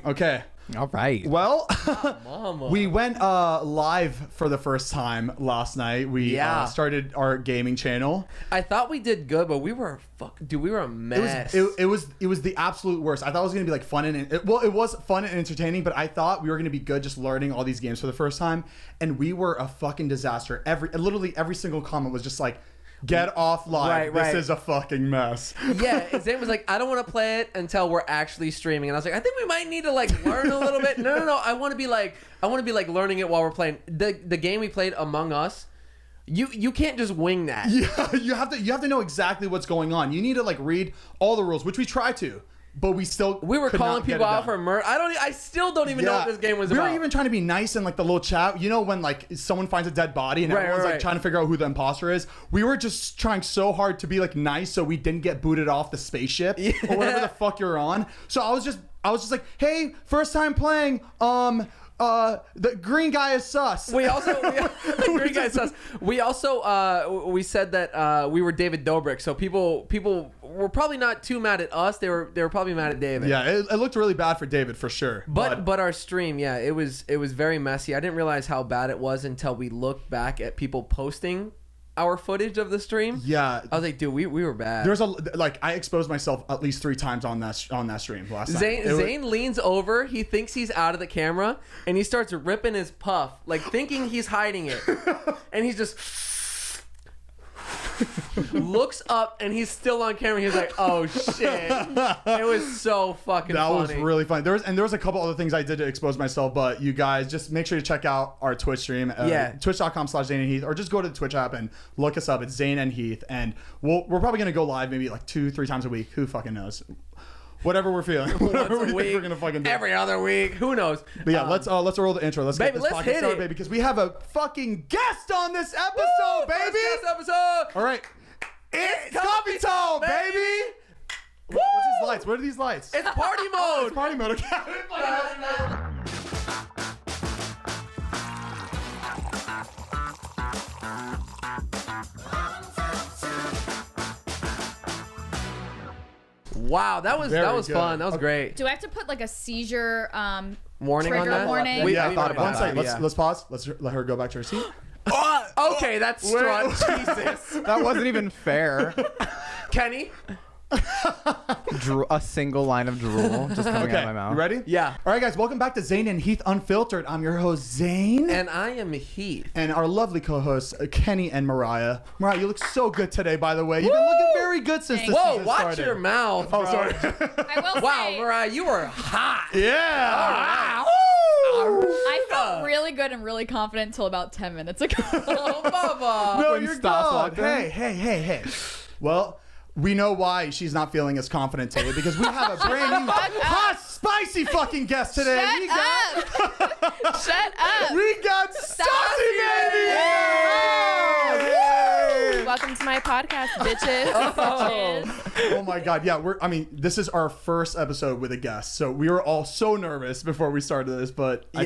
Okay. All right. Well, Mama. we went live for the first time last night. We started our gaming channel. I thought we did good, but we were we were a mess. It was the absolute worst. I thought it was gonna be like fun and it was fun and entertaining, but I thought we were gonna be good just learning all these games for the first time, and we were a fucking disaster. Literally every single comment was just like, get off live. This is a fucking mess. Yeah, Zane was like, I don't want to play it until we're actually streaming. And I was like, I think we might need to like learn a little bit. No. I want to be like learning it while we're playing. The game we played, Among Us, you can't just wing that. Yeah, you have to know exactly what's going on. You need to like read all the rules, which we try to. But we were calling people out for murder. I still don't even know what this game was about. We were even trying to be nice in like the little chat. You know when like someone finds a dead body and everyone's like trying to figure out who the imposter is. We were just trying so hard to be like nice so we didn't get booted off the spaceship or whatever the fuck you're on. So I was just like, hey, first time playing. The green guy is sus. We green guy is sus. We also we said that we were David Dobrik, so people were probably not too mad at us. They were probably mad at David. Yeah, it looked really bad for David for sure. But our stream, yeah, it was very messy. I didn't realize how bad it was until we looked back at people posting our footage of the stream. Yeah, I was like, dude, we were bad. There's I exposed myself at least 3 times on that stream last night. Zane leans over, he thinks he's out of the camera, and he starts ripping his puff, like thinking he's hiding it, and he's just looks up, and he's still on camera. He's like, oh shit. It was so fucking funny. That was really fun. There was a couple other things I did to expose myself, but you guys just make sure to check out our Twitch stream, twitch.com/Zane and Heath, or just go to the Twitch app and look us up. It's Zane and Heath, and we're probably gonna go live maybe like 2-3 times a week. Who fucking knows? Whatever we're feeling. Whatever we think we're gonna fucking do. Every other week. Who knows? But yeah, let's roll the intro. Let's get this podcast started, baby, because we have a fucking guest on this episode, baby. First guest episode. All right. It's coffee time, baby. What's these lights? What are these lights? It's party mode. It's party mode. Okay. Wow, that was fun. That was great. Do I have to put like a seizure warning on that? Warning? Yeah, I thought about that. Let's pause. Let's let her go back to her seat. Okay, that's strong. Jesus. That wasn't even fair. Kenny? A single line of drool just coming out of my mouth. You ready? Yeah. All right, guys, welcome back to Zane and Heath Unfiltered. I'm your host, Zane. And I am Heath. And our lovely co-hosts, Kenny and Mariah. Mariah, you look so good today, by the way. You've been looking very good since this season watch started. Your mouth, Oh, bro. sorry. I will Wow, say, Mariah, you were hot. Yeah. I felt really good and really confident until about 10 minutes ago. Oh, Bubba. No, When you're Stas good. Hey. Well, we know why she's not feeling as confident today, because we have a brand new hot, spicy fucking guest today. Shut up. We got Stassiebaby. Yay! Welcome to my podcast, bitches. Oh my God. Yeah, this is our first episode with a guest. So we were all so nervous before we started this, but I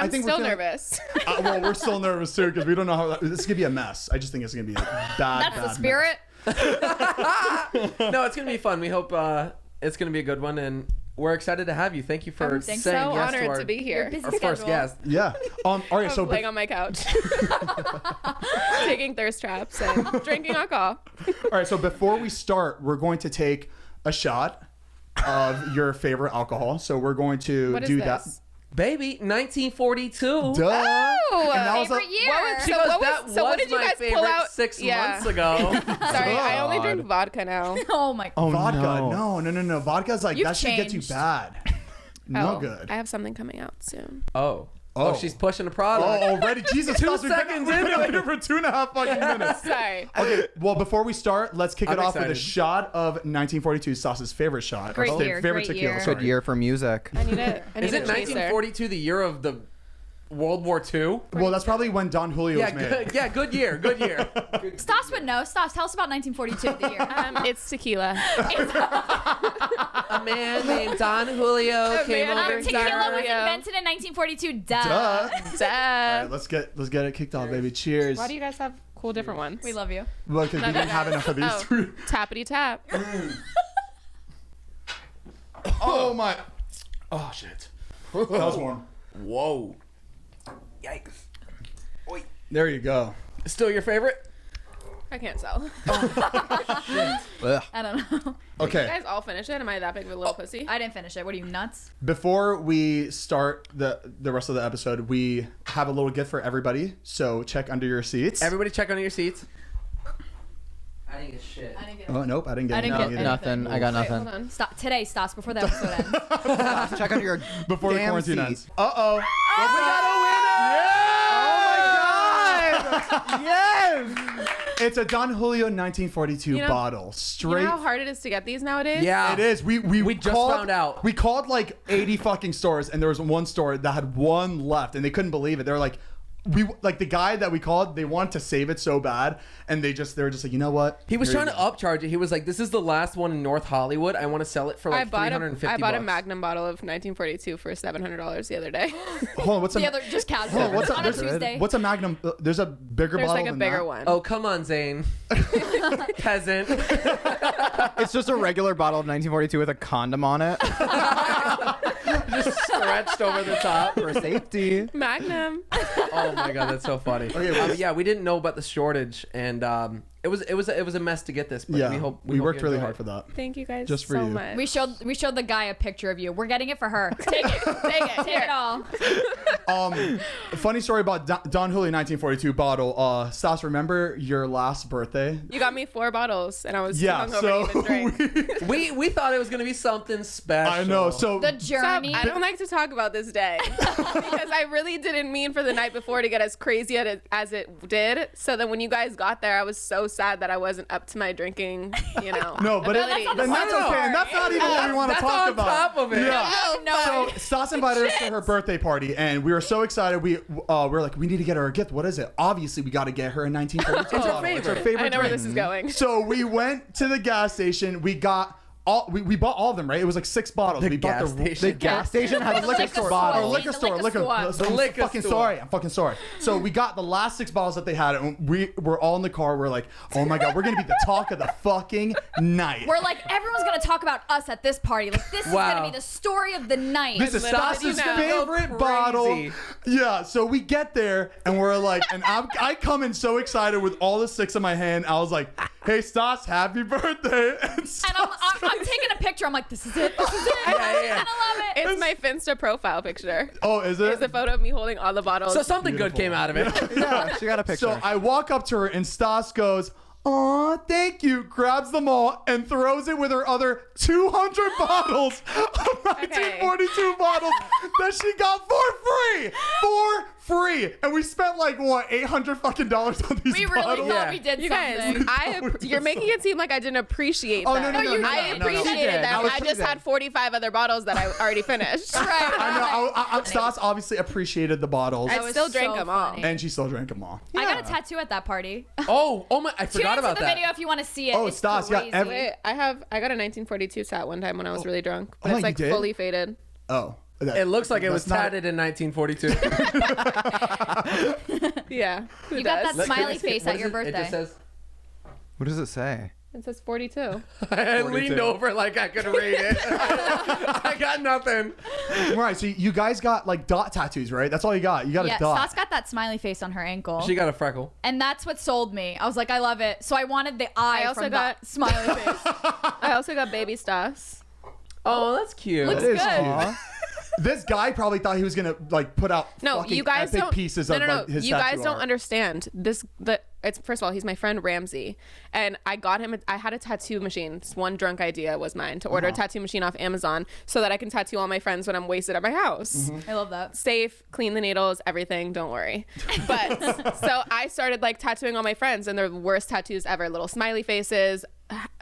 think we're nervous. Well, we're still nervous too, because we don't know how this is going to be a mess. I just think it's going to be a bad That's the spirit. No, it's going to be fun. We hope it's going to be a good one, and we're excited to have you. Thank you for saying so yes honored to be here. Our first guest. Yeah. All right. So laying on my couch, taking thirst traps and drinking alcohol. All right. So before we start, we're going to take a shot of your favorite alcohol. So we're going to What is do this? that. Baby, 1942. Duh. Oh, favorite year. She goes, what did you guys pull out 6 months ago? Sorry, I only drink vodka now. Oh my God. Oh, Vodka. no. No. Vodka's like, You've that shit gets you changed. bad. No good. I have something coming out soon. Oh, she's pushing a product. Already? Jesus. 2 Stas, we've been- seconds we've been into here for 2.5 fucking minutes. Sorry. Okay, well, before we start, let's kick it I'm off with a excited. shot of 1942, Stas's favorite shot. Great Or year, favorite great tequila. year. Sorry. Good year for music. I need it. Is it 1942 the year of the World War II? Well, that's probably when Don Julio was made. Good year. Good year. Stas would know. Stas, tell us about 1942, the year. It's tequila. A man named Don Julio came man over named here. Tequila was Julio. invented in 1942. Duh. All Duh. right, let's get it kicked off, baby. Cheers. Why do you guys have cool different ones? We love you. Well, because we didn't have enough of these. Oh, tappity tap. Oh my. Oh shit. That was warm. Whoa. Yikes. Oi. There you go. Still your favorite? I can't tell. Ugh. I don't know. Okay. You guys all finish it? Am I that big of a little pussy? I didn't finish it. What are you, nuts? Before we start the rest of the episode, we have a little gift for everybody. So check under your seats. Everybody check under your seats. I didn't get shit. I didn't get Oh nope, I didn't get I didn't anything get either. Nothing. I got Wait, nothing. hold on. Stop today, Stas, before the episode ends. Check under your Before the damn quarantine seat. ends. Uh-oh. We got a Oh my god! Yes! It's a Don Julio 1942 You know- bottle. You Straight. know how hard it is to get these nowadays? winner. Yeah. It is. We just called, found out. We called like 80 fucking stores, and there was one store that had one left, and they couldn't believe it. They were like, the guy that we called, they wanted to save it so bad, and they were just like, you know what? He was Here trying you to go. upcharge it. He was like, "This is the last one in North Hollywood. I want to sell it for like I $350." bought a Magnum bottle of 1942 for $700 the other day. Hold on, what's The a other, just casual. hold on, on a Tuesday. what's a Magnum? There's a bigger There's bottle like a than bigger that? one. Oh, come on, Zane. Peasant. It's just a regular bottle of 1942 with a condom on it Just stretched over the top. for safety. Magnum. Oh my god, that's so funny. Okay, well, yeah, we didn't know about the shortage, and it was a mess to get this. But Yeah, we hope we hope worked you really enjoy hard it. for that. Thank you guys Just for so you. much. We showed the guy a picture of you. We're getting it for her. Take it. Take it all. Funny story about Don Julio 1942 bottle. Stas, remember your last birthday? You got me 4 bottles, and I was too Yeah, hungover so to even drink. We thought it was gonna be something special. I know. So The Stop. journey. I don't like to talk about this day because I really didn't mean for the night before to get as crazy as it did. So then when you guys got there, I was so sad that I wasn't up to my drinking, you know. no, but ability. that's not then the that's fun okay. part. And that's not even what we want to That's talk on about. top of it. Yeah. No. So Stas invited us to her birthday party, and we were so excited. We were like, we need to get her a gift. What is it? Obviously, we got to get her a 1942 It's her bottle. It's her favorite. favorite I know where drink. this is going. So we went to the gas station. We got we bought all of them, right? It was like 6 bottles. We bought gas station. The gas station had The liquor liquor store store. bottles. Oh, liquor The store, liquor liquor. store. The liquor fucking store. sorry. I'm fucking sorry. So we got the last 6 bottles that they had, and we were all in the car. We're like, oh my god, we're gonna be the talk of the fucking night. We're like, everyone's gonna talk about us at this party. Like, this is Wow. gonna be the story of the night. This is Little did Stas's you know. favorite Crazy. bottle. Yeah, so we get there and we're like, and I come in so excited with all the 6 in my hand. I was like, hey Stas, happy birthday. And and I'm taking a picture. I'm like, this is it. This is it. Yeah, I'm yeah. gonna love it. It's my Finsta profile picture. oh, is it? It's a photo of me holding all the bottles. So something good came out of it. Yeah, she got a picture. So I walk up to her and Stas goes, aw, thank you, grabs them all and throws it with her other 200 bottles of 1942 bottles that she got for free. For free. And we spent like, what, $800 fucking dollars on these We really bottles? thought Yeah. we did You something. guys, you're making it seem like I didn't appreciate Oh, them. no, no, no, no, I no, no, no. appreciated them. That was I pretty just had 45 other bottles that I already finished. Right. I know. Stas obviously appreciated the bottles. I was still drank so them all. funny. And she still drank them all. I got a tattoo at that party. Oh my! I Tune forgot into about the that. video if you want to see it. Oh, It's Stas, yeah, crazy. Wait, I got a 1942 tat one time when I was really drunk, but Oh, it's you like did? fully faded. Oh. It looks like it was That's not- tatted in 1942. Yeah. Who You got does? that smiley face What at is your it? birthday. It just says. what does it say? It says 42. I leaned over like I could read it. I got nothing. Right, so you guys got like dot tattoos, right? That's all you got. You got Yeah, a dot. Stas got that smiley face on her ankle. She got a freckle. And that's what sold me. I was like, I love it. So I wanted the eye I also from got- that smiley face. I also got baby Stas. Oh, that's cute. Looks That is good. cute. Aw. This guy probably thought he was gonna like put out No, fucking you guys epic don't. pieces no, of no, no. like, his You guys tattoo don't art. understand this. It's first of all, he's my friend Ramsey, and I got him. I had a tattoo machine. It's one drunk idea was mine to order a tattoo machine off Amazon so that I can tattoo all my friends when I'm wasted at my house. I love that. Safe, clean the needles, everything. Don't worry. But so I started like tattooing all my friends, and they're the worst tattoos ever. Little smiley faces,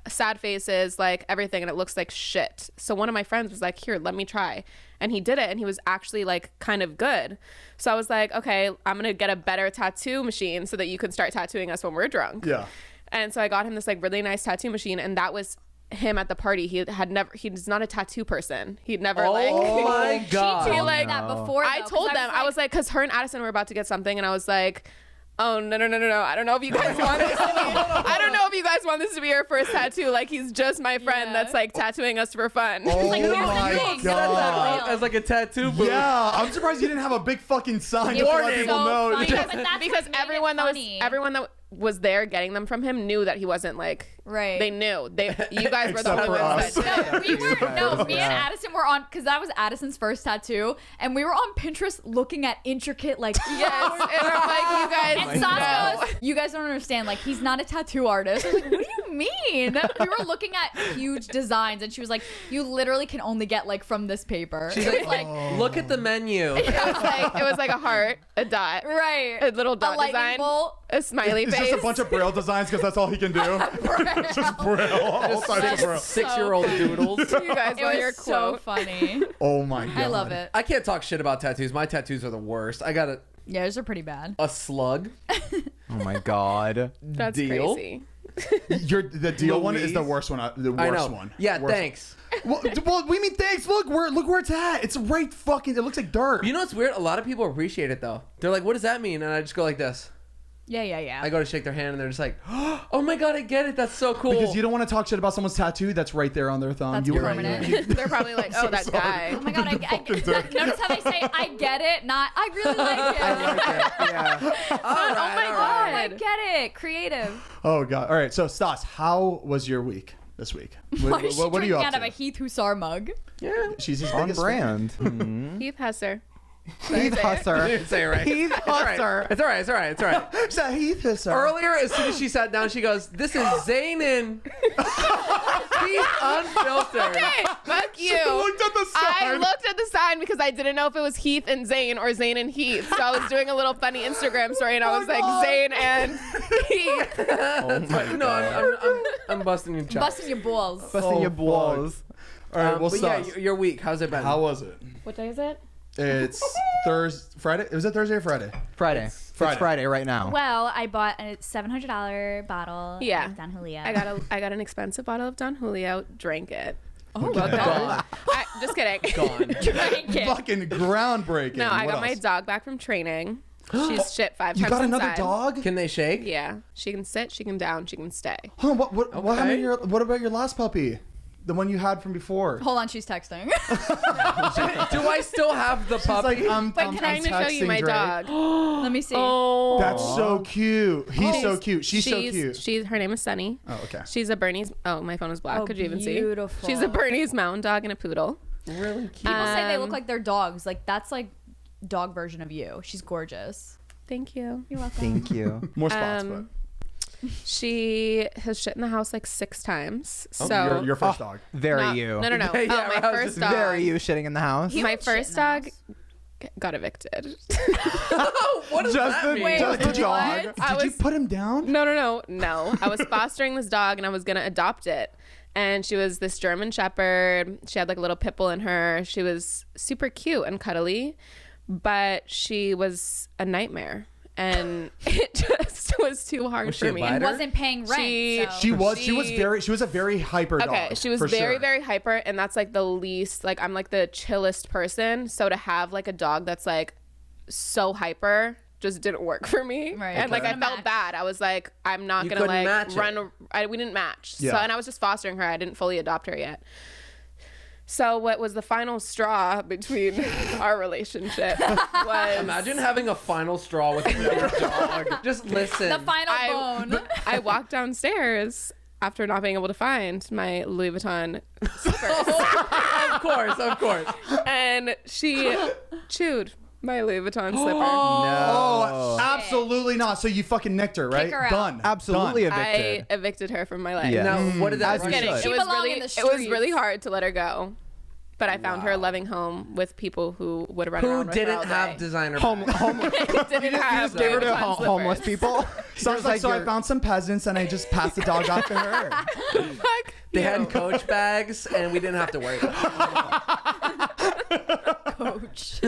sad faces, like everything, and it looks like shit. So one of my friends was like, "Here, let me try." And he did it, and he was actually like kind of good. So I was like, okay, I'm gonna get a better tattoo machine so that you can start tattooing us when we're drunk. Yeah. And so I got him this like really nice tattoo machine, and that was him at the party. He's not a tattoo person. He'd never Oh like my god. She told me like- that before. I though, 'cause told them, I was like, because her and Addison were about to get something, and I was like, Oh no! I don't know if you guys want this to be. I don't know if you guys want this to be your first tattoo. Like he's just my friend that's like tattooing us for fun. Oh Like, here's the my thing. god. As like a tattoo booth. Yeah, I'm surprised you didn't have a big fucking sign to It let was people so know. funny, but that's Because what made everyone it funny. that was there getting them from him knew that he wasn't like Right. They knew you guys were the Except only for ones us. that No, me and Addison were on, because that was Addison's first tattoo, and we were on Pinterest looking at intricate, like, yes, and I'm like, you guys and Stas know. goes, you guys don't understand, like, he's not a tattoo artist. I was like, what do you mean? We were looking at huge designs, and she was like, you literally can only get, like, from this paper. She's It was like, look at the menu. It was like a heart, a dot, right. a little dot lightning design, bolt. a smiley It's face. just a bunch of Braille designs because that's all he can do. Just Braille. All sides of Braille. 6-year-old doodles. You guys It want your was so quote. funny. Oh my god. I love it. I can't talk shit about tattoos. My tattoos are the worst. I got Yeah, those are pretty bad. a slug. Oh my god. That's Deal. crazy. The deal one is the Louise. worst one. The I worst know. one. Yeah, Worst. thanks. Well, we mean thanks. Look where it's at. It's right fucking. It looks like dirt. You know what's weird? A lot of people appreciate it though. They're like, "What does that mean?" And I just go like this. Yeah. I go to shake their hand, and they're just like, "Oh my god, I get it. That's so cool." Because you don't want to talk shit about someone's tattoo that's right there on their thumb. That's You- permanent. They're probably like, oh, that sorry. guy. Oh my god, notice how they say, I get it, not, I really like it. Yeah. All right, Oh my all God. right. I get it. Creative. Oh god. All right. So Stas, how was your week this week? Why is she What are you drinking up out of to? a Heath Hussar mug? Yeah. She's his On biggest brand. Heath Husser. Heath I Husser. didn't say it right. Heath It's all right. Husser. It's all right. It's all right. It's all right. fan. Is that Heath Hussar? Earlier, as soon as she sat down, she goes, "This is Zane and He's unfiltered." Hey, fuck you. looked at the I sign. looked at the sign because I didn't know if it was Heath and Zane or Zane and Heath. So I was doing a little funny Instagram story and I was like, God. Zane and Heath. Oh my No, I'm busting your chops. Busting your balls. Busting your fuck. balls. All right. Well, but yeah, Stas, your week. How's it been? how was it? What day is it? It's Friday. Was it Thursday or Friday? Friday. Friday. It's Friday right now. Well, I bought a $700 bottle Yeah. of Don Julio. I got an expensive bottle of Don Julio, drank it. Oh, Well done. Gone. Just kidding. Gone. Drink it. Fucking groundbreaking. No, I What got my else? dog back from training. She's shit 5 You times got another inside. dog? Can they shake? Yeah. She can sit, she can down, she can stay. Huh, what happened to Okay. what about your last puppy? The one you had from before? Hold on, she's texting. Do I still have the She's puppy? like, I'm Trying to show you texting my Drake. dog. Let me see. Oh. That's so cute. He's so cute. She's so cute. Her name is Sunny. Oh, okay. She's a Bernese. Oh, my phone is black. Oh, Could you even beautiful. see? She's a Bernese Mountain Dog and a poodle. really cute. People say they look Um, like their dogs. Like, that's like dog version of you. She's gorgeous. Thank you. You're welcome. Thank you. More spots, She has shit in the house like 6 times. but So your first dog. Very no, you. No. Yeah, Oh, I my was first just dog. Very you shitting in the house. He My would shit first in the dog house. got evicted. What does Just that the- mean? Wait, just the what? dog. Did you put him down? No. I was fostering this dog and I was gonna adopt it. And she was this German Shepherd. She had like a little pit bull in her. She was super cute and cuddly, but she was a nightmare. And it just was too hard Was she for a me. biter? Wasn't paying rent. She- so. She was a very hyper dog. Okay, she was for very, sure. very hyper, and that's like the least, like, I'm like the chillest person. So to have like a dog that's like so hyper just didn't work for me. Right. And like I Couldn't felt match. bad. I was like, I'm not You gonna couldn't like match it. run. We didn't match. Yeah. So, and I was just fostering her. I didn't fully adopt her yet. So what was the final straw between our relationship was Imagine having a final straw with your dog. Just listen. The final bone. I walked downstairs after not being able to find my Louis Vuitton slippers. Of course. And she chewed my Louis Vuitton slipper. Oh, absolutely not. So you fucking nicked her, right? Kick her out. Done. Absolutely Done. evicted. I evicted her from my life. Yeah. Now, what did that As you run Kidding. should. She It was belonged really, in the it was really streets. hard to let her go. But I found her a loving home with people who would run around Who with her all didn't have day. designer Home, bags? home, didn't have gave her Louis to Vuitton slippers. homeless people. So, It's so I you're- found some peasants and I just passed the dog off to her. Fuck They you. had Coach bags, and we didn't have to worry about it. Coach. coach.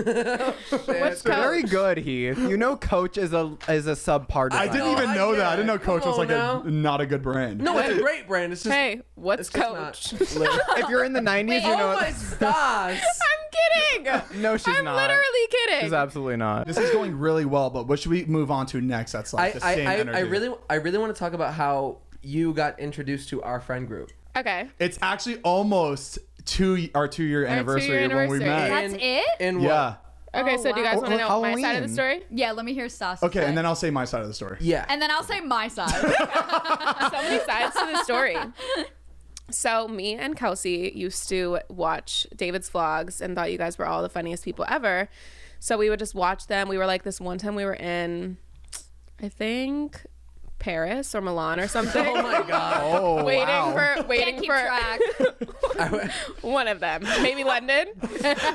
Which Very coach? good, Heath. You know, coach is a sub part of I that. didn't even know that. I didn't know Coach Come was like on not a good brand. No, it's a great brand. It's just Hey, what's it's just coach? not- If you're in the 90s, Wait, you know. Oh my Stas. I'm kidding. No, she's I'm not. literally kidding. She's absolutely not. This is going really well, but what should we move on to next? That's like the same energy. I really want to talk about how you got introduced to our friend group. Okay. It's actually almost our 2-year anniversary of when we anniversary. met. That's it? In Yeah. Okay, Oh, so do you wow. guwhat? Want to know my side of the Halloween. story? Yeah, let me hear Stas. Okay, and then I'll say my side of the story. Yeah. And then I'll say my side. So many sides to the story. So me and Kelsey used to watch David's vlogs and thought you guys were all the funniest people ever. So we would just watch them. We were like, this one time we were in, I think, Paris or Milan or something. Oh my god. Oh, waiting wow. waiting Can't keep for track. one of them, maybe London,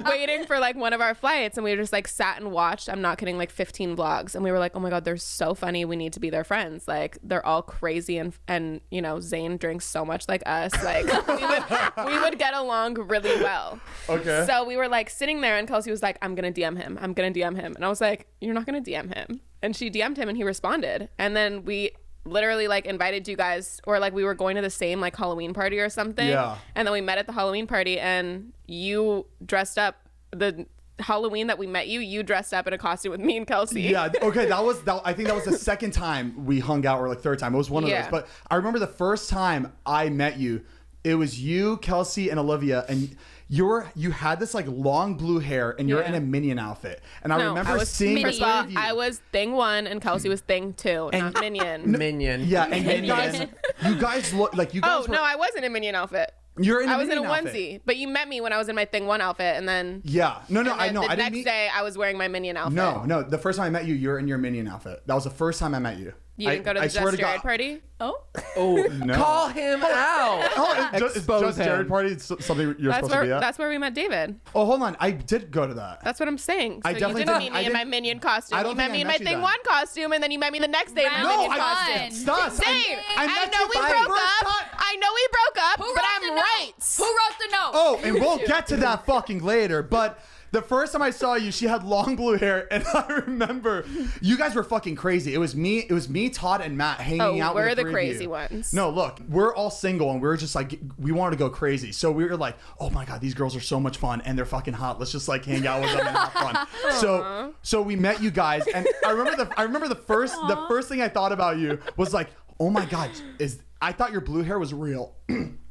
waiting for like one of our flights, and we just like sat and watched, I'm not kidding, like 15 vlogs, and we were like, oh my god, they're so funny, we need to be their friends. Like they're all crazy, and you know, Zane drinks so much like us, like we would get along really well. Okay. So we were like sitting there, and Kelsey was like, I'm gonna DM him, and I was like, you're not gonna DM him. And she DM'd him and he responded. And then we literally like invited you guys, or like we were going to the same like Halloween party or something. Yeah. And then we met at the Halloween party, and you dressed up the Halloween that we met you dressed up in a costume with me and Kelsey. Yeah. Okay. I think that was the second time we hung out, or like third time. It was one of Yeah. those. But I remember the first time I met you, it was you, Kelsey, and Olivia, and you had this like long blue hair, and you're Yeah. in a Minion outfit. And I No, remember I was seeing First the of all, three of you. I was thing 1 and Kelsey was thing 2, not Minion. Minion. Yeah, and you guys look like you guys Oh were. no, I wasn't in a Minion outfit. You're in a I was in a Minion outfit. onesie, but you met me when I was in my thing 1 outfit, and then Yeah. No, and I then know. the I didn't next meet. day I was wearing my Minion outfit. No. The first time I met you, you're in your Minion outfit. That was the first time I met you. You didn't go to the swear Just Jared God. party? Oh. Oh, No. call him out. Oh, it's Expose just Jared him. party. It's something you're supposed to be at. That's where we met David. Oh, hold on. I did go to that. That's what I'm saying. So I you definitely didn't didn't- meet I me in my didn't- Minion costume. I don't You met think me I in my met you thing then. 1 costume, and then you met me the next day in my No, Minion I costume. Stas, Zane, I I met know you we the broke first up. time. I know we broke up, Who but wrote I'm the note? right. Who wrote the note? Oh, and we'll get to that fucking later. But the first time I saw you, she had long blue hair, and I remember you guys were fucking crazy. It was me, Todd, and Matt hanging out. We're with the three of crazy you. ones. No, look, we're all single, and we were just like, we wanted to go crazy. So we were like, oh my god, these girls are so much fun, and they're fucking hot. Let's just like hang out with them and have fun. So we met you guys, and I remember the first thing I thought about you was like, oh my god, I thought your blue hair was real.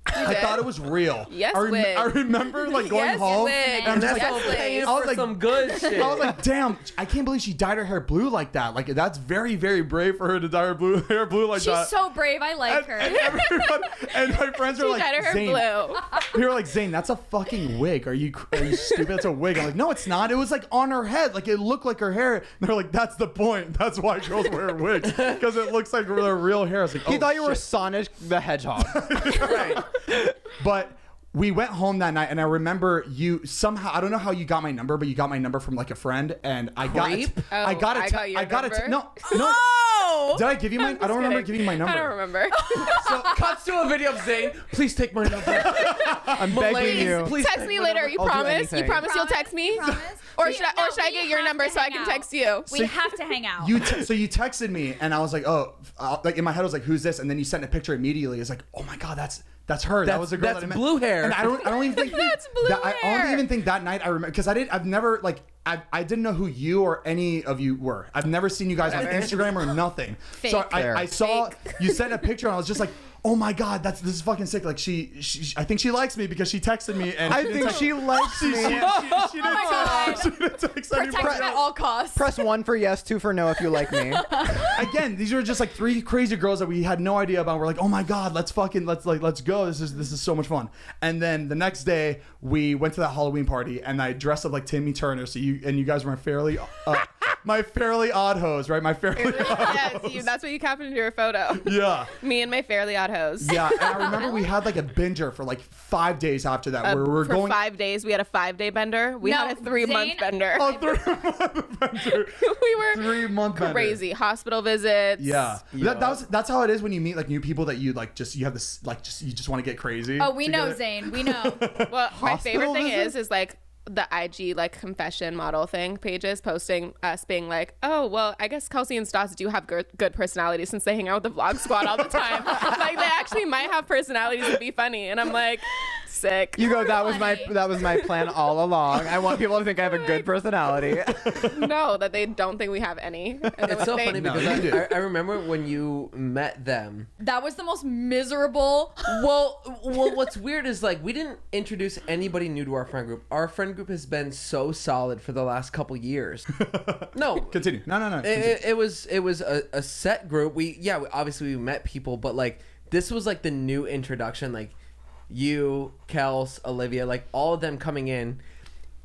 I thought it was real. Yes, I wig. remember like going Yes, home. wig. And I'm just That's like, so paying I was for like- some good shit. I was like, damn, I can't believe she dyed her hair blue like that. Like, that's very, very brave for her to dye her hair blue like She's that. so brave. I like her. And my friends were She like, dyed her hair Zane, blue. we were like, Zane, that's a fucking wig. Are you stupid? That's a wig. I'm like, no, it's not. It was like on her head. Like, it looked like her hair. And they're like, that's the point. That's why girls wear wigs. Because it looks like their real hair. I was like, He oh, thought you were shit. Sonic the Hedgehog. right. But we went home that night, and I remember you somehow. I don't know how you got my number, but you got my number from like a friend, and I got it. Creep? I got it. I got your I got it. number? No. Oh! Did I give you my? I don't remember kidding. giving you my number. I don't remember. So cuts to a video of Zane. Please take my number. I'm begging you. Please Text take me my later. number. You I'll do promise? You anything. promise you'll text me? Promise? Or We- should I no, get we your have number to so I hang can out. text you? We have to hang out. So you texted me, and I was like, oh, like in my head, I was like, who's this? And then you sent a picture immediately. It's like, oh my god, that's her. That was a girl that's that I met. blue hair. And I don't even think That's blue I hair. don't even think that night I remember because I've never like I didn't know who you or any of you were. I've never seen you guys on Whatever. Instagram or nothing. So Fake. I saw you sent a picture, and I was just like, oh my god, this is fucking sick. Like she I think she likes me because she texted me, and I think she likes me. she didn't God. she didn't text Protect anybody me at else. all costs. Press 1 for yes, 2 for no if you like me. Again, these were just like three crazy girls that we had no idea about. We're like, oh my god, let's go. This is so much fun. And then the next day we went to that Halloween party, and I dressed up like Timmy Turner. So you guys were my Fairly Odd Hose, right? My Fairly Odd Yes, that's what you captioned in your photo. Yeah. Me and my Fairly Odd Hose. Yeah, and I remember we had like a binger for like 5 days after that, where we're for going. 5 days. We had a 5-day bender. We No, had a 3-month Zane- bender. Oh, 3-month bender. We were 3-month bender. crazy. Hospital visits. Yeah, that's how it is when you meet like new people that you like. Just you have this like you just want to get crazy. Oh, we know, together. Zane. We know. Well, my favorite Hospital thing visit? is like the IG like confession model thing pages posting us being like, oh well, I guess Kelsey and Stas do have good personalities since they hang out with the vlog squad all the time. Like they actually might have personalities to be funny, and I'm like, sick. You go, that was my plan all along. I want people to think I have a good personality. No, that they don't think we have any. And It's so funny No, because you do. I remember when you met them. That was the most miserable. Well, what's weird is like we didn't introduce anybody new to our friend group. Our friend group has been so solid for the last couple years. No, Continue. No. it was a set group. Obviously we met people, but like this was like the new introduction. Like you, Kels, Olivia, like all of them coming in,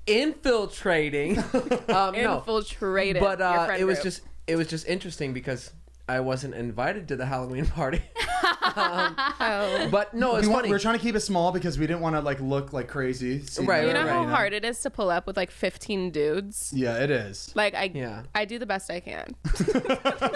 infiltrating. infiltrated. But your friend it was group. just interesting because I wasn't invited to the Halloween party. But no, it's funny. We were trying to keep it small because we didn't want to like look like crazy. Right, You know right, how right. hard it is to pull up with like 15 dudes? Yeah, it is. Like Yeah. I do the best I can.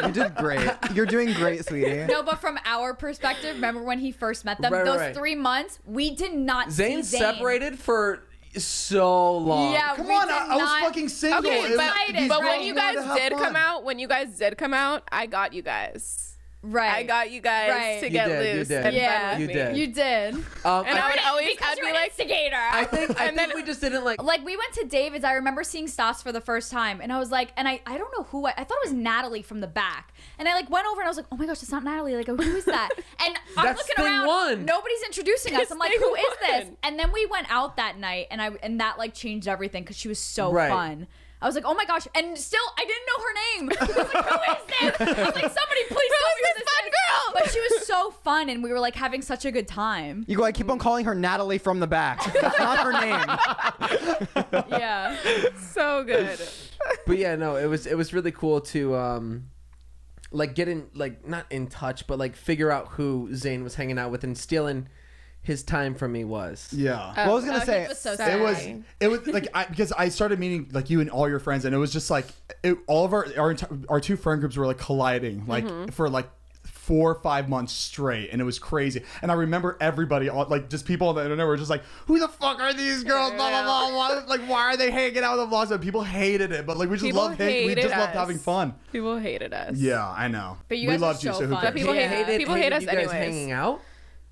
You did great. You're doing great, sweetie. No, but from our perspective, remember when he first met them? Right, those right. 3 months, we did not Zane see Zane. separated for so long. Yeah, Come we on, did I was not- fucking single. Okay, It was- excited, these but girls when you wanted guys to have did fun. come out, I got you guys. Right. I got you guys Right. to You get did, you loose did. and Yeah. fun with You me. did. You did. And I would always, because I'd you're be an like, instigator. I think And then- we just didn't like. Like we went to David's. I remember seeing Stas for the first time, and I was like, and I don't know who I thought it was Natalie from the back, and I like went over and I was like, oh my gosh, it's not Natalie. Like who is that? And I'm That's looking thing around, one. nobody's introducing us. I'm like, Thing who is this? one. And then we went out that night, and that like changed everything because she was so Right. fun. I was like, oh my gosh, and still I didn't know her name. I was like, who is this? I was like, somebody please tell me who this fun girl. But she was so fun, and we were like having such a good time. You go, I keep on calling her Natalie from the back. That's not her name. Yeah. so good. But yeah, no, it was really cool to like get in, like not in touch, but like figure out who Zane was hanging out with and stealing his time from me was. Yeah. Well, I was gonna say, Heath was so Sorry. It was like because I started meeting like you and all your friends, and it was just like all of our two friend groups were like colliding like for like 4 or 5 months straight, and it was crazy. And I remember everybody, like just people on the internet were just like, "Who the fuck are these girls?" Blah blah blah. Like, why are they hanging out with the vlogs? And people hated it, but like we just People loved we hated just loved us. having fun. People hated us. Yeah, I know. But you we guys were loved you, so so who fun. cares? But people hate- people hate us you guys anyways. hanging out.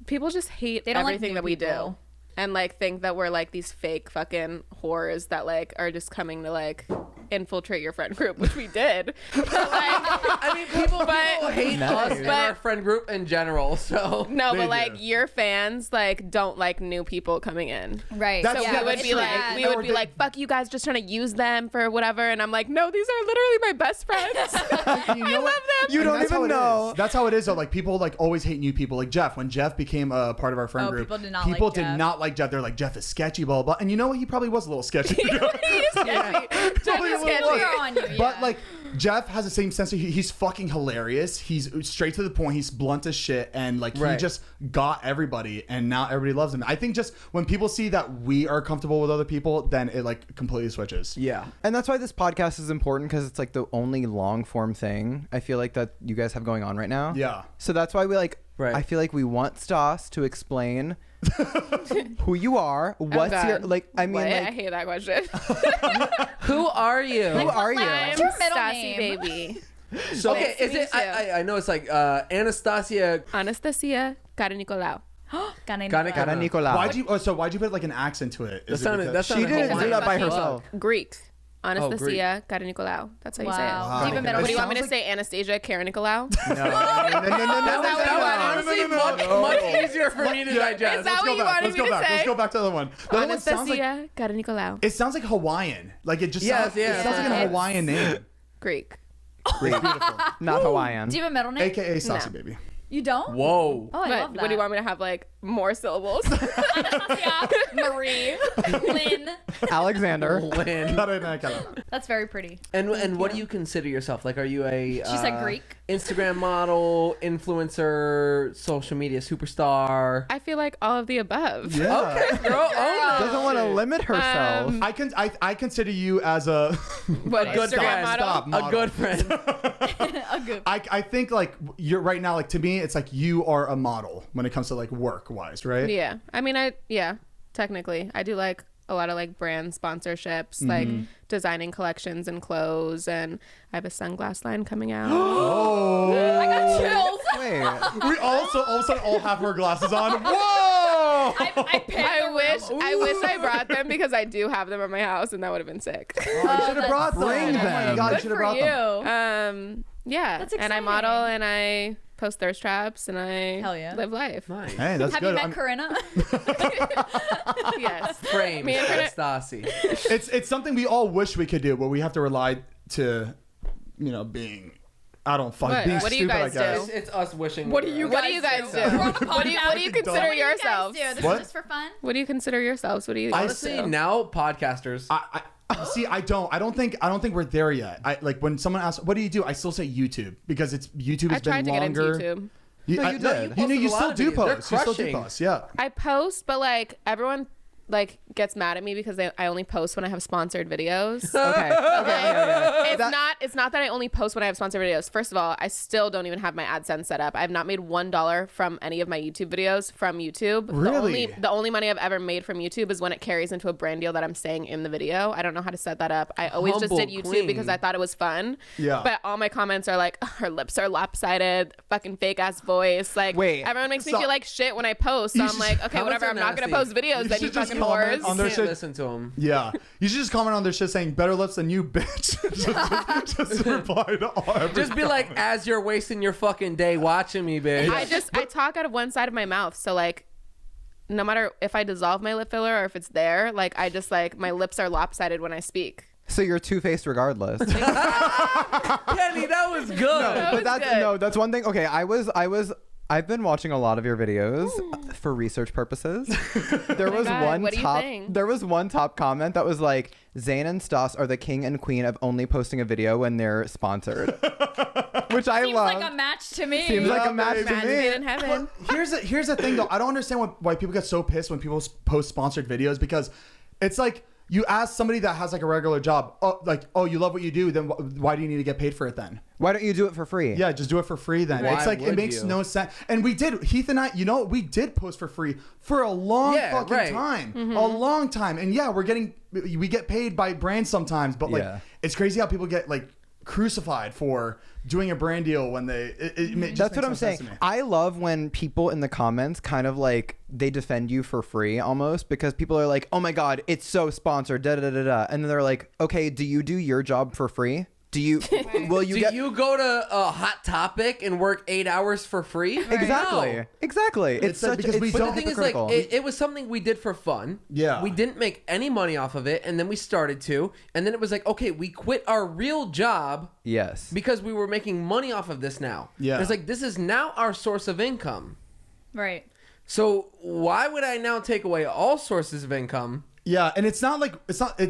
People just hate They don't like everything new that we people. do. And like think that we're like these fake fucking whores that like are just coming to like infiltrate your friend group, which we did. But like, I mean, people hate us and But- our friend group in general. So no, They but do. like your fans like don't like new people coming in. Right. That's- So yeah, we would that's be true. like, we Or would be they- like, fuck you guys, just trying to use them for whatever. And I'm like, no, these are literally my best friends. I love them. you don't That's how even it know. is. That's how it is. Though, like people like always hate new people. Like Jeff, when Jeff became a part of our friend Oh, group, people did not people like did Jeff. not like Jeff. They're like, Jeff is sketchy, blah blah. And you know what? He probably was a little sketchy. He is sketchy. Jeff Totally is a little sketchy. We're on you, yeah. But like Jeff has the same sense of he's fucking hilarious. He's straight to the point. He's blunt as shit, and like he Right. just got everybody, and now everybody loves him. I think just when people see that we are comfortable with other people, then it like completely switches. yeah. And that's why this podcast is important, because it's like the only long form thing I feel like that you guys have going on right now. Yeah. So that's why we like, Right. I feel like we want Stas to explain who you are, what's your, God. like, I mean, What? I like, hate that question. Who are you? who are you? I'm your middle name? Stassiebaby. So okay, Nice to is meet it? you. I know it's like Anastasia. Anastasia Karanikolaou. Karanikolaou. Why'd you? Oh, so why'd you put like an accent to it? That Is it sounded. because- That She sounded didn't do Hawaiian. that by Fucking herself. Greek. Greek. Anastasia Karanikolaou. That's how you say it. Wow. Do you have a Okay. middle What do you name? want me to Sounds say? Anastasia Karanikolaou? No, no, no, no, no, no, That was honestly much easier for me to digest. Is that what you wanted Let's me go to back. say? Let's go back to the other one. The other one sounds like Anastasia Karanikolaou. it sounds like Hawaiian. Like it just Yes, sounds, yeah. it sounds like an It's- Hawaiian name. Greek. Beautiful. not Hawaiian. Do you have a middle name? AKA Stassiebaby. You don't? Whoa. Oh, I But love that. what do you want me to have like more syllables? Anastasia, Marie, Lynn. Alexander. Lynn. That's very pretty. And what do you consider yourself? Like, are you a? She said Greek. Instagram model, influencer, social media superstar. I feel like all of the above. Yeah. Okay, girl. Oh, Doesn't want to limit herself. I consider you as a What, good Instagram friend. model? Stop. a model. good friend. A good. I think like you're right now, like to me it's like you are a model when it comes to like work wise, right? Yeah. I mean, yeah, technically. I do like a lot of like brand sponsorships, like designing collections and clothes, and I have a sunglass line coming out. I got chills. Wait. We also all of a sudden all have our glasses on. Whoa! I wish I brought them because I do have them at my house, and that would have been sick. You should have brought them. Bring Oh my them. God, you Good should have for brought them. you. Yeah, That's and I exciting. model and I post thirst traps and I Hell yeah. live life. Nice. Hey, that's Have good. you met Corinna? Yes. Frame Me and Stassie. It's something we all wish we could do, but we have to rely to, being. I don't fuck. What? Being What do you stupid, guys I guess. do? It's us wishing. What we do you were. What do you guys do? We're on a What do you podcast. consider What do you yourselves? This What? is just for fun. What do you consider yourselves? What do you Honestly, do? now podcasters. See, I don't think we're there yet. I like when someone asks, "What do you do?" I still say YouTube because YouTube I has tried been to longer. get into YouTube. No, you did. You posted a lot still of do videos. They're post. You still do crushing. post. Yeah. I post, but like everyone like gets mad at me because I only post when I have sponsored videos. Okay. It's not that I only post when I have sponsored videos. First of all, I still don't even have my AdSense set up. I have not made $1 from any of my YouTube videos from YouTube. Really? The only money I've ever made from YouTube is when it carries into a brand deal that I'm saying in the video. I don't know how to set that up. I always just did Humble YouTube queen. because I thought it was fun. Yeah. But all my comments are like, her lips are lopsided, fucking fake ass voice. Like, Wait, everyone makes me so- feel like shit when I post. So You I'm should- like, okay, Comments whatever. are I'm not gonna nasty. post videos. You Then you should just fucking comment whores. on their Can't shit. listen to them. Yeah. You should just comment on their shit saying better lips than you, bitch. just reply to all every Just be like, as you're wasting your fucking day watching me, bitch. I talk out of one side of my mouth, so like no matter if I dissolve my lip filler or if it's there, like I just like my lips are lopsided when I speak. So you're two-faced regardless. Kenny, that was good. But that's good. that's one thing. Okay, I've been watching a lot of your videos for research purposes. There was God, one what do you top think? there was one top comment that was like, Zane and Stas are the king and queen of only posting a video when they're sponsored. Which I Seems love. like a match to me. Seems like a match to Match me. made in heaven. Here's the thing though. I don't understand why people get so pissed when people post sponsored videos because it's like you ask somebody that has like a regular job, oh, you love what you do, then why do you need to get paid for it then? Why don't you do it for free? Yeah, just do it for free then. Why It's like it would makes you? no sense. And we did, Heath and I, we did post for free for a long fucking right. time. A long time. And yeah, we get paid by brands sometimes, but like Yeah. it's crazy how people get like crucified for doing a brand deal when they just That's what makes I'm no saying. sense to me. I love when people in the comments kind of like they defend you for free almost because people are like, "Oh my god, it's so sponsored." Da da da da. And then they're like, "Okay, do you do your job for free? Do you will you Do get you go to a Hot Topic and work 8 hours for free? Exactly. No. Exactly. It's like such because we it's But so the thing is, like, hypocritical. it was something we did for fun. Yeah. We didn't make any money off of it, and then we started to, and then it was like, okay, we quit our real job yes. because we were making money off of this now. Yeah. And it's like, this is now our source of income. Right. So why would I now take away all sources of income? Yeah, and it's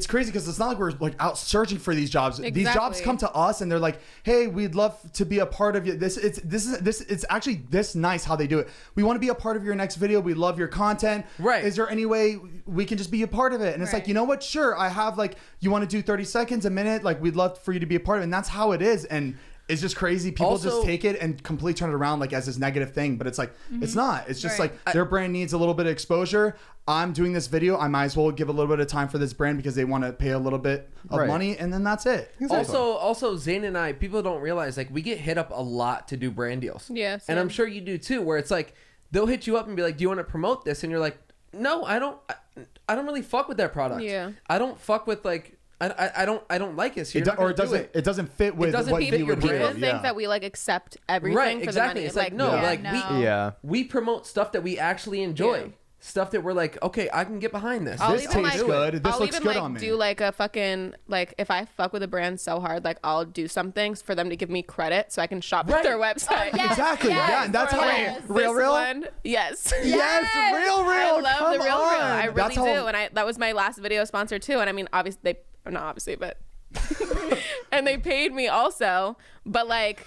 crazy because it's not like we're like out searching for these jobs. These jobs Exactly. come to us and they're like, "Hey, we'd love to be a part of you." It's actually this nice how they do it. We want to be a part of your next video. We love your content. Right. Is there any way we can just be a part of it? And it's like, Right. you know what? Sure, I have like you want to do 30 seconds, a minute. Like we'd love for you to be a part of it, and that's how it is. And it's just crazy. People Also- just take it and completely turn it around like as this negative thing, but it's like it's not. It's just Right. like their brand needs a little bit of exposure. I'm doing this video. I might as well give a little bit of time for this brand because they want to pay a little bit of Right. money, and then that's it. Also, Zane and I, people don't realize, like, we get hit up a lot to do brand deals. Yeah, And same. I'm sure you do too, where it's like, they'll hit you up and be like, do you want to promote this? And you're like, no, I don't really fuck with that product. Yeah. I don't fuck with, like, I don't like it. So It you're not gonna do it doesn't fit with doesn't what fit you your would do. brand. People think that we like accept everything Right, for exactly. the money. It's like, no, Yeah, like no. Yeah. we promote stuff that we actually enjoy. Yeah. Stuff that we're like, okay, I can get behind this. I'll This even, tastes like, good. This I'll looks even good like on me. do like a fucking like if I fuck with a brand so hard, like I'll do something for them to give me credit so I can shop Right. at their website. Yes, Exactly. yes, Yeah, and that's or how less. This Real? one, yes. Yes, real. I love Come the real. on. I really That's do, how- and that was my last video sponsor too. And I mean, obviously not obviously, but and they paid me also. But like,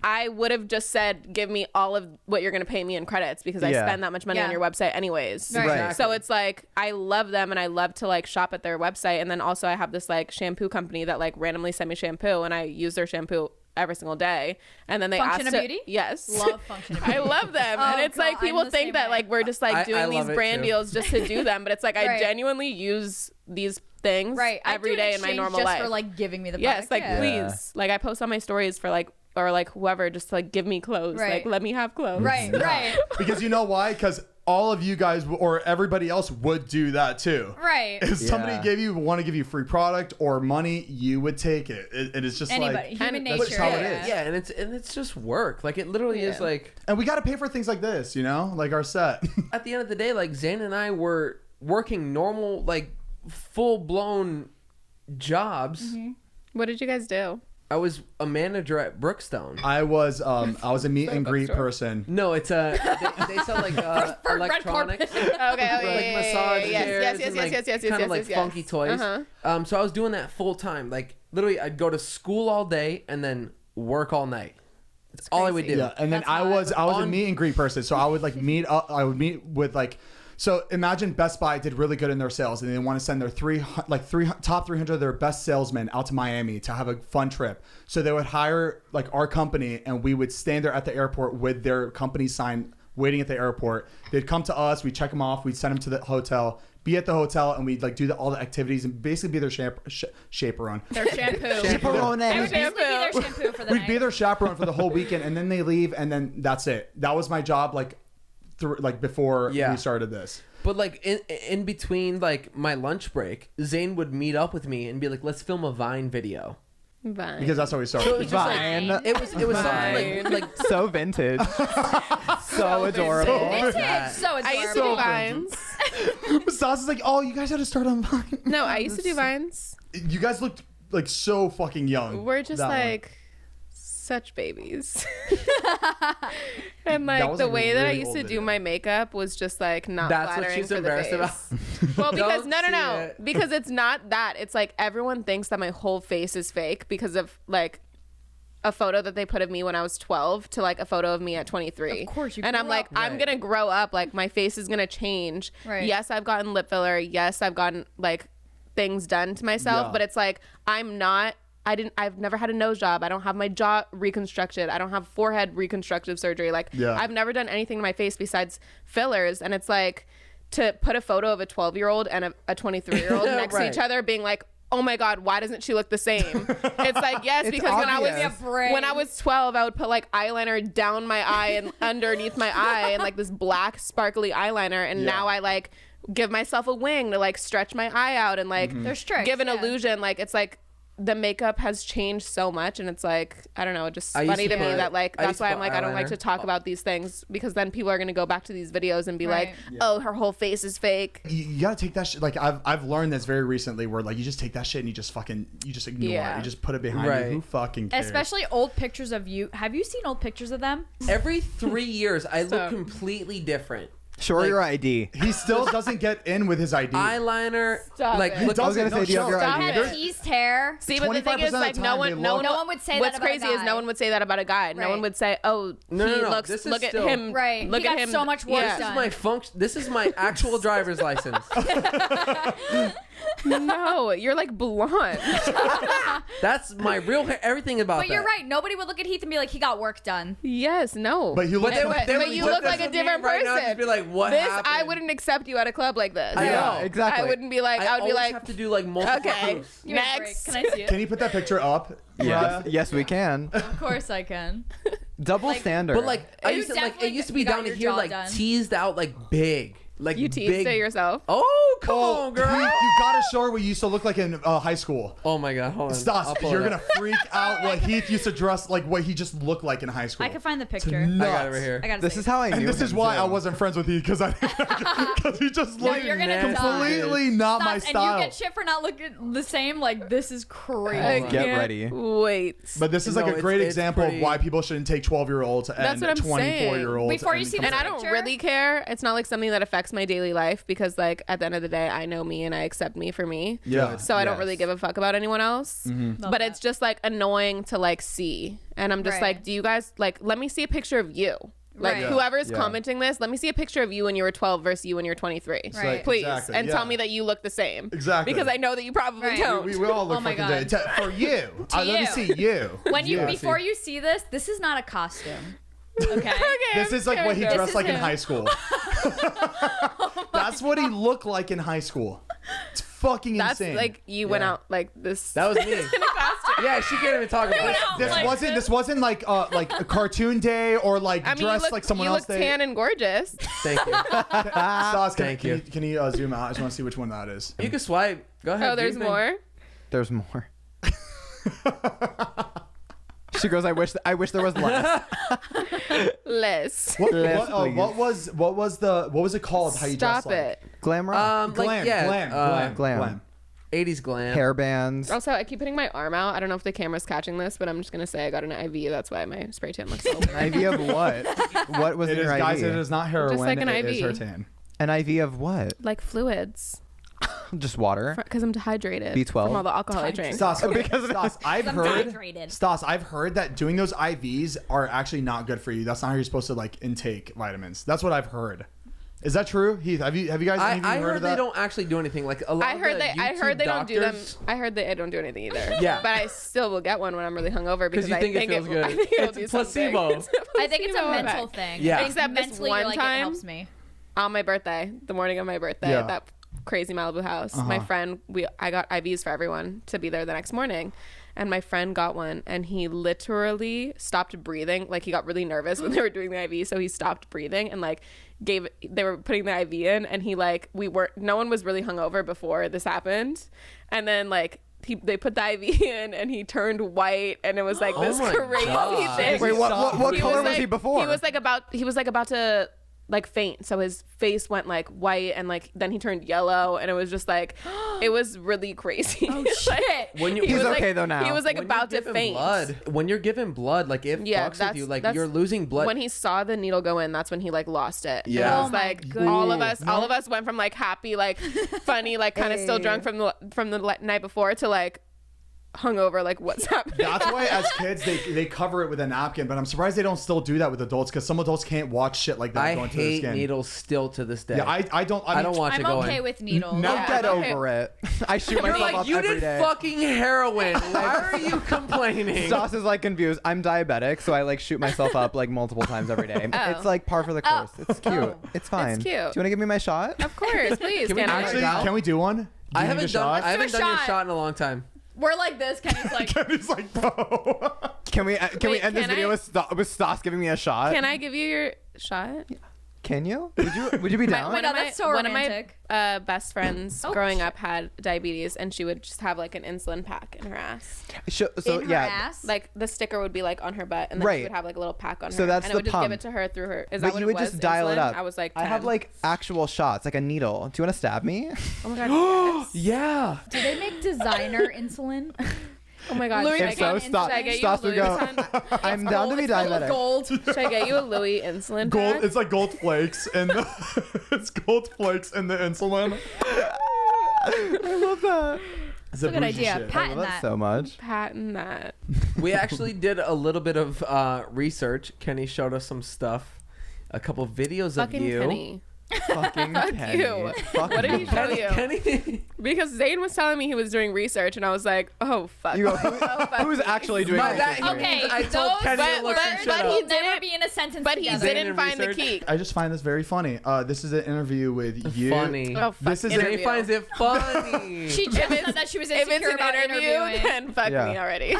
I would have just said, give me all of what you're gonna pay me in credits because I Yeah. spend that much money Yeah. on your website anyways. Right. Right. So it's like I love them and I love to like shop at their website, and then also I have this like shampoo company that like randomly send me shampoo and I use their shampoo every single day. And then they Function asked of Beauty? Yes. Love Function of Beauty. I love them. And it's girl, like I'm people the think same that way. like we're just like I doing these love it brand too. deals just to do them, but it's like I Right. genuinely use these things Right. every I do an day in my exchange normal just life. for like giving me the Yes, product. like yeah. please. Like I post on my stories for like or like whoever just to, like give me clothes. Right. Like let me have clothes. Right, right, Because you know why? Because all of you guys or everybody else would do that too. right. If somebody Yeah. want to give you free product or money, you would take it. And it's just Anybody, like, human And nature. that's just how it yeah. is. Yeah, and it's just work. Like it literally is Yeah. like and we got to pay for things like this, you know, like our set. at the end of the day, like Zane and I were working normal, like full blown jobs. What did you guys do? I was a manager at Brookstone. I was a meet and greet person. No, it's they sell like For red electronics, Okay, like massage chairs, yes, and, like, kind of like funky toys. Uh-huh. So I was doing that full time. Like literally, I'd go to school all day and then work all night. That's all I would do. Yeah, and then That's I hot. was a On- meet and greet person, so I would like meet up. I would meet with like. So imagine Best Buy did really good in their sales, and they want to send their top 300 of their best salesmen out to Miami to have a fun trip. So they would hire like our company, and we would stand there at the airport with their company sign, waiting at the airport. They'd come to us, we'd check them off, we'd send them to the hotel, be at the hotel, and we'd like do all the activities and basically be their chaperone. Their shampoo. Chaperone. I would basically be their shampoo for the We'd night. be their chaperone for the whole weekend, and then they leave, and then that's it. That was my job, like before Yeah. we started this. But like in between like my lunch break, Zane would meet up with me and be like, "Let's film a Vine video." Vine. Because that's how we So it started. was just Vine. like it was something like So vintage. So adorable. Vintage, so I used to adorable. do Vines. Stas is like, "Oh, you guys had to start on Vine." No, I used to do Vines. You guys looked like so fucking young. We're just that one. like such babies. And That like was, the like, way that I really used old to do video. my makeup was just like not That's what flattering she's for the embarrassed face. about. Well, because Don't see no. it. Because it's not that. It's like everyone thinks that my whole face is fake because of like a photo that they put of me when I was 12 to like a photo of me at 23. Of course, you And I'm grew like, up. I'm Right. gonna grow up. Like my face is gonna change. Right. Yes, I've gotten lip filler. Yes, I've gotten like things done to myself. Yeah. But it's like I've never had a nose job. I don't have my jaw reconstructed. I don't have forehead reconstructive surgery. Like Yeah. I've never done anything to my face besides fillers. And it's like to put a photo of a 12-year-old and a 23-year-old next to Right. each other being like, oh my God, why doesn't she look the same? It's like, yes, It's because obvious. when I was 12, I would put like eyeliner down my eye and underneath my eye and like this black sparkly eyeliner. And Yeah. now I like give myself a wing to like stretch my eye out and like There's tricks, give an yeah. illusion. Like it's like the makeup has changed so much, and it's like I don't know, just I used funny to to me put- that like I that's used to why put I'm like I don't like eyeliner. to talk about these things because then people are gonna go back to these videos and be Right. like, oh, her whole face is fake. You gotta take that shit. Like I've learned this very recently, where like you just take that shit and you just ignore Yeah. it. You just put it behind Right. you. Who fucking cares? Especially old pictures of you. Have you seen old pictures of them? Every 3 years, I look Stop. completely different. Show her your ID. he still doesn't get in with his ID. Eyeliner, Stop like it. look, I was gonna say, do you have your Stop ID? it. Had teased hair. See, but the thing 25% is, of the like, time no they one, look- no No one would say What's that about a crazy is guy. no one would say that about a guy. No Right. one would say, "Oh, No, he no, no. looks. This is Look at still- him. Right. Look He at got him. so much work Yeah. this is done. my function. This is my actual driver's license. No, you're like blonde. That's my real hair. Everything about But that. you're right. Nobody would look at Heath and be like, he got work done. Yes, no. But you look- But, But they but would you look look like at a me different right now and person. just be like, what this happened? I wouldn't accept you at a club like this. I know. Yeah, exactly. I wouldn't be like. I would be always like, have to do like multiple okay, proofs. Give me a break. next. Can I see it? Can you put that picture up? Yes, yes, we can. Of course I can. Double standard. But like, I You used to like it definitely used to be got down to your here, jaw like done. teased out, like big, like You teased big. it yourself. Oh, come Oh, on, girl. Heath, you gotta show her what you used to look like in high school. Oh my god, hold on. Stas, I'll pull you're it gonna up. freak out what Heath used to dress like, what he just looked like in high school. I can find the It's picture. I nuts. got it right here. I gotta this see is it. how I knew And this is him, why too. I wasn't friends with Heath, because he just No, looked you're gonna nasty. die. completely not my Stop, style. and you get shit for not looking the same. Like, this is crazy. I on. Get can't ready. Wait. But this is like No, a great it's example pretty- of why people shouldn't take 12-year-olds and That's what I'm saying. 24-year-olds. Before you see And I don't picture? really care. It's not like something that affects my daily life because, like, at the end of the day, I know me and I accept me for me. Yeah. So I don't Yes. really give a fuck about anyone else. Love But that. it's just like annoying to like see. And I'm just Right. like, do you guys like, let me see a picture of you. Like Right. whoever's Yeah. commenting this, let me see a picture of you when you were 12 versus you when you're 23. Right. Please. Exactly, And yeah. tell me that you look the same. Exactly. Because I know that you probably Right. don't. We all look Oh my fucking God. dead. For you. Let me you. see you. When you Yeah. before you see this is not a costume. Okay. This is like what he This dressed is like in him. high school. That's what he looked like in high school. It's fucking That's insane. like you went Yeah. out like this. That was me. in a costume. Yeah, she can't even talk about it. This wasn't like a cartoon day or like I mean, you dressed look, like someone you else look day. tan and gorgeous. Thank you. Stas, Thank you. Can you zoom out? I just want to see which one that is. You can swipe. Go ahead. Oh, do there's your thing. more. There's more. She goes, I wish there was less. Less. What Please. was it called? How you Stop dress like? it. Glam rock. Glam, yeah, Glam. 80s glam. Hair bands. Also, I keep putting my arm out. I don't know if the camera's catching this, but I'm just gonna say I got an IV. That's why my spray tan looks so weird. IV of what? What was It in is, your guys. IV? It is not heroin. like an it is IV. Hertan. An IV of what? Like fluids, Just water. because I'm dehydrated. B12? from all the alcohol I drank. Stas, okay, Stas, I've I'm heard. dehydrated. Stas, I've heard that doing those IVs are actually not good for you. That's not how you're supposed to like intake vitamins. That's what I've heard. Is that true, Heath? Have you guys any of you I heard heard of they that? don't actually do anything. Like a lot I heard of the I heard YouTube they don't do them. doctors- I heard they don't do anything either. Yeah. But I still will get one when I'm really hungover because you I think it feels good. I think it'll It's do a placebo. something. I think it's a placebo mental effect. thing. Yeah. I think Except this mentally, one like, time- it helps me. On my birthday, the morning of my birthday, Yeah. at that crazy Malibu house, my friend, I got IVs for everyone to be there the next morning, and my friend got one, and he literally stopped breathing. Like he got really nervous when they were doing the IV, so he stopped breathing and like they were putting the IV in, and he like no one was really hungover before this happened, and then like. They put the IV in and he turned white, and it was like this my crazy God. thing. Wait, what He color was like- he before? He was like about to like faint, so his face went like white, and like then he turned yellow, and it was just like it was really crazy. Oh shit. When you, He He's was, okay like, though now. He was like when about you're to giving faint. blood, when you're giving blood, like it Yeah, fucks with you. Like that's- you're losing blood. When he saw the needle go in, that's when he like lost it. Yeah. It Oh was my like goodness. all of us went from like happy, like funny, like kind of still drunk from the night before to like hungover, like what's happening. That's why as kids they cover it with a napkin, but I'm surprised they don't still do that with adults because some adults can't watch shit like that I going to their hate skin. needs still to this day. Yeah, I don't. I don't watch I'm it going. okay with needles. No, Yeah, Get okay. over it. I shoot You're myself like, up you every did day. fucking heroin. Why are you complaining? Stas is like confused. I'm diabetic, so I like shoot myself up like multiple times every day. Oh. It's like par for the course. It's cute. Oh. It's fine. It's cute. Do you want to give me my shot? Of course, please. Can we Can I? actually- Actually, can we do one? Do I you need a haven't shot? done your shot. shot in a long time. We're like this. Kenny's like, He's like, bro. Can we Wait, end this can video I- with Stas giving me a shot? Can I give you your shot? Can you? Would you be down? my God, that's so one of romantic. my best friends Oh, growing shit. up had diabetes, and she would just have like an insulin pack in her ass. So in her yeah. ass. Like the sticker would be like on her butt, and then Right. she would have like a little pack on So her, that's and the I would just pump. give it to her through her. Is But that what you it would was? just dial it Insulin? up. I was like, I have 10. like actual shots, like a needle. Do you want to stab me? oh my god, yes. Yeah. do they make designer insulin? Oh my god. Louis should I If get- so, Vuitton should I get you Stas a would Louis go. Vuitton? I'm down to be It's full of diabetic. gold. Should I get you a Louis insulin Gold. pack? It's like gold flakes and it's gold flakes in the insulin. I love that. It's a a good bougie idea. shit. I Patent love that that. so much. Patent that. We actually did a little bit of research. Kenny showed us some stuff, a couple videos Fucking of you. Kenny. Fucking Kenny. you. Fuck What did he show you? Kenny. Because Zane was telling me he was doing research, and I was like, oh fuck. You go, Oh, fuck who's me. actually doing My research? bad. Okay, I told those Kenny to words look some shit but up. he will never didn't- be in a sentence But he together. Zane didn't in find the research? key. I just find this very funny. This is an interview with you. Funny. Oh, fuck. This is interview. Kenny finds it funny. She just said that she was If insecure it's an about interview, interviewing. then fuck Yeah. me already.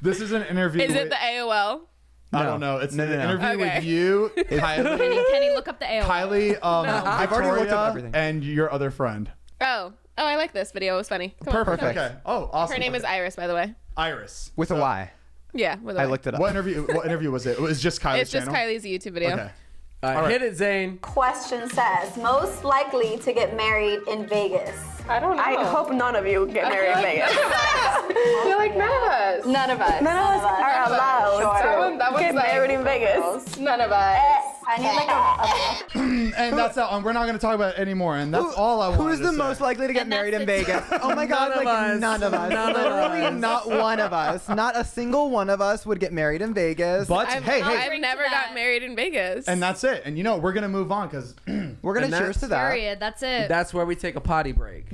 This is an interview. Is with, it the AOL? I No. don't know. It's No, an no, no. interview Okay. with you, Kylie, Kenny, look up the AOL. Kylie, I've already looked up Victoria, everything. and your other friend. Oh, I like this video. It was funny. Come on. Perfect. Okay. Oh, awesome. Her name is Okay. Iris, by the way. Iris. With a Y. Yeah, with a I Y. looked it up. What interview was it? It was just Kylie's It's just channel? Kylie's YouTube video. Okay. Right. Hit it, Zane. Question says, most likely to get married in Vegas. I don't know. I hope none of you get married in Vegas. I feel like none of us. None of us. None of us are allowed Sure. to That one's get like- married in Vegas. None of us. I need like a And that's that. We're not going to talk about it anymore. And that's all I want. Who's the most likely to get And married that's in the Vegas? Oh my God, None of us. none of us. None of Literally us. not one of us. Not a single one of us would get married in Vegas. But hey, I've drink never to got that. married in Vegas. and that's it. And we're going to move on because we're going And to cheers that's- to that. Period. That's it. That's where we take a potty break.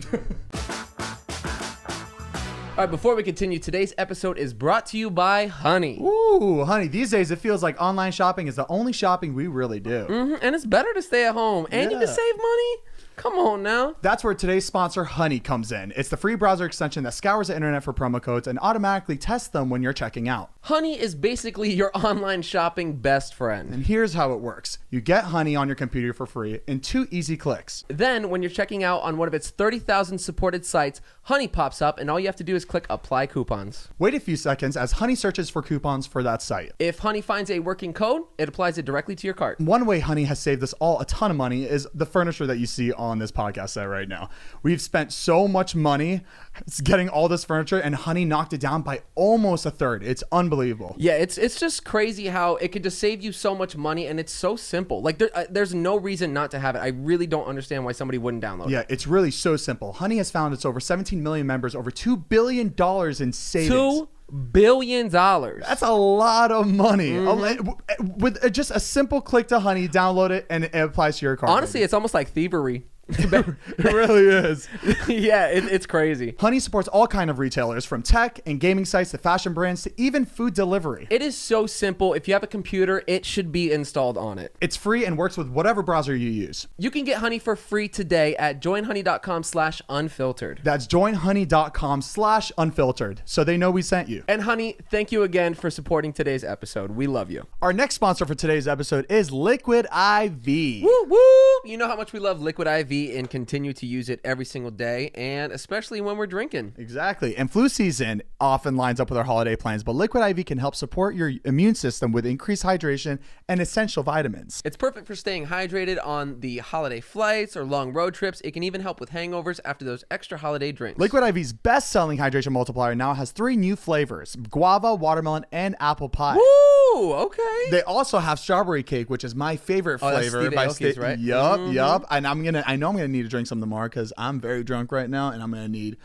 All right, before we continue, today's episode is brought to you by Honey. ooh, honey, these days it feels like online shopping is the only shopping we really do. And it's better to stay at home and you can Yeah. save money. Come on now. That's where today's sponsor, Honey, comes in. It's the free browser extension that scours the internet for promo codes and automatically tests them when you're checking out. Honey is basically your online shopping best friend. And here's how it works. You get Honey on your computer for free in 2 easy clicks. Then, when you're checking out on one of its 30,000 supported sites, Honey pops up and all you have to do is click Apply Coupons. Wait a few seconds as Honey searches for coupons for that site. If Honey finds a working code, it applies it directly to your cart. One way Honey has saved us all a ton of money is the furniture that you see on this podcast set right now. We've spent so much money getting all this furniture, and Honey knocked it down by almost a third. It's unbelievable. Yeah, it's just crazy how it could just save you so much money, and it's so simple. Like there's no reason not to have it. I really don't understand why somebody wouldn't download it. Yeah, it's really so simple. Honey has found its over 17 million members, over $2 billion in savings. $2 billion. That's a lot of money. With just a simple click to Honey, download it, and it applies to your card. Honestly, it's almost like thievery. it really is. Yeah, it's crazy. Honey supports all kind of retailers, from tech and gaming sites to fashion brands to even food delivery. It is so simple. If you have a computer, it should be installed on it. It's free and works with whatever browser you use. You can get Honey for free today at joinhoney.com/unfiltered. That's joinhoney.com/unfiltered, so they know we sent you. And Honey, thank you again for supporting today's episode. We love you. Our next sponsor for today's episode is Liquid IV. Woo woo! You know how much we love Liquid IV and continue to use it every single day, and especially when we're drinking. Exactly. And flu season often lines up with our holiday plans, but Liquid IV can help support your immune system with increased hydration and essential vitamins. It's perfect for staying hydrated on the holiday flights or long road trips. It can even help with hangovers after those extra holiday drinks. Liquid IV's best-selling hydration multiplier now has 3 new flavors: guava, watermelon, and apple pie. Woo! Okay. They also have strawberry cake, which is my favorite Oh, that's flavor. Steve Aoki's, right? Yup. And I know I'm gonna need to drink some tomorrow because I'm very drunk right now, and I'm gonna need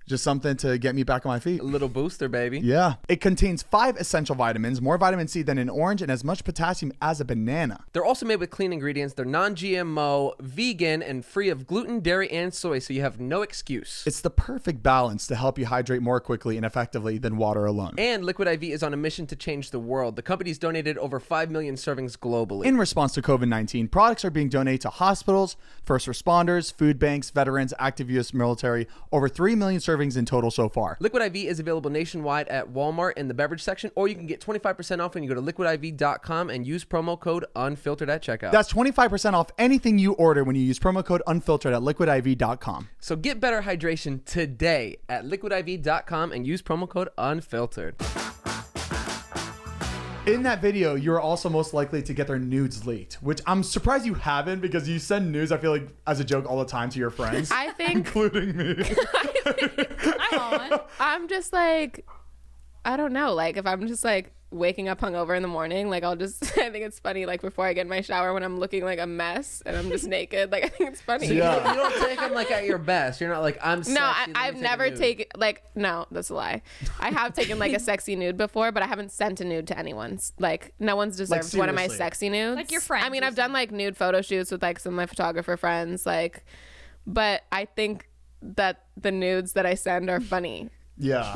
just something to get me back on my feet. A little booster, baby. Yeah. It contains 5 essential vitamins, more vitamin C than an orange, and as much potassium as a banana. They're also made with clean ingredients. They're non-GMO, vegan, and free of gluten, dairy, and soy, so you have no excuse. It's the perfect balance to help you hydrate more quickly and effectively than water alone. And Liquid IV is on a mission to change the world. The company's donated over 5 million servings globally. In response to COVID-19, products are being donated to hospitals, first responders, food banks, veterans, active U.S. military, over 3 million servings in total so far. Liquid IV is available nationwide at Walmart in the beverage section, or you can get 25% off when you go to liquidiv.com and use promo code UNFILTERED at checkout. That's 25% off anything you order when you use promo code UNFILTERED at liquidiv.com. So get better hydration today at liquidiv.com and use promo code UNFILTERED. In that video, you're also most likely to get their nudes leaked, which I'm surprised you haven't, because you send nudes, I feel like, as a joke all the time to your friends. I think including me. I'm on. I'm just like, I don't know. Like if I'm just like waking up hungover in the morning, like I'll just, I think it's funny, like before I get in my shower when I'm looking like a mess and I'm just naked. Like I think it's funny. So Yeah. you don't take them like at your best. You're not like, I'm sexy. No, let me I've take a never nude. taken like, no, that's a lie. I have taken like a sexy nude before, but I haven't sent a nude to anyone. Like no one's deserved one of my seriously. sexy nudes. Like your friends I mean, or I've done like nude photo shoots with like some of my photographer friends, like, but I think that the nudes that I send are funny. Yeah.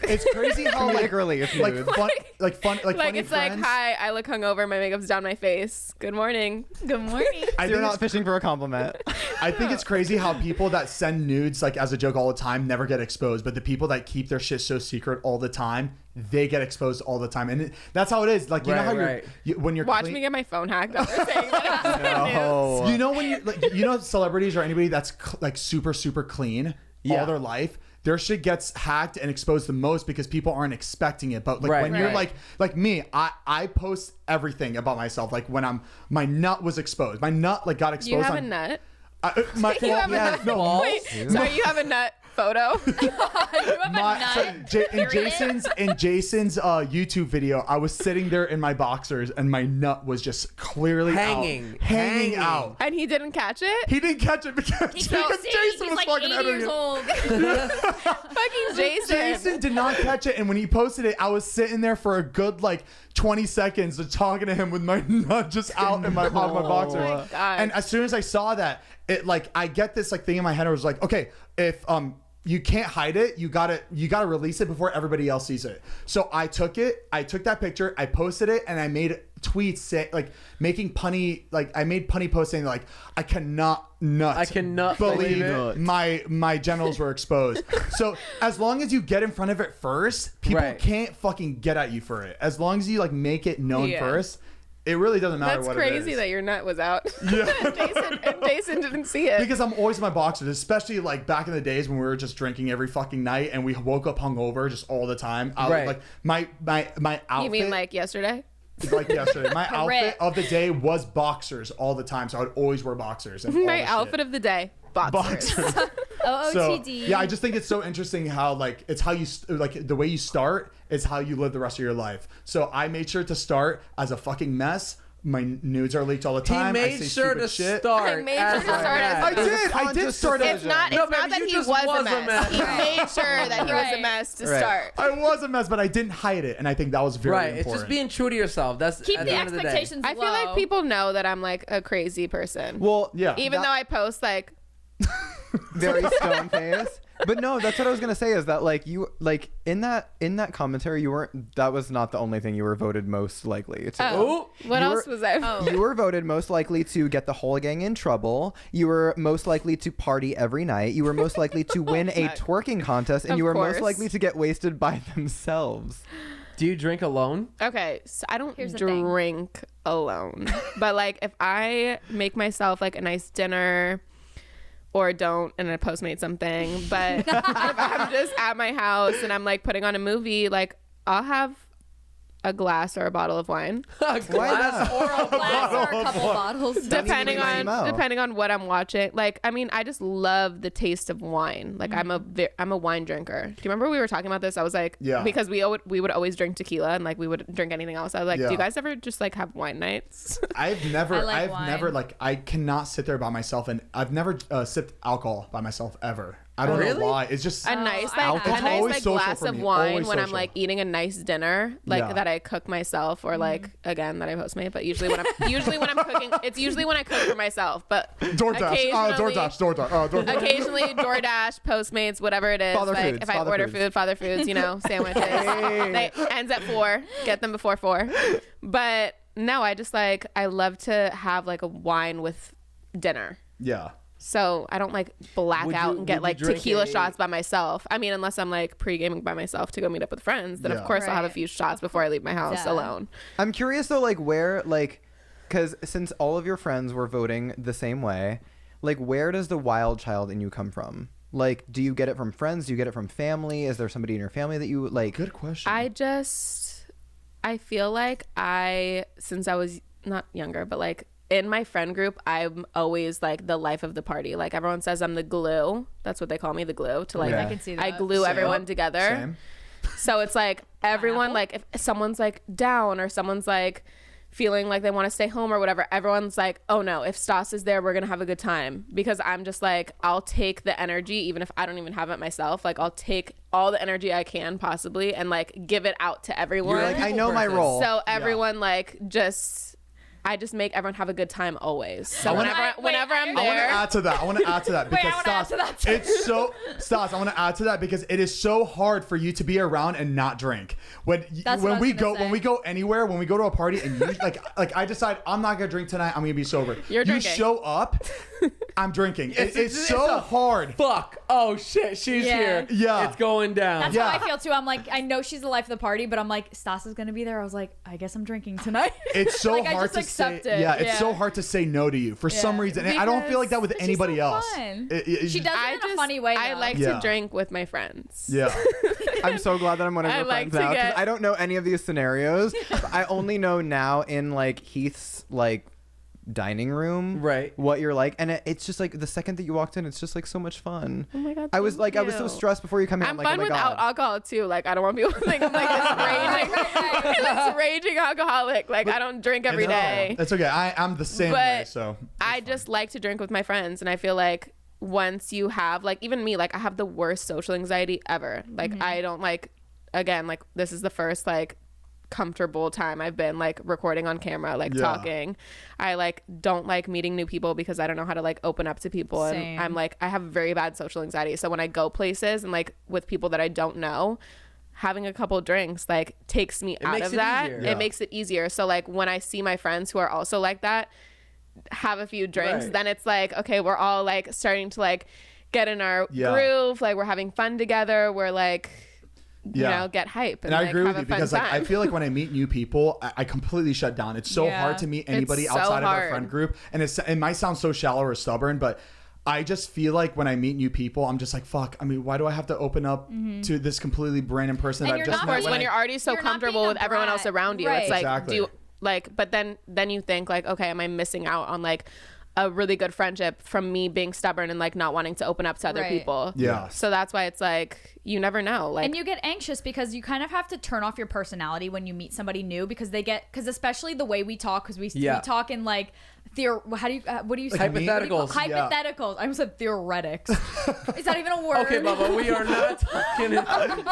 It's crazy how Comedic relief like nude. fun, like Like funny it's friends. like, hi, I look hungover, my makeup's down my face. Good morning. Good morning. I You're think not it's fishing for a compliment. I think it's crazy how people that send nudes like as a joke all the time never get exposed, but the people that keep their shit so secret all the time, they get exposed all the time, and that's how it is. Like you know Right, how right. when you're Watch clean, me get my phone hacked after saying that. No. you know when you like celebrities or anybody that's like super clean Yeah. all their life. Their shit gets hacked and exposed the most because people aren't expecting it. But like Right, when you're right. like me, I post everything about myself. Like when my nut was exposed, my nut like got exposed. You have a on, nut? My, You have a nut? no, Wait, sorry, you have a nut. photo. You have a nut. In Jason's YouTube video, I was sitting there in my boxers and my nut was just clearly hanging out. And he didn't catch it? He didn't catch it because He's Jason was like fucking 80 editing years it. old. Fucking Jason. Jason did not catch it, and when he posted it, I was sitting there for a good like 20 seconds of talking to him with my nut just out in my on my boxers. Oh my God. And as soon as I saw that, it like I get this like thing in my head. I was like, okay, if you can't hide it, you gotta release it before everybody else sees it. So I took that picture, I posted it, and I made tweets making punny, like I made punny posts saying like I cannot believe it. my genitals were exposed. So as long as you get in front of it first, people can't fucking get at you for it. As long as you like make it known first, it really doesn't matter. That's what crazy it is. that your nut was out. Yeah. Jason didn't see it. Because I'm always in my boxers, especially like back in the days when we were just drinking every fucking night and we woke up hungover just all the time. Like my outfit. You mean like yesterday? Like yesterday. My outfit of the day was boxers all the time. So I would always wear boxers. And My outfit of the day. Boxers. OOTD. So, yeah, I just think it's so interesting how like it's how you like the way you start is how you live the rest of your life. So I made sure to start as a fucking mess. My nudes are leaked all the time. He made sure to start. I made sure to start as I did start It's not that he was a mess. He made sure that he was a mess to start. I was a mess, but I didn't hide it, and I think that was very important. It's just being true to yourself. That's Keep at the end of the day. expectations I low. feel like people know that I'm like a crazy person. Well, yeah. Even though I post like very stone face. But no, that's what I was gonna say is that like you like in that commentary that was not the only thing you were voted most likely to. What else was I? You were voted most likely to get the whole gang in trouble. You were most likely to party every night. You were most likely to win a twerking contest, and Of you were course. most likely to get wasted by themselves. Do you drink alone? Okay, so I don't Here's the thing. drink alone. But like if I make myself like a nice dinner or don't and I Postmate something, but if I'm just at my house and I'm like putting on a movie, like I'll have a glass or a bottle of wine. A glass or a Glass or a couple bottles. depending know. on what I'm watching. Like I mean, I just love the taste of wine. Like I'm a wine drinker. Do you remember we were talking about this? I was like, because we would always drink tequila and like we would drink anything else. I was like, do you guys ever just like have wine nights? I've never wine. like I cannot sit there by myself, and I've never sipped alcohol by myself ever. I don't Really? know why. It's just a nice I like have. a It's nice always like social glass for of me. wine Always when I'm social. like eating a nice dinner like Yeah. that I cook myself or like again that I Postmate, but usually when I'm cooking, it's usually when I cook for myself, but DoorDash. occasionally DoorDash, Postmates, whatever it is. Father like Foods, if I Father order Foods. food, Father Foods, you know, sandwiches. They ends at 4. Get them before 4. But no, I just like I love to have like a wine with dinner. Yeah. So I don't like black Would out you- and get would you like drink tequila a- shots by myself. I mean, unless I'm like pre-gaming by myself to go meet up with friends, then Yeah. of course I'll have a Right. few shots before I leave my house Yeah. alone. I'm curious though, like where, like, because since all of your friends were voting the same way, like where does the wild child in you come from? Like, do you get it from friends? Do you get it from family? Is there somebody in your family that you like? Good question. I feel like since I was not younger, but like in my friend group, I'm always like the life of the party. Like everyone says I'm the glue. That's what they call me, the glue. To like, Yeah. I can see that. I glue everyone together. Same. So it's like everyone, like if someone's like down or someone's like feeling like they want to stay home or whatever, everyone's like, oh no, if Stas is there, we're going to have a good time. Because I'm just like, I'll take the energy, even if I don't even have it myself. Like I'll take all the energy I can possibly and like give it out to everyone. You're like, I know my role. So everyone like I just make everyone have a good time always. So whenever I'm I want to there, add to that. I want to add to that Wait, I because wanna add to that too. it's so Stas. I want to add to that because it is so hard for you to be around and not drink. That's what I was gonna say. When we go anywhere, when we go to a party, and you like I decide I'm not gonna drink tonight. I'm gonna be sober. You're drinking. You show up, I'm drinking. It's so a hard. Fuck. Oh shit, she's Yeah. here. Yeah. It's going down. That's Yeah. how I feel too. I'm like, I know she's the life of the party, but I'm like, Stas is gonna be there. I was like, I guess I'm drinking tonight. It's so Like, I hard just to say. accept it. Yeah, it's Yeah. so hard to say no to you for some reason. And I don't feel like that with But she's anybody so else. fun. It- She does it in a funny way. I though. like Yeah. to drink with my friends. Yeah. I'm so glad that I'm one of I your like friends to now because get- I don't know any of these scenarios. I only know now in like Heath's like dining room, Right. what you're like, and it's just like the second that you walked in, it's just like so much fun. Oh my God, I was thank like, I was so you. stressed before you come in. I'm like, fun oh my without God. alcohol too. Like I don't want people to think I'm like this raging alcoholic. Like I don't drink every day. It's okay. I'm the same way. So I just like to drink with my friends, and I feel like once you have like, even me, like I have the worst social anxiety ever. Like I don't like, again, like this is the first like comfortable time I've been like recording on camera, like talking. I like don't like meeting new people because I don't know how to like open up to people. Same. And I'm like, I have very bad social anxiety. So when I go places and like with people that I don't know, having a couple drinks like takes me out makes of it that. easier. It makes it easier. So like when I see my friends who are also like that have a few drinks, Right. then it's like, okay, we're all like starting to like get in our groove. Like we're having fun together. We're like, you know, get hype. And I like, agree have with a you fun because like I time. feel like when I meet new people, I completely shut down. It's so hard to meet anybody so outside of our hard. friend group, and it might sound so shallow or stubborn, but I just feel like when I meet new people, I'm just like, fuck. I mean, why do I have to open up to this completely random person And that I you're just not met? Of course, when you're already so You're not comfortable being a with everyone else brat. around you, Right. it's like, Exactly. do you, like, but then you think like, okay, am I missing out on like a really good friendship from me being stubborn and like not wanting to open up to other Right. people? Yeah. So that's why it's like, you never know. Like, And you get anxious because you kind of have to turn off your personality when you meet somebody new because especially the way we talk, because we talk in like what do you say? Hypotheticals. Hypotheticals. I almost said theoretics. Is that even a word? Okay, Bubba, we are not talking.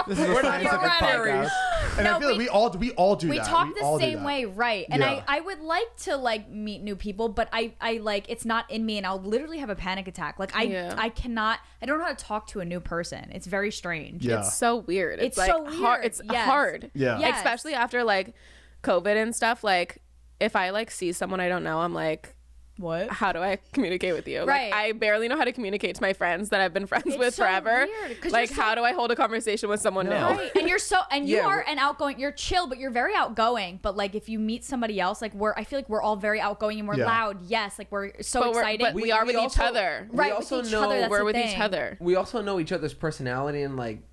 This is a We're not scientific theoretic. podcast. and I No, feel like we all do we that. talk We the all do same that. way, right? And Yeah. I would like to like meet new people, but I like it's not in me, and I'll literally have a panic attack. Like I don't know how to talk to a new person. It's very strange. Yeah. it's so weird. It's like so weird. hard. It's Yes. hard. Yeah. Yes. Especially after like COVID and stuff. Like if I like see someone I don't know, I'm like, What? how do I communicate with you? Right. Like I barely know how to communicate to my friends that I've been friends It's with so forever. weird, 'cause Like you're so- how do I hold a conversation with someone new? Right. And you Yeah, are an outgoing. You're chill, but you're very outgoing. But like if you meet somebody else, like I feel like we're all very outgoing and we're Yeah. loud. Yes, like we're so But excited. but we are with also- each other. we right also with each know other. That's We're the with thing. each other. We also know each other's personality and like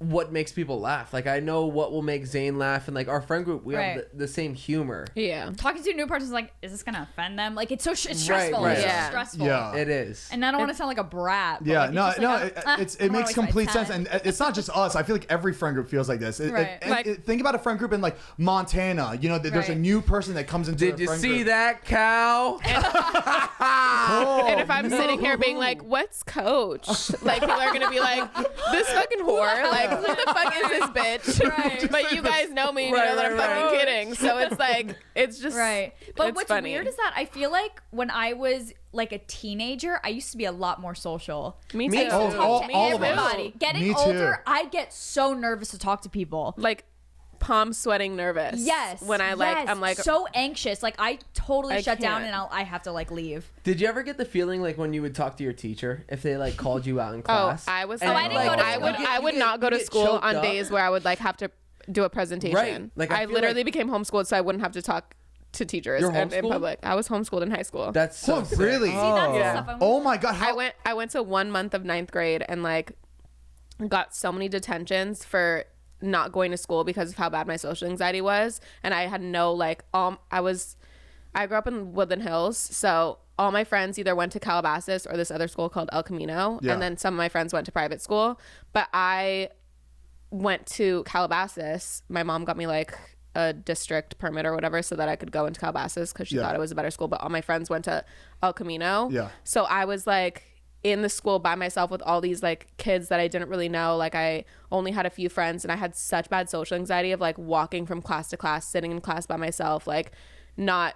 what makes people laugh. Like I know what will make Zane laugh, and like our friend group, we have Right. the same humor. Yeah. Talking to a new person is like, is this gonna offend them? Like it's so it's stressful. right. It's so Yeah. stressful. Yeah. It is. And I don't want to sound like a brat. But Yeah, like, no, it's just no, like, it I don't wanna makes waste my complete sense, time. and it's not just us. I feel like every friend group feels like this. Right. Think about a friend group in like Montana. You know, there's a Right. new person that comes into Did the you friend see group. that cow? And if I'm sitting here being like, what's Coach? Like people are gonna be like, this fucking whore. Like who the fuck is this bitch? Right. But you guys know me and you Right, know that I'm right, fucking right. kidding. So it's like it's just Right. But it's what's funny. weird is that I feel like when I was like a teenager, I used to be a lot more social. Me Me too. too. all To of us. everybody. Getting Me too. older, I get so nervous to talk to people. Like palm sweating nervous. Yes. When I like yes. I'm like so anxious. Like I totally I shut down can't. and I have to like leave. Did you ever get the feeling like when you would talk to your teacher if they like called you out in class? I was And, like, I didn't go to I would school. I would not go to get school choked on up. days where I would like have to do a presentation. Right. Like, I I feel literally like- became homeschooled so I wouldn't have to talk to teachers You're in homeschooled? public. I was homeschooled in high school. That's so Oh, sick. really? See, that's the Yeah. stuff I'm Oh my god! How, I went to 1 month of ninth grade and like got so many detentions for not going to school because of how bad my social anxiety was, and I had no like I grew up in Woodland Hills, so all my friends either went to Calabasas or this other school called El Camino, Yeah. and then some of my friends went to private school, but I went to Calabasas. My mom got me like a district permit or whatever so that I could go into Calabasas because she Yeah. thought it was a better school, but all my friends went to El Camino. Yeah. So I was like in the school by myself with all these like kids that I didn't really know. Like I only had a few friends and I had such bad social anxiety of like walking from class to class, sitting in class by myself, like not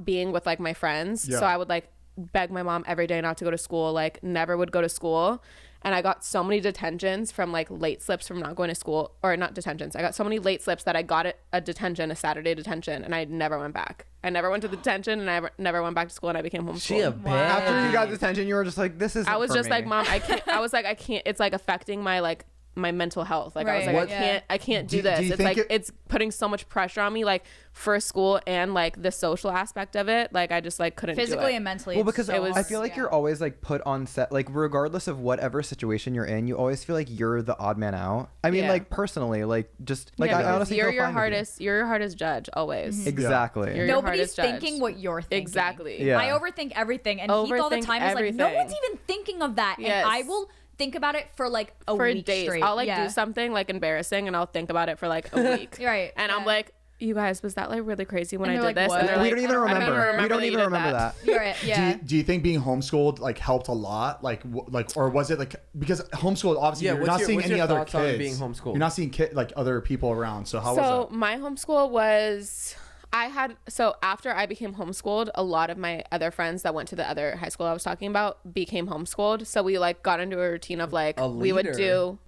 being with like my friends. Yeah. So I would like beg my mom every day not to go to school, like never would go to school. And I got so many detentions from like late slips from not going to school, or not detentions. I got so many late slips that I got a detention, a Saturday detention, and I never went back. I never went to the detention, and I never went back to school, and I became homeschooled. She a bad. after you got detention, you were just like, this is. I was just like, Mom, I can't. I was like, I can't. It's like affecting my like my mental health. Like I was Right. like, I can't do this. do you It's like think it's putting so much pressure on me, like for school and like the social aspect of it. Like I just like couldn't do Physically it. and mentally. Well, it's because so I feel like you're always like put on set, like regardless of whatever situation you're in, you always feel like you're the odd man out. I mean, Yeah. like personally, like just like Yeah, I because honestly you're feel your fine with you. hardest. You're your hardest judge always. Exactly. You're your Nobody's hardest judge. thinking what you're thinking. Exactly. Yeah. I overthink everything, and Heath all the Overthink time is like, no everything. one's even thinking of that, Yes. and I will think about it for like a For week days. straight. I'll like Yeah. do something like embarrassing and I'll think about it for like a week. Right. And I'm Yeah. like, you guys, was that like really crazy when And I they're did like, this? what? And they're We like, don't even I remember. We don't that you even did remember that. You're right. Yeah. Do you think being homeschooled like helped a lot? Like or was it like because homeschooled obviously Yeah, you're what's not your- seeing what's any your other thoughts on kids. being homeschooled? You're not seeing like other people around. So how was So that? my homeschool was so after I became homeschooled, a lot of my other friends that went to the other high school I was talking about became homeschooled. So we like got into a routine of like we would do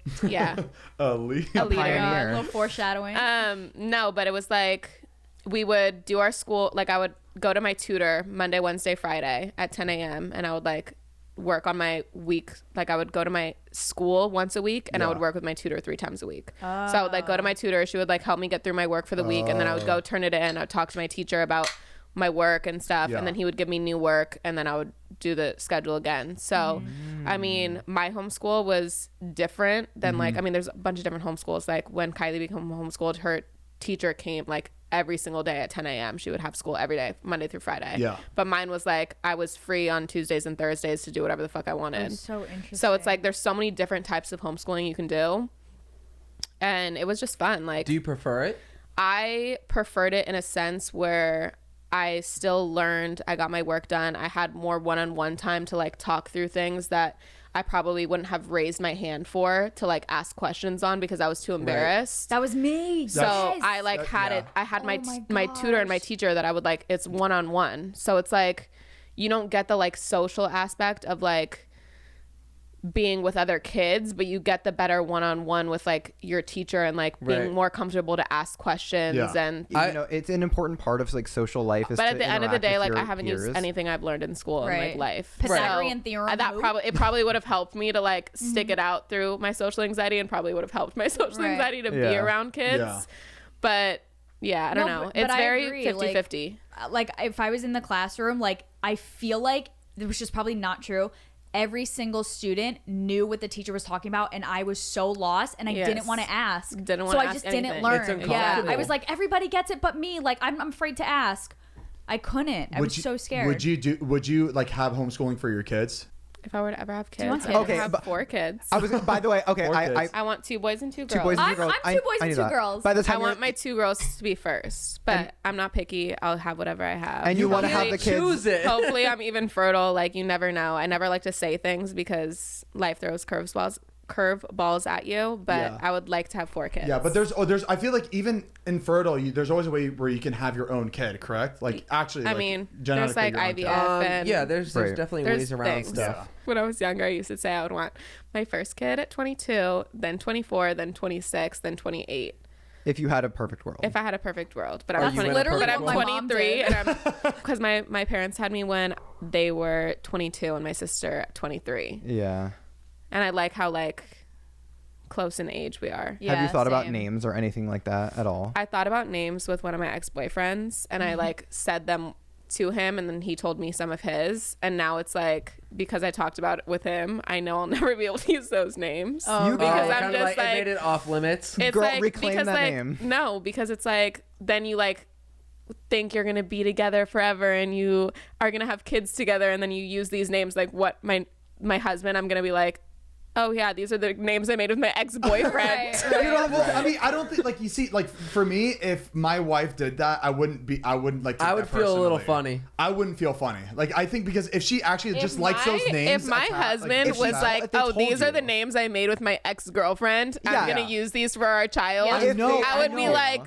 a leader. Pioneer. A little foreshadowing. No, but it was like we would do our school, like I would go to my tutor Monday, Wednesday, Friday at 10 a.m. and I would like work on my week. Like I would go to my school once a week and I would work with my tutor 3 times a week. So I would like go to my tutor. She would like help me get through my work for the week. And then I would go turn it in. I would talk to my teacher about my work and stuff. Yeah. And then he would give me new work and then I would do the schedule again. So, I mean, my homeschool was different than like, I mean, there's a bunch of different homeschools. Like when Kylie became homeschooled, her teacher came like every single day at 10 a.m. She would have school every day, Monday through Friday. Yeah. But mine was like, I was free on Tuesdays and Thursdays to do whatever the fuck I wanted. so interesting. So it's like, there's so many different types of homeschooling you can do. And it was just fun. Like, Do you prefer it? I preferred it in a sense where I still learned, I got my work done. I had more one-on-one time to like talk through things that I probably wouldn't have raised my hand for to like ask questions on because I was too embarrassed. that was me. So Yes. I like had it. I had Oh my my my tutor and my gosh. teacher that I would like. It's one-on-one. So it's like you don't get the like social aspect of like being with other kids, but you get the better one-on-one with like your teacher and like being Right. more comfortable to ask questions Yeah. and. You know, it's an important part of like social life. Is But to at the end of the interact day, with like your I haven't peers. used anything I've learned in school in Right. like life. Pythagorean theorem, That who? probably would have helped me to like stick it out through my social anxiety, and probably would have helped my social Right. anxiety to be Yeah. around kids. Yeah. But yeah, I don't know. But It's I very agree, 50-50. Like if I was in the classroom, like I feel like, which is probably not true, every single student knew what the teacher was talking about, and I was so lost, and I Yes. didn't want to ask. Didn't so wanna I just ask didn't anything. learn. It's Yeah, uncomfortable. I was like, everybody gets it, but me. Like I'm afraid to ask. I couldn't. I was so scared. Would you like have homeschooling for your kids? If I were to ever have you want kids, I would kids? have Okay, 4 kids. I was. By the way, okay. Or I kids. I want 2 boys and 2 girls. 2 boys and 2 I'm girls. two boys I and knew 2 that. girls. By the I time want you're- my 2 girls to be first, but I'm not picky. I'll have whatever I have. and you want to have the kids. Choose it. Hopefully I'm even fertile. Like you never know. I never like to say things because life throws curveballs at you, but Yeah. I would like to have 4 kids. Yeah, but there's I feel like even infertile, there's always a way where you can have your own kid, correct? Like actually, I like, mean, there's genetically like your own IVF kid. and Yeah, there's Right. definitely there's ways around things. stuff. When I was younger, I used to say I would want my first kid at 22, then 24, then 26, then 28. If you had a perfect world. If I had a perfect world, but Are I'm you in a 20, literally but I'm what my mom 23, did. and I'm because my parents had me when they were 22 and my sister at 23, yeah. and I like how like close in age we are. Yeah, have you thought about same. names or anything like that at all? I thought about names with one of my ex-boyfriends, and I like said them to him, and then he told me some of his, and now it's like because I talked about it with him, I know I'll never be able to use those names. You because can- I'm kinda just it like made it off limits. it's Girl, like reclaim because that like name. no, because it's like then you like think you're gonna be together forever and you are gonna have kids together, and then you use these names like what my husband, I'm gonna be like, oh yeah, these are the names I made with my ex-boyfriend. Right, You know, well, I mean, I don't think like you see, like for me, if my wife did that, I wouldn't like. I take would that feel a little personally. funny. I wouldn't feel funny. Like I think because if she actually just likes those names, If my husband if she- was like, if they oh, told these are the you. names I made with my ex-girlfriend, Yeah. I'm gonna use these for our child, Yeah. I know, I would be know. like,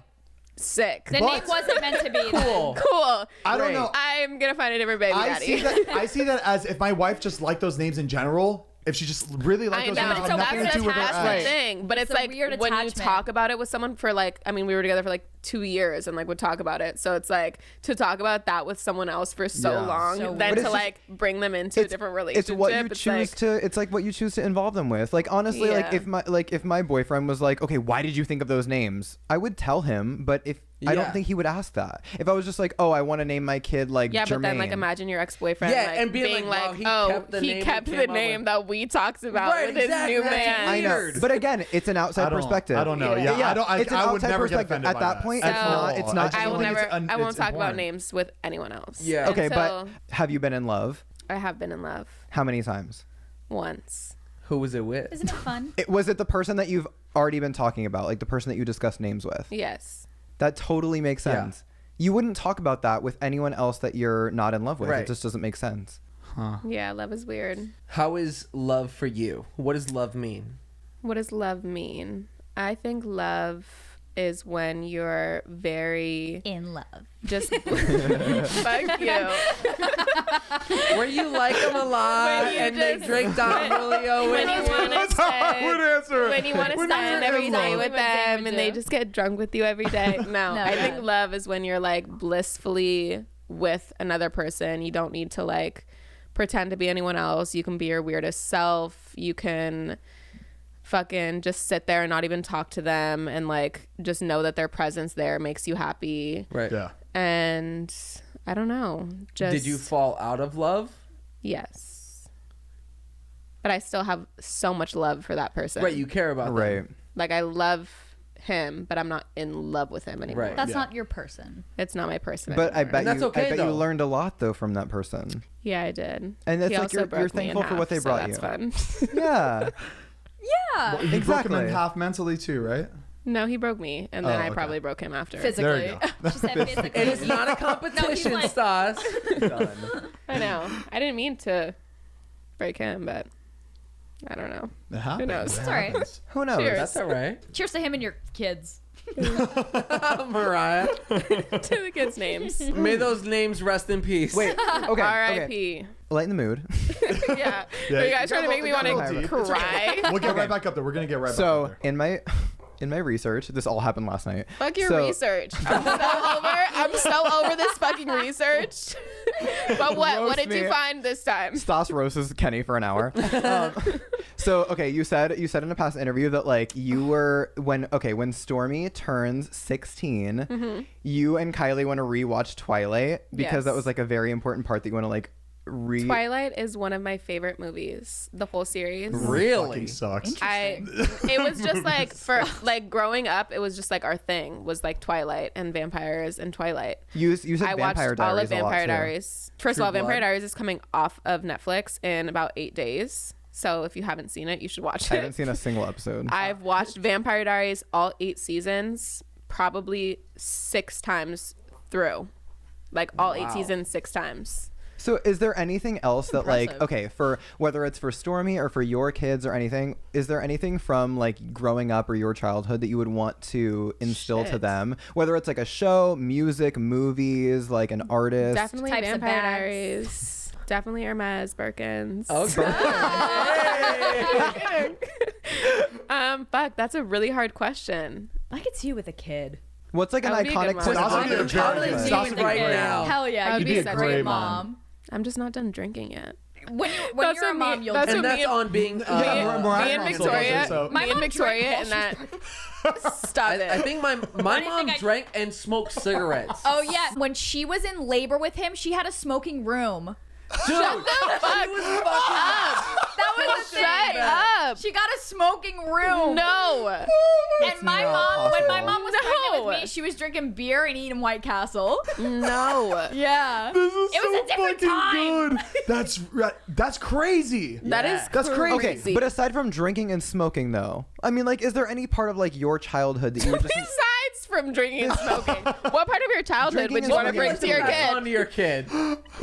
sick. The name wasn't meant to be. Cool. Cool. I don't Great. know. I'm gonna find a different baby I daddy. see that. I see that as if my wife just liked those names in general. if she just really liked I those know. names, have nothing to That's do with her attachment ex. thing. But It's it's a like weird when you attachment. talk about it with someone for like, I mean, we were together for like 2 years and like would talk about it. So it's like to talk about that with someone else for so Yeah. long, So then weird. to like bring them into a different relationship. It's what you choose like, to. It's like what you choose to involve them with. Like honestly, Yeah. if my boyfriend was like, okay, why did you think of those names? I would tell him, but if I Yeah. don't think he would ask that. If I was just like, oh, I want to name my kid like yeah, Jermaine. but then like imagine your ex-boyfriend Yeah, like, and being like, wow, he kept the name that that we talked about Right, with his exactly. new That's man. I know, weird. but again, it's an outside perspective. I don't know. Yeah. Yeah, It's an I would outside never get perspective. offended At by that that. point, At it's not- all. it's not- just I will think it's never. I won't it's talk about important. names with anyone else. Yeah. Okay, Until but have you been in love? I have been in love How many times? once. Who was it with? Isn't it fun? Was it the person that you've already been talking about, like the person that you discussed names with? Yes. That totally makes Yeah. sense. You wouldn't talk about that with anyone else that you're not in love with. Right. It just doesn't make sense. Yeah, love is weird. How is love for you? What does love mean? What does love mean? I think love is when you're very In love. just fuck you. Where you like them a lot When you and they just- drink Don Julio When you want to That's how I would answer. when you want to When spend you're every in day love. with What Zane them would and they do. just get drunk with you every day. No, No, I yeah. think love is when you're like blissfully with another person. You don't need to like pretend to be anyone else. You can be your weirdest self. You can fucking just sit there and not even talk to them and like just know that their presence there makes you happy. Right. Yeah. And I don't know. Just Did you fall out of love? Yes. But I still have so much love for that person. Right. You care about them. Right. Like I love him, but I'm not in love with him anymore. Right. That's Yeah. not your person. It's not my person. But I anymore. bet And that's you. okay, I bet though. you learned a lot though from that person. Yeah, I did. And it's He like also you're broke me in thankful for what half, they so brought that's you. fun. Yeah. Yeah. You broke him in Exactly. half mentally too, right? No, he broke me, and then Oh, I okay. probably broke him after. Physically. There you She said physically. It is not a competition, like- Stas. Done. I know. I didn't mean to break him, but I don't know. It happens. knows? It It's all right. happens. Who knows? Cheers. That's all right. Cheers to him and your kids. Mariah. To the kids' names. May those names rest in peace. Wait. Okay. Okay. R.I.P. Lighten the mood. Yeah. Yeah, Are you you guys trying to got make me a want little to deep. It's cry? We'll get right back up there. We're gonna get right back So up there. in my research, this all happened last night. Fuck your So- research. I'm so over this fucking research. But what Roast did you me. find this time? Stas roasts Kenny for an hour. So okay, you said in a past interview that like you were when Stormy turns 16, you and Kylie want to rewatch Twilight because that Yes. was like a very important part that you want to like Twilight is one of my favorite movies, the whole series. Really? Fucking sucks. It was just like for like growing up, it was just like our thing was like Twilight and vampires and Twilight. You said I watched Vampire all Diaries of a lot, Vampire too. Diaries. First True of all, Vampire Blood. Diaries is coming off of Netflix in about 8 days. So if you haven't seen it, you should watch I it. haven't seen a single episode. I've watched Vampire Diaries all 8 seasons probably 6 times through. Like all 8 seasons 6 times. So is there anything else that like Impressive. okay, for whether it's for Stormy or for your kids or anything, is there anything from like growing up or your childhood that you would want to instill to Shit. them? Whether it's like a show, music, movies, like an artist. Definitely Types of Vampire bags. Diaries. Definitely Hermes Birkins. Okay. Fuck, that's a really hard question. I could see you with a kid. What's like an That would be a good iconic one. person? Stas would be a in your very- childhood? Stas would be right great. now. Hell yeah, That you'd would be be a such a great good mom. I'm just not done drinking yet. When That's you're a what mom, me- you'll that's do And what it. me that's on being. Me Mariah and also Victoria, does it, so- My me and mom Victoria, drank and that. Stop it. I think my do you mom think I- drank and smoked cigarettes. Oh yeah, when she was in labor with him, she had a smoking room. Dude, Fuck she was fucking That was the Shut thing. up. She got a smoking room. No. And my not mom, when my possible. mom was pregnant No. with me, she was drinking beer and eating White Castle. No. Yeah. This is It was so a different fucking time. good. That's crazy. That is That's crazy. Okay, but aside from drinking and smoking though, I mean like is there any part of like your childhood that you would just Besides from drinking and smoking, what part of your childhood Drinking would and you want to smoking bring is to your Pass kid? on to your kid.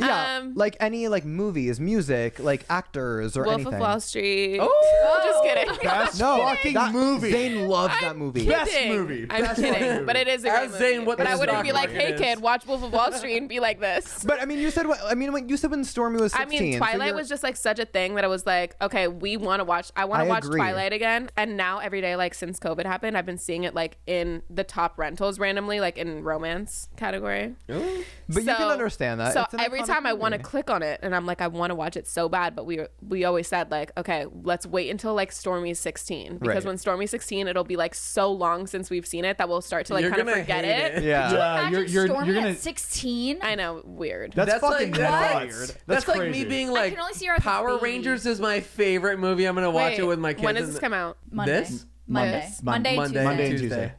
Yeah, like any like movies, music, like actors or Wolf anything. of Wall Street. Oh, Just kidding. Best fucking movie. Zane loves that movie. Best Kidding. movie. I'm Best kidding, fucking but it is a Ask great Zane movie. what But the I wouldn't be stock like, hey market kid, is. watch Wolf of Wall Street and be like this. But I mean, you said what? I mean, you said when Stormy was 16. I mean, so Twilight you're- was just like such a thing that I was like, okay, we want to watch. I want I to watch agree. Twilight again. And now every day, like since COVID happened, I've been seeing it like in the top rentals randomly, like in romance category. But you can understand that. So It's an every iconic time I want to movie. click on it, and I'm like, I want to watch it so bad, but we always said like, okay, let's wait until like Stormy's 16 because Right. when Stormy's 16, it'll be like so long since we've seen it that we'll start to like You're kind of gonna forget hate it. Yeah. Imagine you're Stormy gonna. at 16. I know, weird. That's fucking like that's, nuts. that's like crazy. me being I like can only see her as a Power baby. Rangers is my favorite movie. I'm gonna watch Wait, it with my kids. when does this come out? Monday. This? Monday. Monday, Monday, Monday and Tuesday. Tuesday.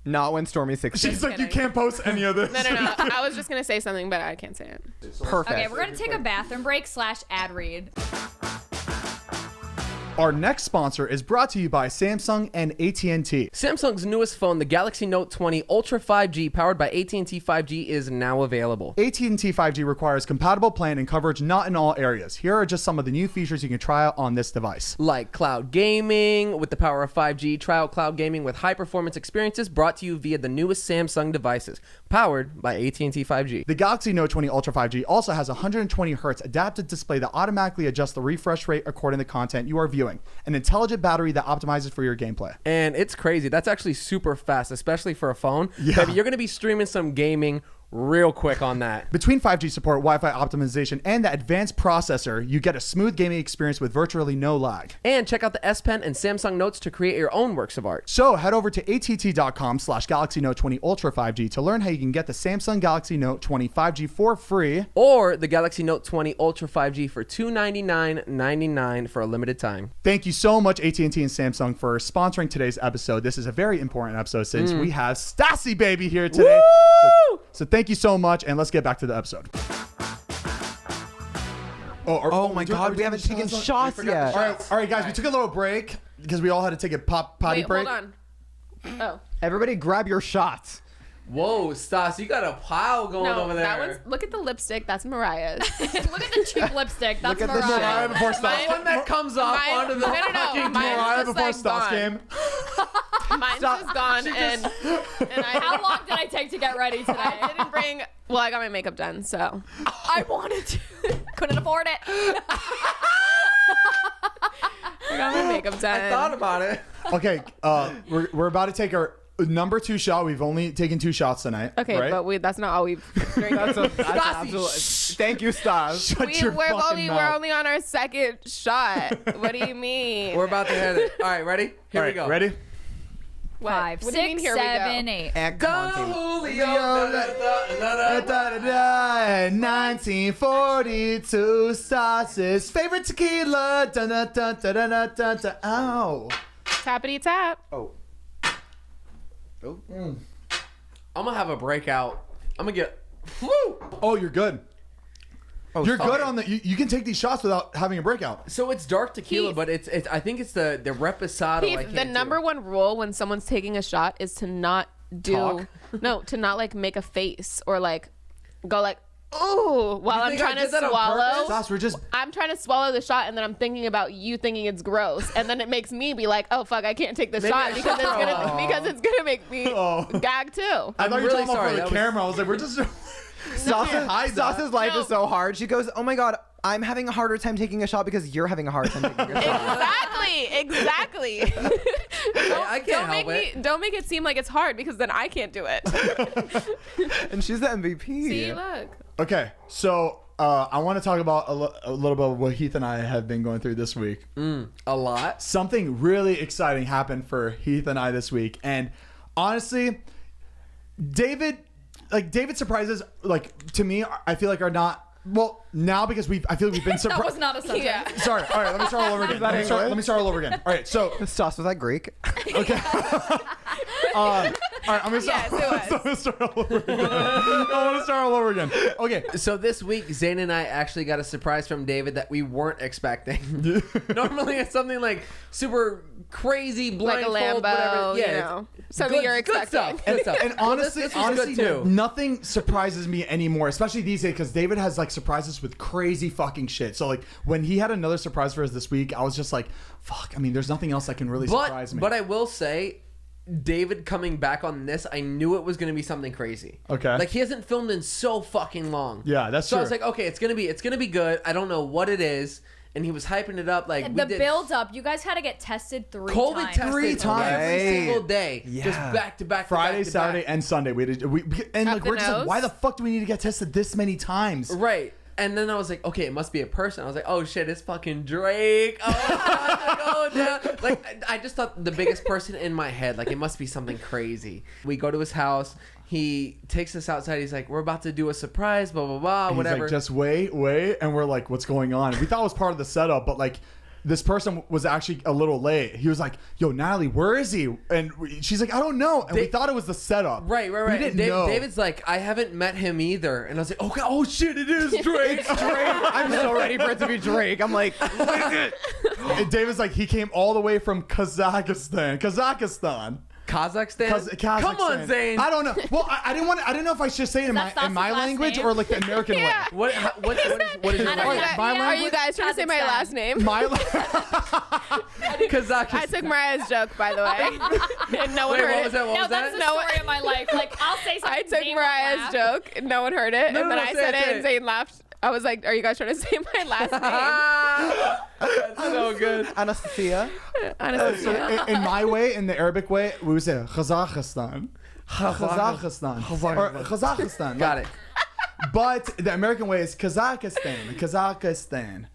Not when Stormy's 16. She's like, you kidding. can't post any of this. No. I was just gonna say something, but I can't say it. Perfect. Okay, we're gonna take a bathroom break / ad read. Our next sponsor is brought to you by Samsung and AT&T. Samsung's newest phone, the Galaxy Note 20 Ultra 5G, powered by AT&T 5G, is now available. AT&T 5G requires compatible plan and coverage not in all areas. Here are just some of the new features you can try out on this device. Like cloud gaming with the power of 5G, try out cloud gaming with high-performance experiences brought to you via the newest Samsung devices, powered by AT&T 5G. The Galaxy Note 20 Ultra 5G also has a 120 Hz adaptive display that automatically adjusts the refresh rate according to the content you are viewing. An intelligent battery that optimizes for your gameplay. And it's crazy. That's actually super fast, especially for a phone. Yeah. Baby, you're going to be streaming some gaming real quick on that. Between 5G support, Wi-Fi optimization, and the advanced processor, you get a smooth gaming experience with virtually no lag. And check out the S Pen and Samsung Notes to create your own works of art. So head over to att.com/Galaxy Note 20 Ultra 5G to learn how you can get the Samsung Galaxy Note 20 5G for free. Or the Galaxy Note 20 Ultra 5G for $299.99 for a limited time. Thank you so much, AT&T and Samsung, for sponsoring today's episode. This is a very important episode since we have Stassiebaby here today. So thank you so much, and let's get back to the episode. Oh my God, we haven't taken shots yet. All right, guys, we took a little break because we all had to take a potty Wait, break. hold on. Oh. Everybody grab your shots. Whoa, Stas, you got a pile going No, over there. that one's. Look at the lipstick. That's Mariah's. Look at the cheap lipstick. That's Look at the Mariah. Before the Stas. one that comes off Mine- onto the no, no, no. fucking Mine's Mariah just, before like, Stas gone. came. Mine's just gone, and How long did I take to get ready today? I didn't bring. Well, I got my makeup done, so I wanted to. Couldn't afford it. I got my makeup done. I thought about it. Okay, we're about to take our number 2 shot. We've only taken 2 shots tonight. Okay, right? but that's not all we've drank. Thank you, Stas. Shut your we're fucking mouth. only on our second shot. What do you mean? We're about to hit it. All right, ready? Here All we right, go. Ready? What? 5, What do you mean, 6, here we go? 7, 8. And Go, come on, team. Julio. 1942, Stas's favorite tequila. Ow. Tappity tap. I'm gonna have a breakout. I'm gonna get. Woo! Oh, you're good. You're sorry. good on the. You can take these shots without having a breakout. So it's dark tequila, Heath. but it's. I think it's the reposado. I Heath, can't the do. number one rule when someone's taking a shot is to not do Talk? no, to not like make a face or like go like ooh while I'm think I trying to did that on swallow. Stas, we're just. I'm trying to swallow the shot and then I'm thinking about you thinking it's gross and then it makes me be like, oh fuck, I can't take the Maybe shot I because should- it's gonna make me gag too. I thought you were really talking about sorry, for that the was- camera. I was like, we're just. hide that. Stas's life No. is so hard. She goes, oh my God, I'm having a harder time taking a shot because you're having a hard time taking a shot. Exactly. I can't help it. Don't make it seem like it's hard because then I can't do it. And she's the MVP. See, look. Okay, so I want to talk about a little bit of what Heath and I have been going through this week. A lot. Something really exciting happened for Heath and I this week, and honestly, David surprises, like, to me, I feel like are not. Well, now because I feel like we've been That surprised. was not a sentence. Yeah. Sorry. All right, let me start all over again. Let me start all over again. All right, so Stas, was that Greek? okay. right, I'm gonna start. Yes, it was. I'm gonna start all over again. I want to start all over again. Okay. So this week, Zane and I actually got a surprise from David that we weren't expecting. Normally, it's something like super crazy, Like a blindfold, Lambo, whatever. Yeah, something you're expecting. Good stuff. And honestly, this was good too. nothing surprises me anymore, especially these days, because David has like surprises with crazy fucking shit. So like when he had another surprise for us this week, I was just like, fuck. I mean, there's nothing else that can really surprise me. But I will say, David coming back on this, I knew it was going to be something crazy. Okay. Like he hasn't filmed in so fucking long. Yeah, that's so true. I was like, okay, it's gonna be good. I don't know what it is. And he was hyping it up like The build up, you guys had to get tested COVID times. tested 3 times. every single day, Yeah. just back to back. Friday, back to Saturday, back. and Sunday. We're just nose? like, why the fuck do we need to get tested this many times? Right. And then I was like, okay, it must be a person. I was like, oh shit, it's fucking Drake. Oh god, like I just thought the biggest person in my head, like it must be something crazy. We go to his house. He takes us outside. He's like, we're about to do a surprise, blah blah blah, And whatever. He's like, just wait, and we're like, what's going on? We thought it was part of the setup, but like, this person was actually a little late. He was like, yo, Natalie, where is he? And she's like, I don't know. And we thought it was the setup. Right. We And didn't know. David's like, I haven't met him either. And I was like, okay, oh shit, it is Drake. It's Drake. I'm so ready for it to be Drake. I'm like, And David's like, he came all the way from Kazakhstan. Kazakhstan? Kazakhstan. Come on, Zane. I don't know. Well, I didn't know if I should say it in that my Stas' last language name? or like the American Yeah. way. What is your Anastasia- language? Are you guys trying to say my Kazakhstan. last name? Kazakhstan. I took Mariah's joke, by the way. And no one Wait, heard what it. was that? What No, was that's that? the story of my life. Like, I'll say something. I took Zane will Mariah's laugh. joke, and no one heard it. No, and then no, I say said it, it, say and it. Zane laughed. I was like, are you guys trying to say my last name? That's so good. Anastasia. Honestly. In my way, in the Arabic way, we would say Kazakhstan. Kazakhstan. Or Kazakhstan. Got it. But the American way is Kazakhstan. Kazakhstan.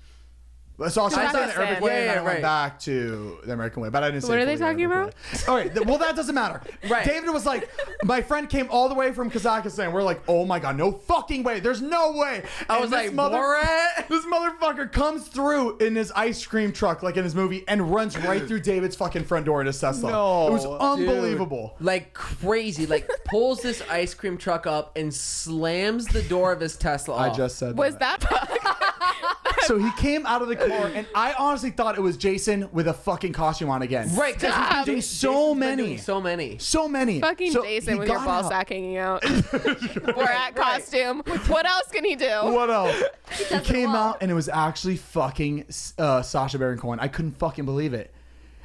So I was trying to say it in the Arabic Kazakhstan. way, and Yeah, I went right. back to the American way, but I didn't say What it are they fully talking Arabic way. All right, well, that doesn't matter. Right. David was like, my friend came all the way from Kazakhstan. We're like, oh my God, no fucking way. There's no way. I And was this like, Borat? This motherfucker comes through in his ice cream truck, like in his movie, and runs right through David's fucking front door in his Tesla. No, it was dude. unbelievable. Like crazy. Like pulls this ice cream truck up and slams the door of his Tesla off. I just said Was that So he came out of the car, and I honestly thought it was Jason with a fucking costume on again. Right, because Stop. he's been doing So Jason's been many. doing so many. So many. fucking So Jason he with your got ball out. sack hanging out? Borat costume. What else can he do? What else? He does it came all. out and it was actually fucking Sacha Baron Cohen. I couldn't fucking believe it.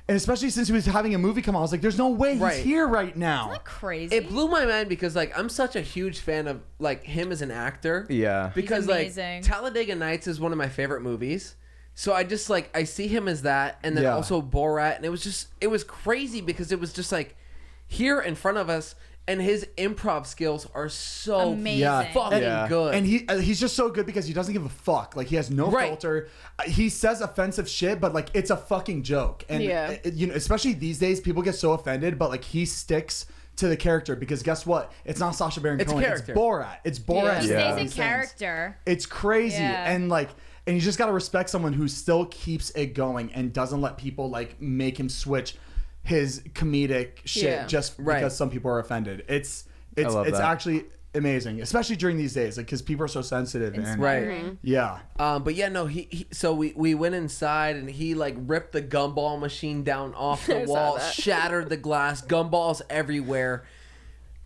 And especially since he was having a movie come out, I was like, there's no way he's Right. here right now. Isn't that crazy? It blew my mind because like I'm such a huge fan of like him as an actor. Yeah. Because like amazing. Talladega Nights is one of my favorite movies. So I just like I see him as that, and then Yeah. also Borat, and it was crazy because it was just like here in front of us, and his improv skills are so Amazing. Yeah. fucking Yeah. good. And he's just so good because he doesn't give a fuck. Like he has no Right. filter. He says offensive shit, but like it's a fucking joke. And Yeah. you know, especially these days, people get so offended, but like he sticks to the character because guess what? It's not Sacha Baron It's Cohen. character. It's Borat. It's Borat. he Yeah. stays in Things. character. It's crazy. Yeah. And you just gotta respect someone who still keeps it going and doesn't let people like make him switch his comedic shit Yeah. just Right. because some people are offended. It's love that. actually amazing, especially during these days, like because people are so sensitive. And, right. yeah. But yeah, no, he so we went inside and he like ripped the gumball machine down off the I saw wall, that. shattered the glass, gumballs everywhere.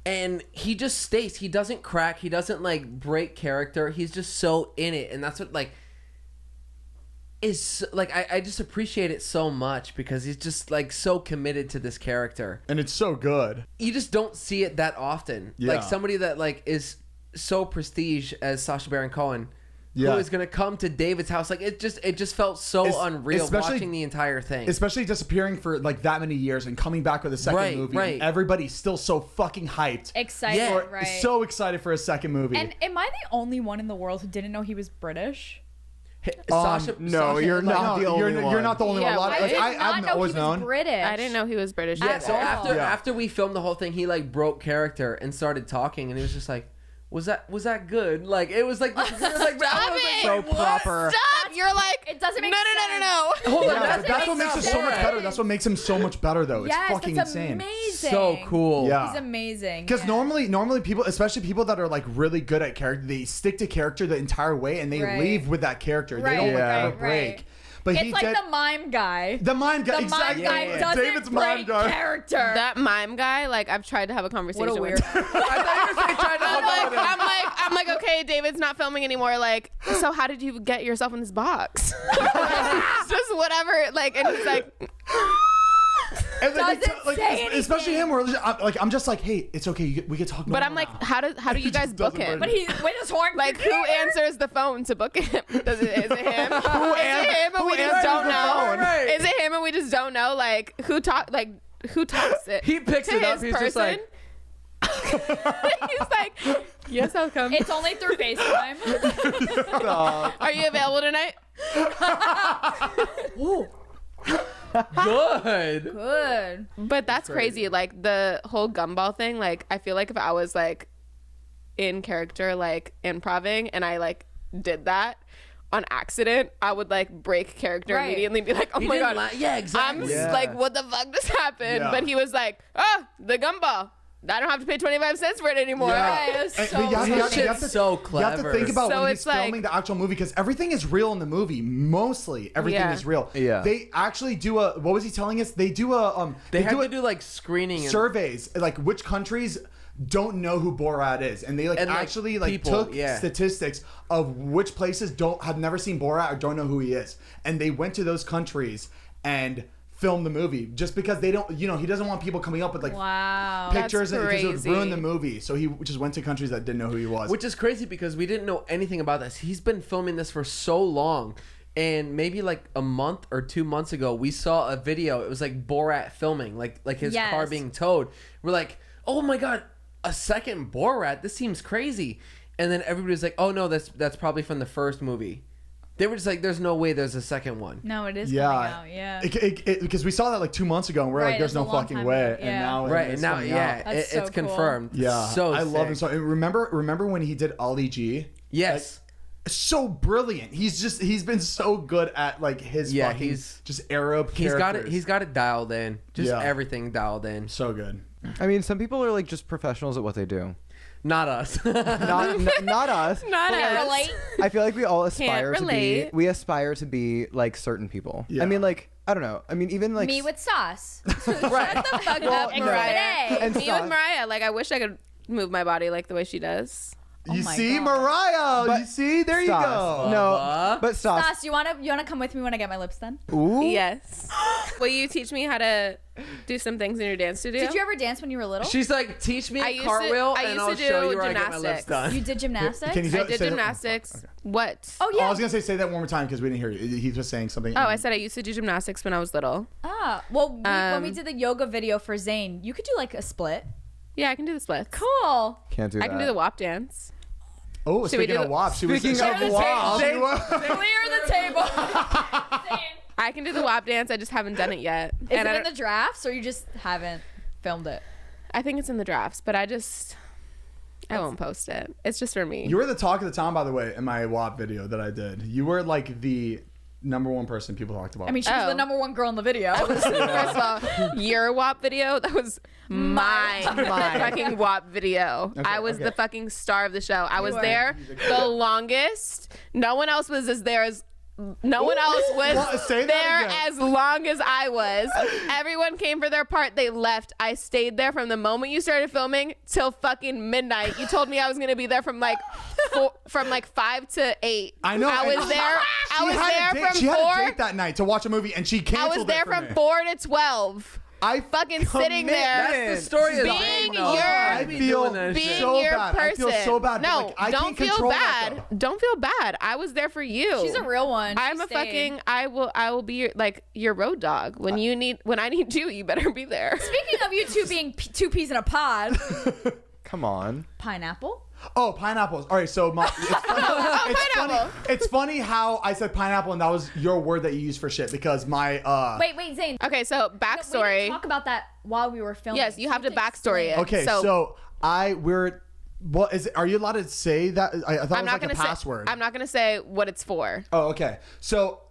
And he just stays. He doesn't crack. He doesn't like break character. He's just so in it, and that's what like is like. I just appreciate it so much because he's just like so committed to this character. And it's so good. You just don't see it that often. Yeah. Like somebody that like is so prestige as Sacha Baron Cohen. Yeah. Who is gonna come to David's house? Like it just felt so unreal especially- watching the entire thing. Especially disappearing for like that many years and coming back with a second Right, movie. right. And everybody's still so fucking hyped. Excited, Yeah. right? So excited for a second movie. and am I the only one in the world who didn't know he was British? No, you're not the only one. You're not the only Yeah, one. A lot of, I like, did I've know always he was known. British. I didn't know he was British. Yeah, either. so all. after we filmed the whole thing, he like broke character and started talking, and he was just like, "Was that good?" Like it was like, we were like, I was like, it! So "Wait, what?" proper. Stop you're like, it doesn't make no. Hold on, Yeah, but that's what makes it so much sense. better. That's what makes him so much better, though. It's Yes, fucking that's insane. amazing. So cool. Yeah. He's amazing. Because yeah. normally people, especially people that are like really good at character, they stick to character the entire way and they Right. leave with that character. Right, They don't like have a right, break. right. But It's he like did the mime guy. the mime guy. The Exactly. mime guy doesn't David's mime break guy. character. That mime guy, like I've tried to have a conversation What a with. weirdo. I thought you were saying trying to I'm like, okay, David's not filming anymore. Like, so how did you get yourself in this box? Just whatever. Like, and he's like, And like, Doesn't like, say especially anything. him, where I'm just like, hey, it's okay. We can talk. but I'm normal like, now. how do you guys just book doesn't him? break But he with his horn. Like, who answers the phone to book him? Is it him? Is it him and we just answers don't the know? phone? Right. Is it him and we just don't know? Like, who talks it? He picks to it up. his He's just person? like, He's like, yes, I'll come. It's only through FaceTime. Are you available tonight? good. Good. But that's crazy. Like the whole gumball thing. Like I feel like if I was like in character, like improving, and I like did that on accident, I would like break character Right. immediately and be like, oh He my didn't god, yeah, exactly. I'm Yeah. like, what the fuck just happened? Yeah. But he was like, oh, the gumball. I don't have to pay 25 cents for it anymore. Right, it was And- so but you have- you funny. have- you have to- Shit's so You have to clever. think about So when he's it's like- filming the actual movie because everything is real in the movie. Mostly everything Yeah. is real. Yeah. They actually do a. What was he telling us? They do a. They have do to do like screening and surveys, like which countries don't know who Borat is, and they like And, like, actually like people, took yeah. statistics of which places have never seen Borat or don't know who he is, and they went to those countries and filmed the movie just because they don't. He doesn't want people coming up with like Wow. pictures and because it would crazy. ruin the movie. So he just went to countries that didn't know who he was. which is crazy because we didn't know anything about this. He's been filming this for so long. And maybe like a month or 2 months ago, we saw a video. It was like Borat filming, like his Yes. car being towed. We're like, oh my god, a second Borat? This seems crazy. And then everybody was like, oh no, that's probably from the first movie. They were just like, there's no way there's a second one. No, it is yeah, coming out. Yeah. because we saw that like 2 months ago, and we're Right, like, "There's that's no a long fucking time way." ago, And yeah. now, Right, it's and now, coming yeah, out. That's so it's cool. confirmed. Yeah, So I love him sick. so. and Remember when he did Ali G? Yes. So brilliant. He's been so good at like his Yeah, fucking he's- just Arab He's got it. characters. He's got it dialed in. Just Yeah. everything dialed in. so good. I mean, some people are like just professionals at what they do. Not us. Not us. Not Can't us. relate. I feel like we all aspire to be. relate. We aspire to be like certain people. Yeah. I mean, like I don't know. I mean, even like Me with sauce. right. Fuck Well, up, no. Mariah. And Me Stas. with Mariah. Like I wish I could move my body like the way she does. You my see, God. Mariah. But you see, there you Stas. go. No, but Stas. Stas, you wanna come with me when I get my lips done? Ooh. Yes. Will you teach me how to do some things in your dance studio? Did you ever dance when you were little? She's like, teach me I a used cartwheel, to- I and used I'll to do show you where I get my lips gymnastics. done. You did gymnastics? Can you I did say that- gymnastics. What? Oh Oh, yeah. I was gonna say that one more time because we didn't hear you. He was saying something. Oh, I said I used to do gymnastics when I was little. Well, when we Um, did the yoga video for Zane, you could do like a split. Yeah, I can do the splits. Cool. Can't do that. I can do the WAP dance. Oh, Should we speaking do of the- WAP, Speaking of WAP, Clear the table. Zane. I can do the WAP dance. I just haven't done it yet. Is And it I in the drafts or you just haven't filmed it? I think it's in the drafts, but I won't post it. It's just for me. You were the talk of the town, by the way, in my WAP video that I did. You were like the number one person people talked about. I mean, she was Oh. the number one girl in the video. First of all, your WAP video, that was my fucking WAP video. I was the fucking star of the show. I was were. there the longest. No one else was no one else was Well, say that there again. as long as I was. Everyone came for their part. They left. I stayed there from the moment you started filming till fucking midnight. You told me I was gonna be there from like 5 to 8. I know. I was there. I was there She from had a 4. date that night to watch a movie, and she I canceled was there it for from me. 4 to 12. I Fucking sitting there. That's the story of the Being game, though. your- I I be feel doing that Being shit. so your bad. person. I feel so bad. but, No, like, I don't can't feel control that, bad. though. Don't feel bad. I was there for you. She's a real one. I'm She a stayed. fucking. I will be your road dog. When I need you better be there. Speaking of you two being two peas in a pod, Come on. pineapple. Oh, pineapples. All right, so it's funny. pineapple. It's funny how I said pineapple, and that was your word that you used for shit because my Wait, Zane. Okay, so We backstory. didn't talk about that while we were filming. Yes, you have to backstory explain. it. Okay, So- so we're What is it? Are you allowed to say that? I thought it was like a password. I'm not gonna say what it's for. Oh, okay. So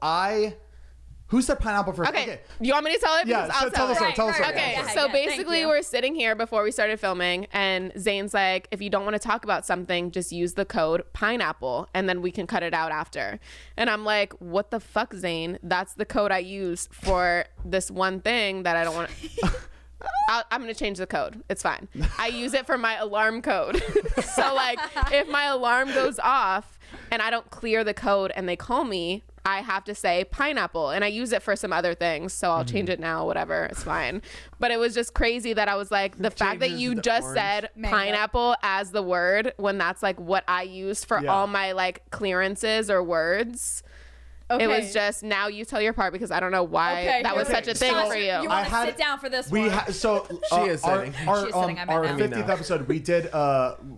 who said pineapple first? Okay. You want me to tell it? Yeah, Because I'll tell us. Tell us. Okay, Yeah, so yeah, basically thank you. we're sitting here before we started filming and Zane's like, if you don't want to talk about something, just use the code pineapple and then we can cut it out after. And I'm like, what the fuck, Zane? That's the code I use for this one thing that I don't want to... I'm going to change the code. It's fine. I use it for my alarm code. So like if my alarm goes off and I don't clear the code and they call me, I have to say pineapple, and I use it for some other things, so I'll change it now, whatever, it's fine. But it was just crazy that I was like, the fact that you just said pineapple as the word when that's like what I use for all my like clearances or words. Okay. It was just, now you tell your part because I don't know why that was such a thing for you. You want to sit down for this one? She is sitting. Our 50th episode,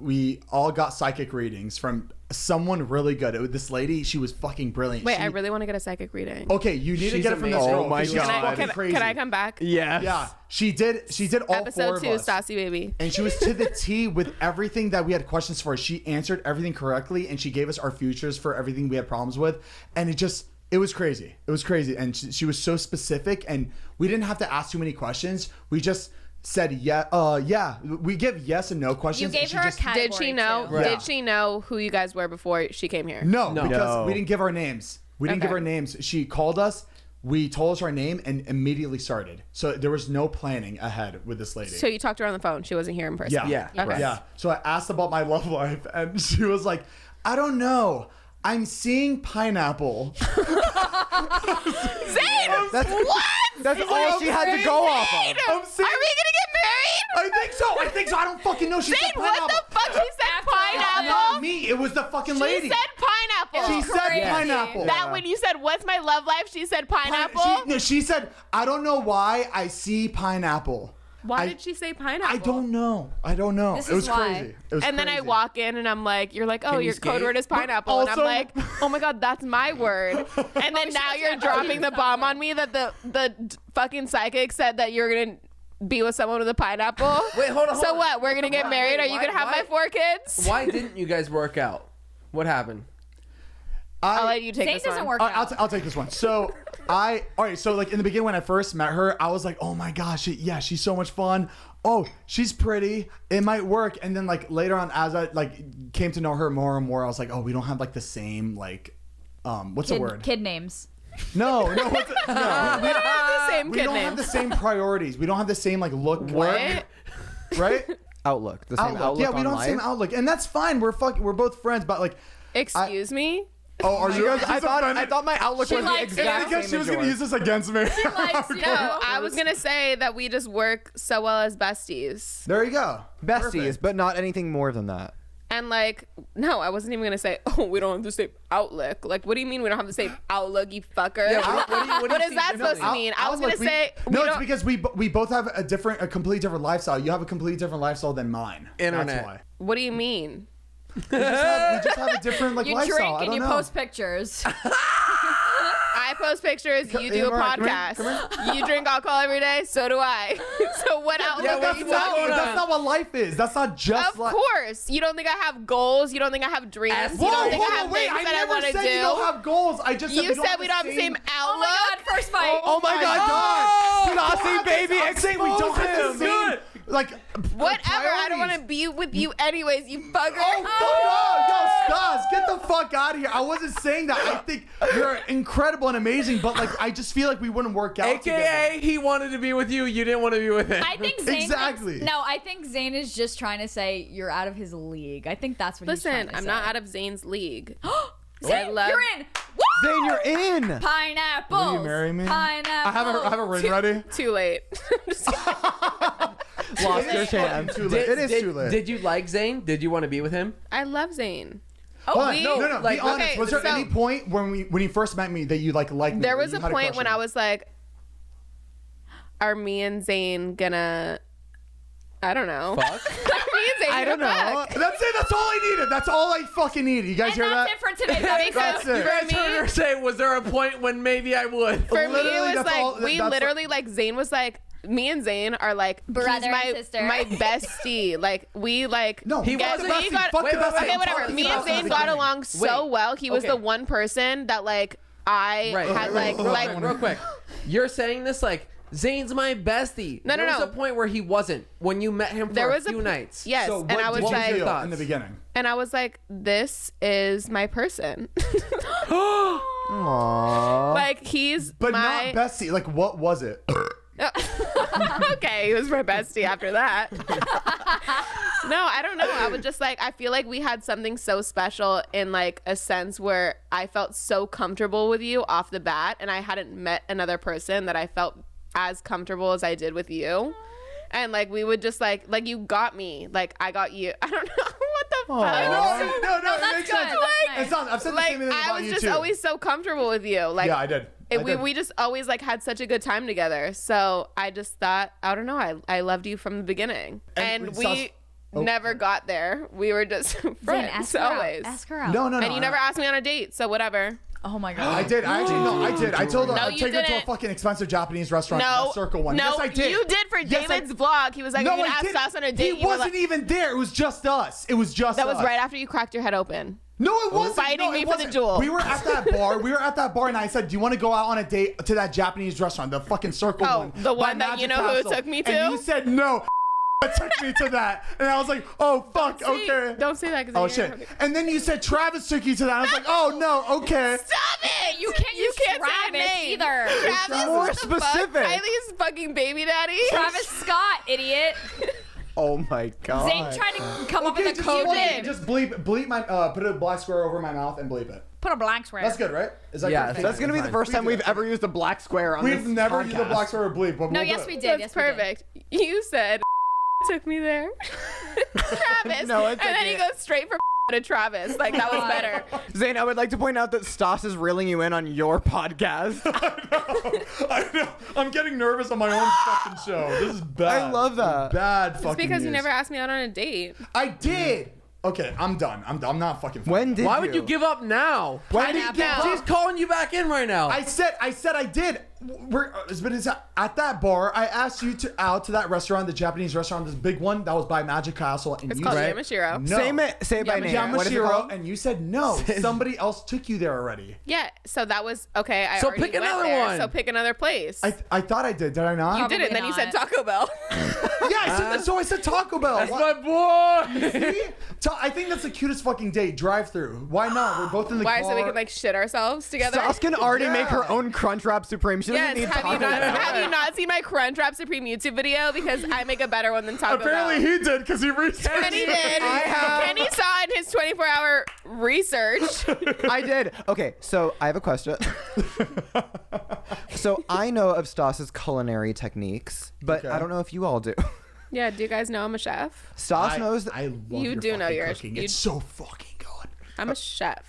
we all got psychic readings from someone really good. This lady, she was fucking brilliant. Wait, I really want to get a psychic reading. Okay, you need to get it from this girl. Oh my God. Can I come back? Yes. Yeah, she did all Episode 4 of us. Episode 2, Stassiebaby. And she was to the T with everything that we had questions for. She answered everything correctly, and she gave us our futures for everything we had problems with. And it was crazy. It was crazy. And she was so specific, and we didn't have to ask too many questions. We just said, yeah. We give yes and no questions. You gave her a category. Did she know? Too. Right. Did she know who you guys were before she came here? No, because we didn't give our names. We didn't Okay. give our names. She called us. We told us our name and immediately started. So there was no planning ahead with this lady. So you talked to her on the phone. She wasn't here in person. Yeah. Okay. Yeah. So I asked about my love life, and she was like, I don't know. I'm seeing pineapple. Zane! That's all she had to go off of. I'm Are we gonna get married? I think so. I don't fucking know. She Zane, said pineapple. what the fuck? She said pineapple? Not me. It was the fucking lady. She said pineapple. She said Crazy. pineapple. That when you said, what's my love life? She said pineapple? She said, I don't know why I see pineapple. Why did she say pineapple? I don't know. This It was is why. crazy. It was And then I crazy. walk in and I'm like, you're like, oh, Can you your code skate? word is pineapple. Also- And I'm like, oh my God, that's my word. And then now you're dropping the bomb on me that the fucking psychic said that you're going to be with someone with a pineapple. Wait, hold on. So what? We're going to get married? Are you going to have my 4 kids? Why didn't you guys work out? What happened? I'll let you take Zane this doesn't one. work out. I'll take this one. So all right. So like in the beginning when I first met her, I was like, oh my gosh, she's so much fun. Oh, she's pretty. It might work. And then like later on, as I like came to know her more and more, I was like, oh, we don't have like the same like, what's the word? Kid names. No. We don't the same we kid don't have name. the same priorities. We don't have the same like look. What? Right? Outlook. The same outlook. Yeah, we on don't have life. the same outlook, and that's fine. We're both friends, but like, Excuse me? oh, are you guys? I thought my outlook She was the likes exact you. same because she was as gonna yours. use this against me. Likes you. No, I was going to say that we just work so well as besties. There you go. Besties, Perfect. but not anything more than that. And like, no, I wasn't even gonna say, oh, we don't have the same outlook. Like, what do you mean we don't have the same outlook, you fucker? Yeah, what do you What is see that supposed to differently? mean? I was gonna Outlook, say, no. we It's don't- because we both have a completely different lifestyle. You have a completely different lifestyle than mine. Internet. That's why. What do you mean? We just have a different like You lifestyle. drink I and don't you know. post pictures. I post pictures, you do a Come here, podcast. You drink alcohol every day, so do I. So what outlook Yeah, are that's, you not, talking that's about? not what life is. That's not just Of life. course. You don't think I have goals? You don't think I have dreams? Ask- You Whoa, don't think I whoa, have wait! things I that I never want to said you don't do? have goals. I just said You said we don't have the same Oh my outlook? God! First fight. Oh my God! Stassiebaby, I'm saying we don't have the same. Like Whatever. I don't want to priorities. be with you anyways, you bugger. Oh, fuck off. Yo, Stas, get the fuck out of here. I wasn't saying that. I think you're incredible and amazing, but like I just feel like we wouldn't work out together. AKA, he wanted to be with you. You didn't want to be with him. I think Zane Exactly. thinks- no, I think Zane is just trying to say you're out of his league. I think that's what he's trying Listen, to I'm say. not out of Zane's league. Zane, love- you're in. Woo! Zane, you're in. Pineapples. Will you marry me? Pineapple. I have a ring ready. Too late. Lost your chance. Too late. It is too late. Did you like Zane? Did you want to be with him? I love Zane. Hold on, we- no. like, Be honest. okay, Was there so- any point when you first met me that you liked me? There that was you a had point crush when on I me? was like, are me and Zane gonna, I don't know. Fuck. Me and Zane I don't gonna know. fuck. That's it. That's all I needed. That's all I fucking needed. You guys And hear that? that's it for today. That makes Because sense. it. for You heard her me, say, was there a point when maybe I would? for me, Literally, it was that's like, all- we that's- literally, like, Zane was like, me and Zane are like Brother he's and sister. my bestie. Like we like No, He fuck wasn't- the bestie. he got- Fuck wait, the wait, bestie. okay, I'm whatever. talking Me and about Zane the got beginning. along so Wait. well. He was Okay. the one person that like I had like real quick. You're saying this like Zane's my bestie. No, there no, was no. a point where he wasn't when you met him for there a was few nights. Yes, So and what I was did you like, feel thoughts? in the beginning? and I was like, this is my person. Aww. Like he's But my not bestie. Like, what was it? okay, he was my bestie after that. No, I don't know. I was just like, I feel like we had something so special in like a sense where I felt so comfortable with you off the bat, and I hadn't met another person that I felt as comfortable as I did with you. And like we would just like you got me, like I got you. I don't know what the fuck. No, it that's makes good. sense. That's It's not, I've said the Like same thing I about was you just too. always so comfortable with you. Like Yeah, I did. we just always like had such a good time together. So I just thought, I don't know, I loved you from the beginning, and we never got there. We were just Zane, friends ask her out. always. Ask her out. No. And you never asked me on a date, so whatever. Oh my god. I did. I actually no. I did. I told her No, I'd you take her to a didn't. fucking expensive Japanese restaurant. No, The circle one. No, Yes, I did. you did for Yes, I- David's vlog. He was like, No, "You I asked didn't. us on a date." He You were wasn't like- even there. It was just us. It was just That was us. right after you cracked your head open. No, it wasn't. Fighting No, me it for the wasn't. jewel. We were at that bar. And I said, "Do you want to go out on a date to that Japanese restaurant, the fucking circle Oh, one?" the one by that you Magic know who Castle?" took me to? And you said no. Took me to that, and I was like, "Oh fuck, okay." Don't say that. 'Cause Oh you're shit! gonna- And then you said Travis took you to that. I was like, "Oh no, okay." Stop it! You can't use say Travis names. either. Travis, More what the fuck? specific. Kylie's fucking baby daddy. Travis Scott, idiot. Oh my god. Zane tried to come up with a just code fucking- name. Just bleep my put a black square over my mouth and bleep it. Put a blank square. That's good, right? Is that Yeah, good? That's gonna be the Fine. first We time do we've that. ever used a black square on We've this never used a podcast. black square or bleep, but No, we'll yes, do we it. did. That's Yes, we did. perfect. You said took me there. Travis. No, it and took then me- he goes straight from to Travis. Like that was better. Zane, I would like to point out that Stas is reeling you in on your podcast. I know. I'm getting nervous on my own fucking show. This is bad. I love that. Bad fucking It's because you news. never asked me out on a date. I did. Okay, I'm done. I'm not fucking. When did Why would you give up now? When I did have you now. She's calling you back in right now. I said I did. But it's at that bar. I asked you to out to that restaurant, the Japanese restaurant, this big one that was by Magic Castle, and It's you called said Yamashiro. no. Say it by name. What is it Yamashiro, called? and you said no. Somebody else took you there already. Yeah, so that was okay. I So already pick went another there, one. So pick another place. I thought I did. Did I not? you did it, and then you said Probably Taco Bell. Yeah, I said that. So I said Taco Bell. That's What- my boy. See? I think that's the cutest fucking date. Drive-through. Why not? We're both in the Why? car. So we could like shit ourselves together. Stas can already make her Yeah. own Crunchwrap Supreme. She doesn't Yes, need have Taco you, not, Bell. have you not seen my Crunchwrap Supreme YouTube video? Because I make a better one than Taco Apparently Bell. he did because he researched And he it. did. I have- And he saw in his 24-hour research. I did. Okay, so I have a question. So I know of Stas's culinary techniques, but Okay. I don't know if you all do. Yeah, do you guys know I'm a chef? Stas knows, I love You your do know fucking yours. cooking. You- It's so fucking good. I'm a chef.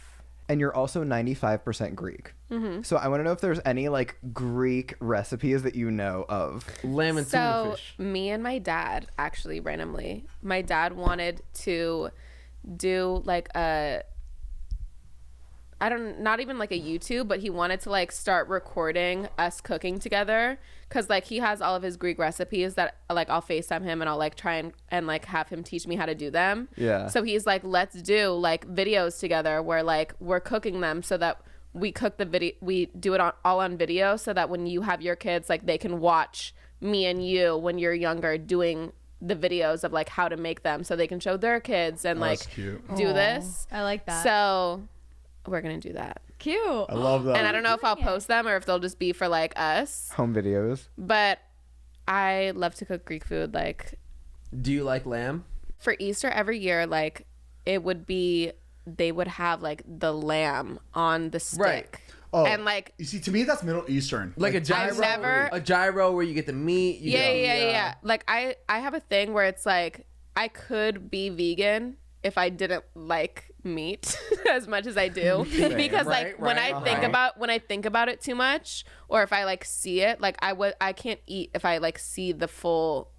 and you're also 95% Greek. So I want to know if there's any like Greek recipes that you know of. Lamb and tuna So fish. me and my dad, actually randomly, my dad wanted to do like not even like a YouTube, but he wanted to like start recording us cooking together. Cause like he has all of his Greek recipes that like I'll FaceTime him and I'll like try and like have him teach me how to do them. Yeah. So he's like, let's do like videos together where like we're cooking them so that we cook the video, we do it all on video so that when you have your kids, like they can watch me and you when you're younger doing the videos of like how to make them so they can show their kids and like that's cute. do this. I like that. So we're going to do that. Cute. I love that. And I don't know if I'll post them or if they'll just be for like us, Home videos. but I love to cook Greek food. Like Do you like lamb? for Easter every year, like it would be, they would have like the lamb on the stick. Right. Oh, And like, you see, to me that's Middle Eastern. Like a gyro? never- A gyro where you get the meat. You yeah. get Like I have a thing where it's like, I could be vegan if I didn't like meat as much as I do because like when I think about it too much or if I like see it, like I can't eat if I like see the full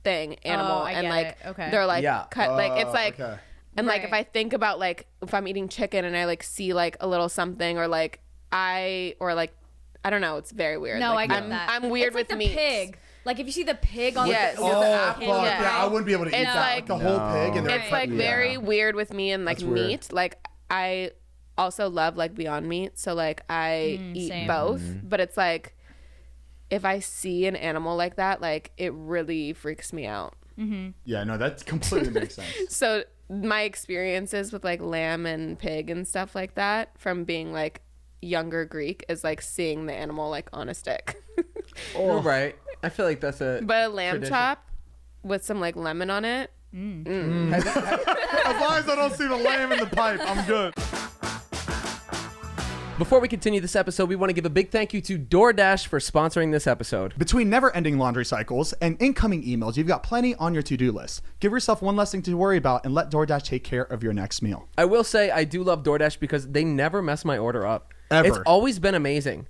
thing animal I and get like it. Okay. they're like Yeah. cut like it's like okay. and like if Right. I think about like if I'm eating chicken and I like see like a little something or like I don't know, it's very weird. No, like, I get that. I'm weird It's like with the meat. pig. Like if you see the pig on Yes. the Oh, the fuck. apple, Yeah, I wouldn't be able to eat It's that. like- the whole pig. And It's like very weird with me and like That's weird. meat. Like I also love like Beyond Meat, so like I eat same. both. But it's like if I see an animal like that, like it really freaks me out. Yeah, no, that completely makes sense. So my experiences with like lamb and pig and stuff like that from being like younger Greek is like seeing the animal like on a stick. You're right. I feel like that's a. But a lamb tradition. chop with some like lemon on it. As long as I don't see the lamb in the pipe, I'm good. Before we continue this episode, we want to give a big thank you to DoorDash for sponsoring this episode. Between never-ending laundry cycles and incoming emails, you've got plenty on your to-do list. Give yourself one less thing to worry about and let DoorDash take care of your next meal. I will say I do love DoorDash because they never mess my order up. Ever. It's always been amazing.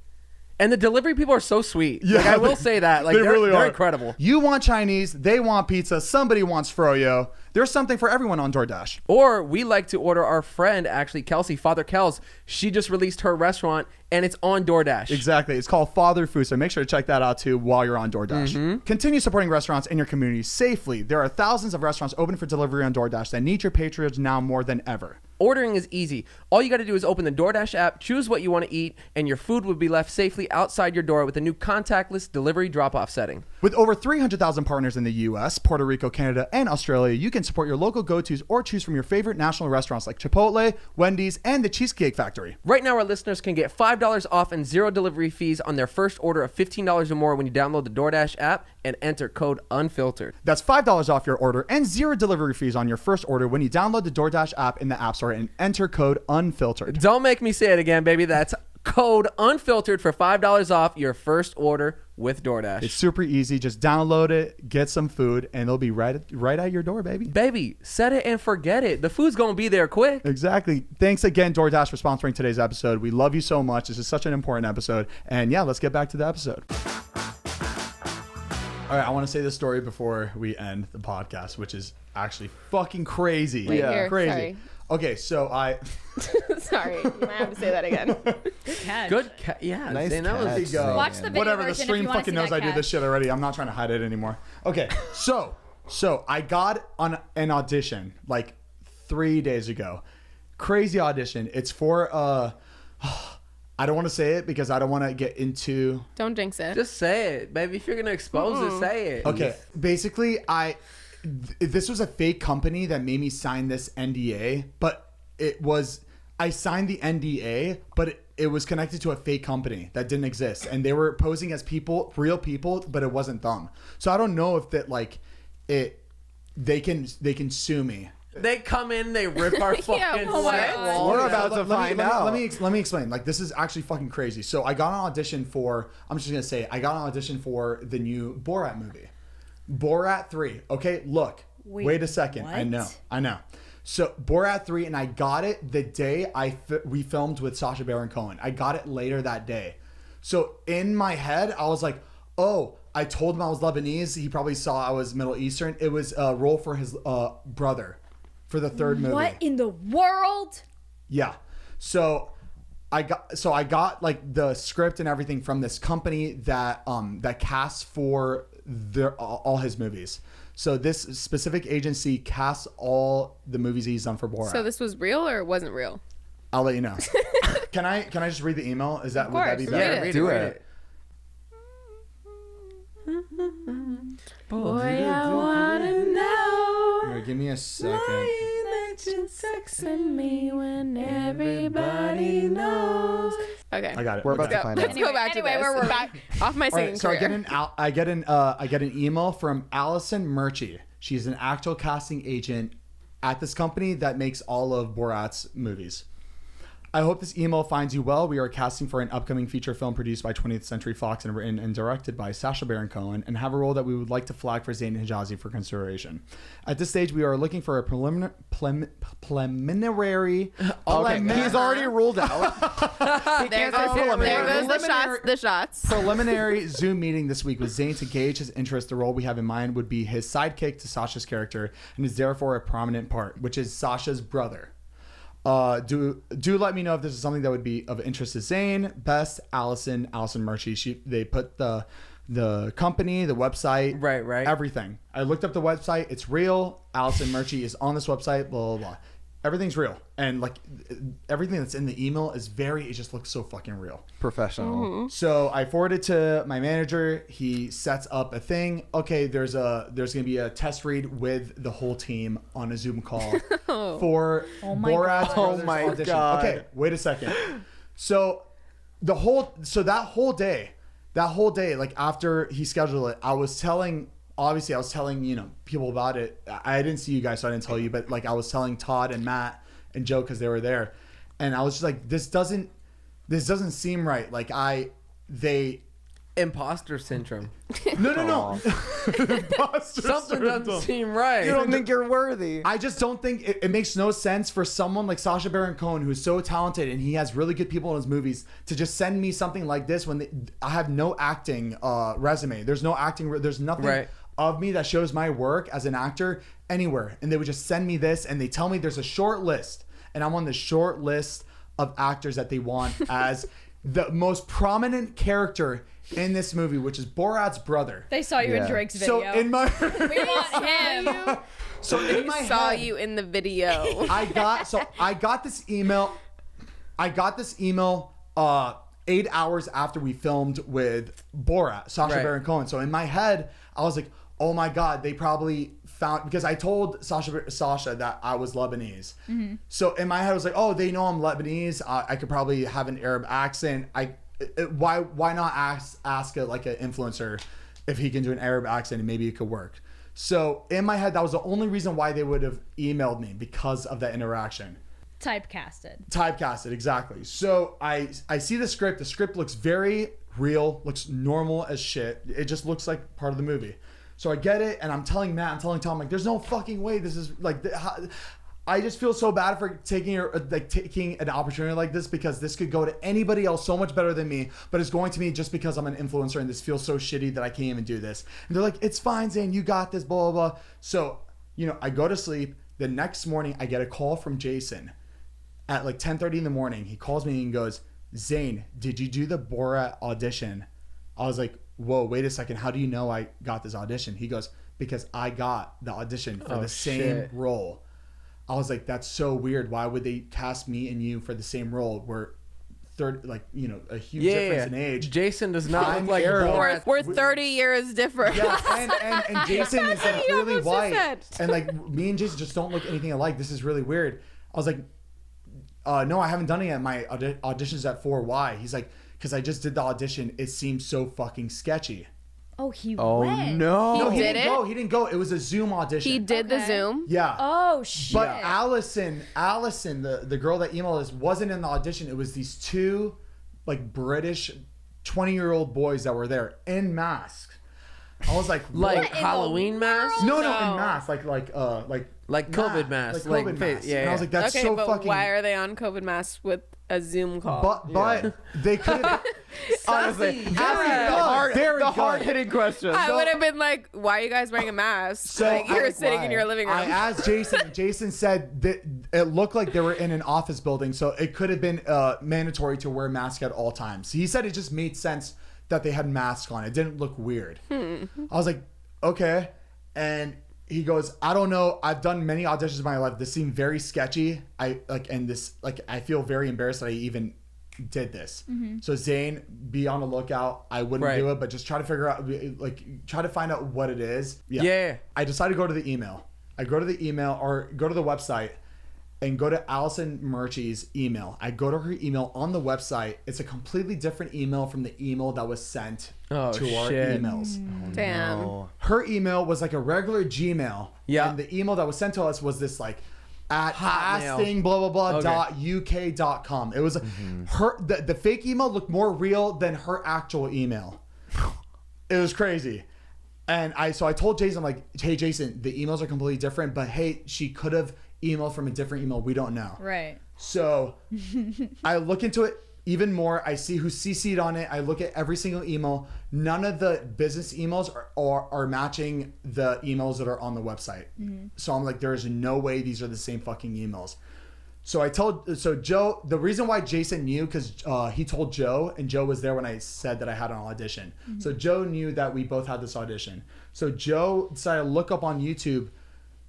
And the delivery people are so sweet. Yeah, like, I will say that. Like, they're really are incredible. You want Chinese, they want pizza, somebody wants froyo. There's something for everyone on DoorDash. Or we like to order our friend, actually, Kelsey, Father Kels. She just released her restaurant, and it's on DoorDash. Exactly. It's called Father Food, so make sure to check that out too while you're on DoorDash. Continue supporting restaurants in your community safely. There are thousands of restaurants open for delivery on DoorDash that need your patronage now more than ever. Ordering is easy. All you got to do is open the DoorDash app, choose what you want to eat, and your food will be left safely outside your door with a new contactless delivery drop-off setting. With over 300,000 partners in the US, Puerto Rico, Canada, and Australia, you can support your local go-tos or choose from your favorite national restaurants like Chipotle, Wendy's, and the Cheesecake Factory. Right now, our listeners can get $5 off and 0 delivery fees on their first order of $15 or more when you download the DoorDash app and enter code UNFILTERED. That's $5 off your order and 0 delivery fees on your first order when you download the DoorDash app in the App Store and enter code UNFILTERED. Don't make me say it again, baby. That's code UNFILTERED for $5 off your first order with DoorDash. It's super easy. Just download it, get some food, and it'll be right at your door, baby. Baby, set it and forget it. The food's going to be there quick. Exactly. Thanks again, DoorDash, for sponsoring today's episode. We love you so much. This is such an important episode. And yeah, let's get back to the episode. All right, I want to say this story before we end the podcast, which is actually fucking crazy. Wait, here, crazy. sorry. Okay, so Sorry, you might have to say that again. Good. Yeah. Nice Zane, that was- catch, There you go. Watch the video Whatever, the version if stream you wanna fucking see knows that I do this catch. shit already. I'm not trying to hide it anymore. Okay, so I got on an audition like 3 days ago. Crazy audition. It's for I don't want to say it because I don't want to get into. Don't jinx it. Just say it, baby. If you're going to expose it, say it. Okay, basically, this was a fake company that made me sign this NDA, but I signed the NDA, but it was connected to a fake company that didn't exist, and they were posing as real people, but it wasn't them. So I don't know if that they can sue me. They come in, they rip our fucking Yeah, what? set wall. We're about to find out. Let me explain. Like, this is actually fucking crazy. So I got an audition for. I'm just gonna say I got an audition for the new Borat movie, Borat 3. Okay, look. Wait a second. what? I know. So Borat 3, and I got it the day we filmed with Sacha Baron Cohen. I got it later that day. So in my head, I was like, oh. I told him I was Lebanese. He probably saw I was Middle Eastern. It was a role for his brother for the third movie. What in the world? Yeah. So I got like the script and everything from this company that casts for all his movies. So this specific agency casts all the movies he's done for Borat. So this was real or it wasn't real? I'll let you know. Can I just read the email? Would that be course. better? Yeah, read Do it. Read it. it. Boy, I wanna know. Here, give me a second. That you're sexing me when everybody knows. Okay. I got it. We're We about got to it. find Let's out. go back to Anyway, this. where were we? Back off my All singing right, so career. I get an email from Allison Murchie. She's an actual casting agent at this company that makes all of Borat's movies. I hope this email finds you well. We are casting for an upcoming feature film produced by 20th Century Fox and written and directed by Sacha Baron Cohen, and have a role that we would like to flag for Zane Hijazi for consideration. At this stage, we are looking for a preliminary. He's already ruled out. There goes the shots. Preliminary Zoom meeting this week with Zane to gauge his interest. The role we have in mind would be his sidekick to Sasha's character, and is therefore a prominent part, which is Sasha's brother. Do let me know if this is something that would be of interest to Zane. Best, Allison Murchie. They put the the company, the website, Right. everything. I looked up the website. It's real. Allison Murchie is on this website. Blah blah blah. Everything's real, and like everything that's in the email is it just looks so fucking real. Professional. So I forward it to my manager. He sets up a thing. Okay, there's gonna be a test read with the whole team on a Zoom call for Borat's brother's audition. Okay, wait a second. So that whole day, like after he scheduled it, I was telling people about it. I didn't see you guys, so I didn't tell you, but like I was telling Todd and Matt and Joe because they were there, and I was just like, this doesn't seem right. Like Imposter syndrome. No. Imposter Something syndrome. doesn't seem right. You don't think you're worthy. I just don't think it makes no sense for someone like Sacha Baron Cohen, who's so talented and he has really good people in his movies, to just send me something like this when I have no acting resume. There's no acting. There's nothing of me that shows my work as an actor anywhere. And they would just send me this, and they tell me there's a short list, and I'm on the short list of actors that they want as the most prominent character in this movie, which is Borat's brother. They saw you in Drake's video. So in my we want him. So in my Saw head, you in the video. I got this email. 8 hours after we filmed with Borat, Sacha Baron Cohen. So in my head, I was like, oh my God, they probably found, because I told Sasha that I was Lebanese. Mm-hmm. So in my head, I was like, oh, they know I'm Lebanese. I could probably have an Arab accent. Why not ask like an influencer if he can do an Arab accent, and maybe it could work. So in my head, that was the only reason why they would have emailed me, because of that interaction. Typecasted, exactly. So I see the script. The script looks very real, looks normal as shit. It just looks like part of the movie. So I get it, and I'm telling Matt, I'm telling Tom, like, there's no fucking way this is like. I just feel so bad for taking an opportunity like this, because this could go to anybody else so much better than me, but it's going to me just because I'm an influencer, and this feels so shitty that I can't even do this. And they're like, it's fine, Zane, you got this, blah blah blah. So I go to sleep. The next morning, I get a call from Jason at like 10:30 in the morning. He calls me and goes, Zane, did you do the Borat audition? I was like, whoa, wait a second. How do you know I got this audition? He goes, because I got the audition for the same role. I was like, that's so weird. Why would they cast me and you for the same role? We're a huge difference in age. Jason does not look like Borat. We're 30 years different. Yeah, and Jason is like really white. And like me and Jason just don't look anything alike. This is really weird. I was like, no, I haven't done it yet. My audition's at 4. Why? He's like, because I just did the audition. It seemed so fucking sketchy. Oh, he went. Oh, no. He didn't go. It was a Zoom audition. He did the Zoom? Yeah. Oh, shit. But Allison, the girl that emailed us, wasn't in the audition. It was these two like British 20-year-old boys that were there in masks. I was like, like Halloween masks? No, in masks. Like COVID masks. Like COVID masks. Yeah. And I was like, that's okay, so but fucking. why are they on COVID masks with a Zoom call? But they could have. Honestly, the hard-hitting question. I would have been like, why are you guys wearing a mask? So like, you're sitting in your living room. I asked Jason. Jason said that it looked like they were in an office building, so it could have been mandatory to wear a mask at all times. He said it just made sense that they had masks on. It didn't look weird. I was like, okay. And he goes, I don't know. I've done many auditions in my life. This seemed very sketchy. I feel very embarrassed that I even did this. Mm-hmm. So Zane, be on the lookout. I wouldn't do it, but just try to figure out, try to find out what it is. Yeah. I decided to go to the email. I go to the email or go to the website and go to Allison Murchie's email. I go to her email on the website. It's a completely different email from the email that was sent to our emails. Damn. No. Her email was like a regular Gmail. Yeah. And the email that was sent to us was this like at Hotmail. casting blah blah blah .uk.com. It was her the fake email looked more real than her actual email. It was crazy. And I told Jason, I'm like, hey Jason, the emails are completely different, but hey, she could have emailed from a different email. We don't know. Right. So I look into it even more. I see who's CC'd on it. I look at every single email. None of the business emails are matching the emails that are on the website. Mm-hmm. So I'm like, there's no way these are the same fucking emails. So Joe, the reason why Jason knew, because he told Joe, and Joe was there when I said that I had an audition. So Joe knew that we both had this audition. So Joe decided to look up on YouTube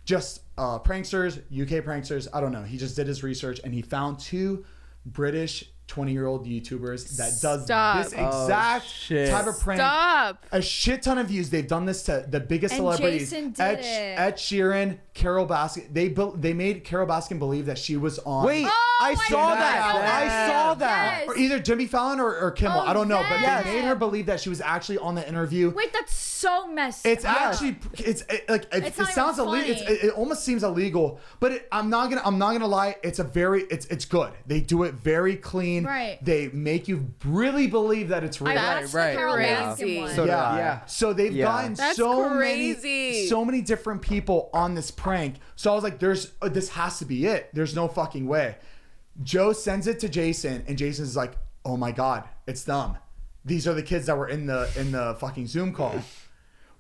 just pranksters, UK pranksters. I don't know. He just did his research and he found 2 British 20-year-old YouTubers that does this exact type of prank. A shit ton of views. They've done this to the biggest celebrities. Jason did Ed Sheeran, Carol Baskin. They made Carol Baskin believe that she was on. Wait, I saw that. Yes. Or either Jimmy Fallon or Kimmel. I don't know, but yes. they made her believe that she was actually on the interview. Wait, that's so messed It's up. actually it not sounds even illegal. funny. It almost seems illegal, but I'm not gonna lie. It's good. They do it very clean. Right. They make you really believe that it's real. I watched Right. the Carol Crazy. Baskin one. So did I. Yeah. So they've gotten That's so crazy. many different people on this prank. So I was like, this has to be it. There's no fucking way. Joe sends it to Jason, and Jason's like, oh my God, it's them. These are the kids that were in the fucking Zoom call.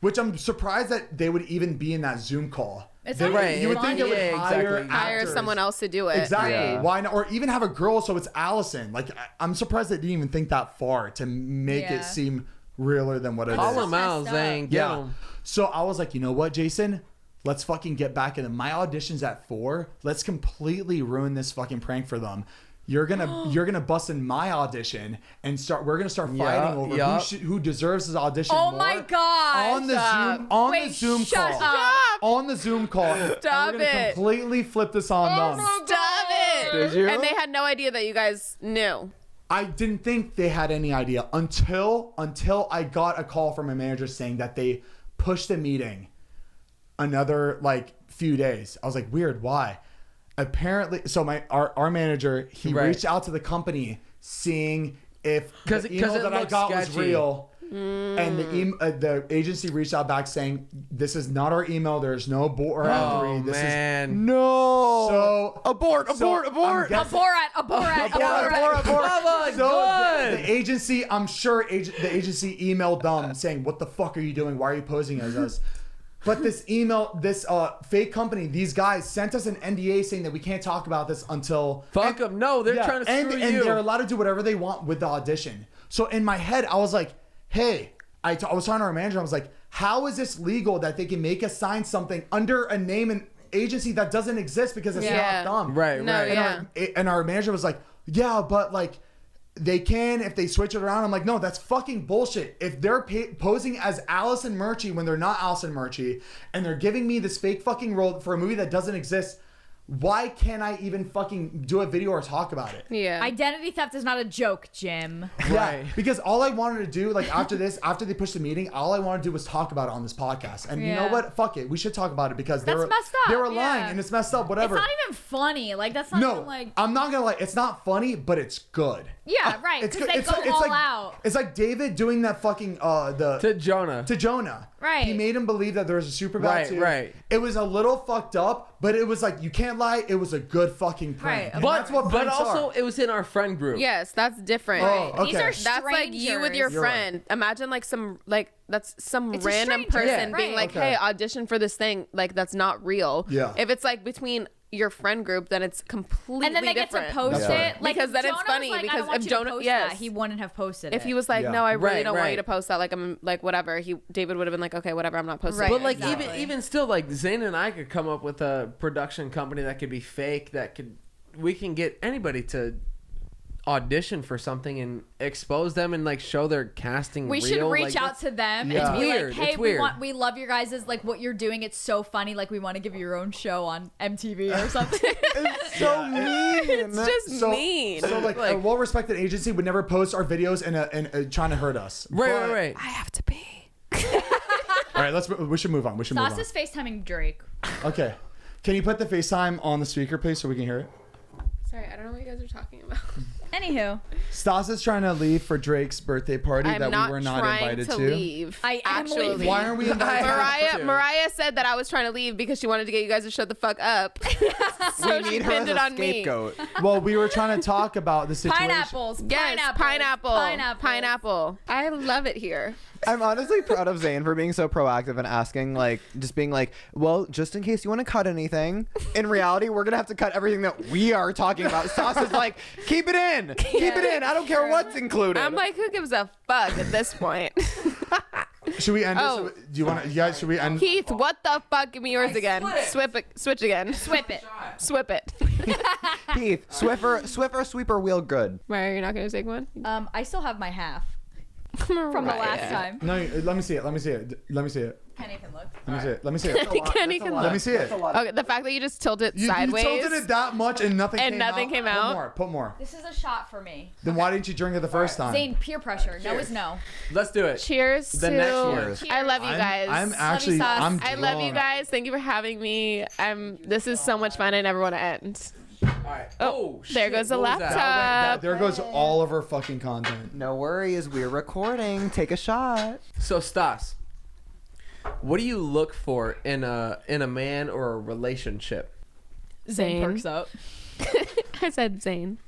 Which I'm surprised that they would even be in that Zoom call. It's They not would- even you would think they would funny. Yeah, hire exactly. Hire actors. someone else to do it. Exactly. Yeah. Why not? Or even have a girl, so it's Allison. Like, I'm surprised they didn't even think that far to make Yeah. it seem realer than what it Call is. him out, messed up. Zane. Get Yeah. him. So I was like, you know what, Jason? Let's fucking get back in. My audition's at 4. Let's completely ruin this fucking prank for them. You're gonna bust in my audition and we're gonna start fighting over who deserves this audition Oh more. my God. On the Stop. Zoom on Wait, the Zoom shut call. up. On the Zoom call. Stop and we're gonna it. completely flip this on them. Stop it. Did you? And they had no idea that you guys knew. I didn't think they had any idea until I got a call from a manager saying that they pushed the meeting another few days. I was like, weird, why? Apparently, so our manager, he Right. reached out to the company seeing if the 'Cause email it that I looked got was sketchy. real. And the agency reached out back saying, this is not our email. There's no Borat 3. This is man. No. So abort. I'm guessing- Abort. Bravo, So good. the agency, I'm sure the agency emailed them saying, what the fuck are you doing? Why are you posing as us? But this fake company, these guys sent us an NDA saying that we can't talk about this until... Fuck them. No, they're trying to screw and you. they're allowed to do whatever they want with the audition. So in my head, I was like, hey, I was talking to our manager. I was like, how is this legal that they can make us sign something under a name and agency that doesn't exist because it's Yeah. not them? Right, No, right. yeah. And our manager was like, yeah, but they can if they switch it around. I'm like, no, that's fucking bullshit. If they're posing as Allison Murchie when they're not Allison Murchie, and they're giving me this fake fucking role for a movie that doesn't exist, why can't I even fucking do a video or talk about it? Yeah. Identity theft is not a joke, Jim. Yeah, Right. because all I wanted to do, after they pushed the meeting, all I wanted to do was talk about it on this podcast. And you know Yeah. what? Fuck it. We should talk about it because they That's were messed up, They were yeah. lying and it's messed up, whatever. It's not even funny. That's not no, even I'm not gonna lie. It's not funny, but it's good. Yeah, right. Because good. they go all out. It's like David doing that fucking To Jonah. to Jonah. Right. He made him believe that there was a super bad Right, too. right. It was a little fucked up, but it was you can't lie. It was a good fucking prank. Right. And But, that's what but pranks also, are. it was in our friend group. Yes, that's different. Oh, okay. These are That's like you with your strangers. You're friend. Imagine that's some It's a random stranger. person Yeah, being right. like, Okay. "Hey, audition for this thing." That's not real. Yeah. If it's between your friend group, then it's completely And then they different. get to post That's it. right. Because then it's Jonah funny, was like, I because don't want if you to Jonah- post yes. that, he wouldn't have posted If it. he was like, Yeah. "No, I really Right, don't want you right. to post that," I'm whatever. David would have been like, "Okay, whatever, I'm not posting." Right. it." But Exactly. even still, Zane and I could come up with a production company that could be fake. We can get anybody to audition for something and expose them and show their casting. We should real. reach out to them Yeah. and be It's weird. like, "Hey, It's weird. we love your guys' what you're doing. It's so funny. We want to give you your own show on MTV or something." It's so mean. It's just mean. So a well-respected agency would never post our videos and trying to hurt us. Right. I have to pee. All right, we should move on. Stas is FaceTiming Drake. Okay. Can you put the FaceTime on the speaker, please, so we can hear it? Sorry, I don't know what you guys are talking about. Anywho, Stas is trying to leave for Drake's birthday party I'm that not we were not trying invited to to. leave. I am actually. leaving. Why aren't we invited? Mariah said that I was trying to leave because she wanted to get you guys to shut the fuck up. So We she need her pinned as it a on me. scapegoat. Well, we were trying to talk about the situation. pineapples. Yes, Pineapples. pineapple. I love it here. I'm honestly proud of Zane for being so proactive and asking, like, just being like, well, just in case you want to cut anything. In reality, we're gonna have to cut everything that we are talking about. Stas is like, keep it in, keep it in. I don't care what's included. I'm like, who gives a fuck at this point? Should we end Oh. it? Do you want to? You guys, should we end? Heath, what the fuck? Give me yours again. Switch again. Swip it. Swip it. Heath, Swiffer, sweeper, wheel, good. Why, you're not gonna take one? I still have my half from the last time. No, let me see it. Let me see it. Let me see it. Kenny can look. Let me see it. Let me see it. Kenny can Let look. me see it. Okay, the fact that you just tilted You sideways. tilted it that much and nothing And came nothing out. came out? Put more. Put more. This is a shot for me. Then why didn't you drink it the first time? Zane, peer pressure. No is no. Let's do it. Cheers The to. next one. I love you guys. I'm actually. Stas. I'm I love you drunk. guys. Thank you for having me. This is so much fun. I never want to end. All right. Oh, shit. there goes the What was that? laptop. There goes all of our fucking content. No worries, we're recording. Take a shot. So Stas, what do you look for in a man or a relationship? Zane. Perks up. I said Zane.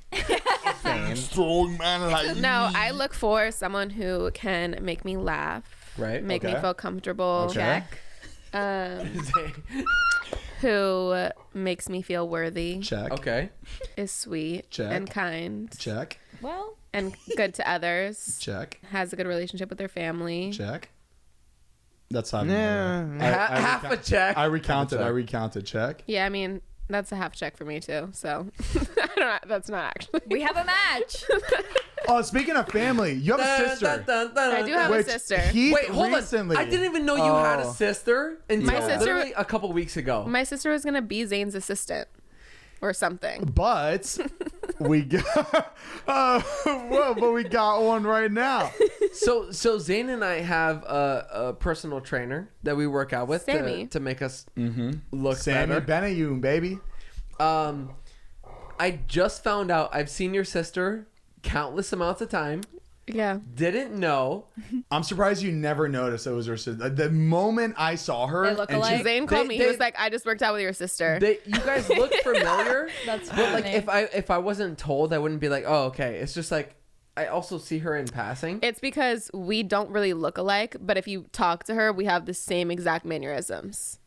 Strong man like No, I look for someone who can make me laugh, Right. make me Okay. feel comfortable, Okay. who makes me feel worthy, Check. Okay. is sweet Check. and kind, Check. Well, and good to others, Check. has a good relationship with their family. Check. That's not. Yeah. Half a check. I recounted. Check. Yeah, I mean, that's a half check for me too. So I don't know, that's not actually. we have a match. Oh, speaking of family, you have a sister. I do have a Which sister. Heath Wait, hold recently. on. I didn't even know you had a Oh. sister until My sister- literally a couple weeks ago. My sister was gonna be Zane's assistant or something. But we got. But we got one right now. So Zane and I have a personal trainer that we work out with Sammy. to make us look Sammy better. Benayoun, baby. I just found out I've seen your sister countless amounts of time. Yeah. Didn't know. I'm surprised you never noticed it was her sister. The moment I saw her, They look and alike? Zane called me. He they- was like, "I just worked out with your sister." You guys look familiar. That's But like funny. if I wasn't told, I wouldn't be like, oh, okay. It's just like I also see her in passing. It's because we don't really look alike, but if you talk to her, we have the same exact mannerisms,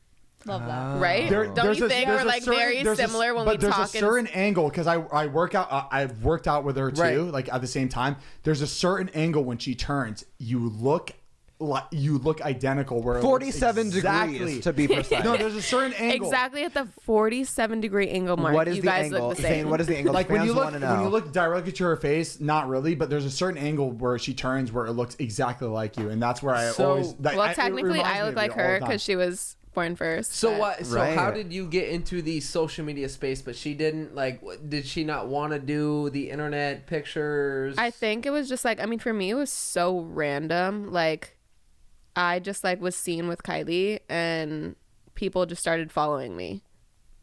Love that. right? Don't you think we're like very similar when we But there's talk? a certain angle because I work out. I've worked out with her too, Right. like at the same time. There's a certain angle when she turns, you look identical. Where it looks 47 exactly- degrees to be precise. No, there's a certain angle. exactly at the 47-degree angle mark. What is you the guys angle? look the same. Zane, what is the angle? Like The when you fans look wanna know. when you look directly to her face, not really, but there's a certain angle where she turns where it looks exactly like you, and that's where I So- always. Well, technically, I look like her because because she was born first. So but- what? So Right. how did you get into the social media space? But she didn't like. Did she not want to do the internet pictures? I think it was just like, I mean, for me, it was so random. Like, I just like was seen with Kylie, and people just started following me,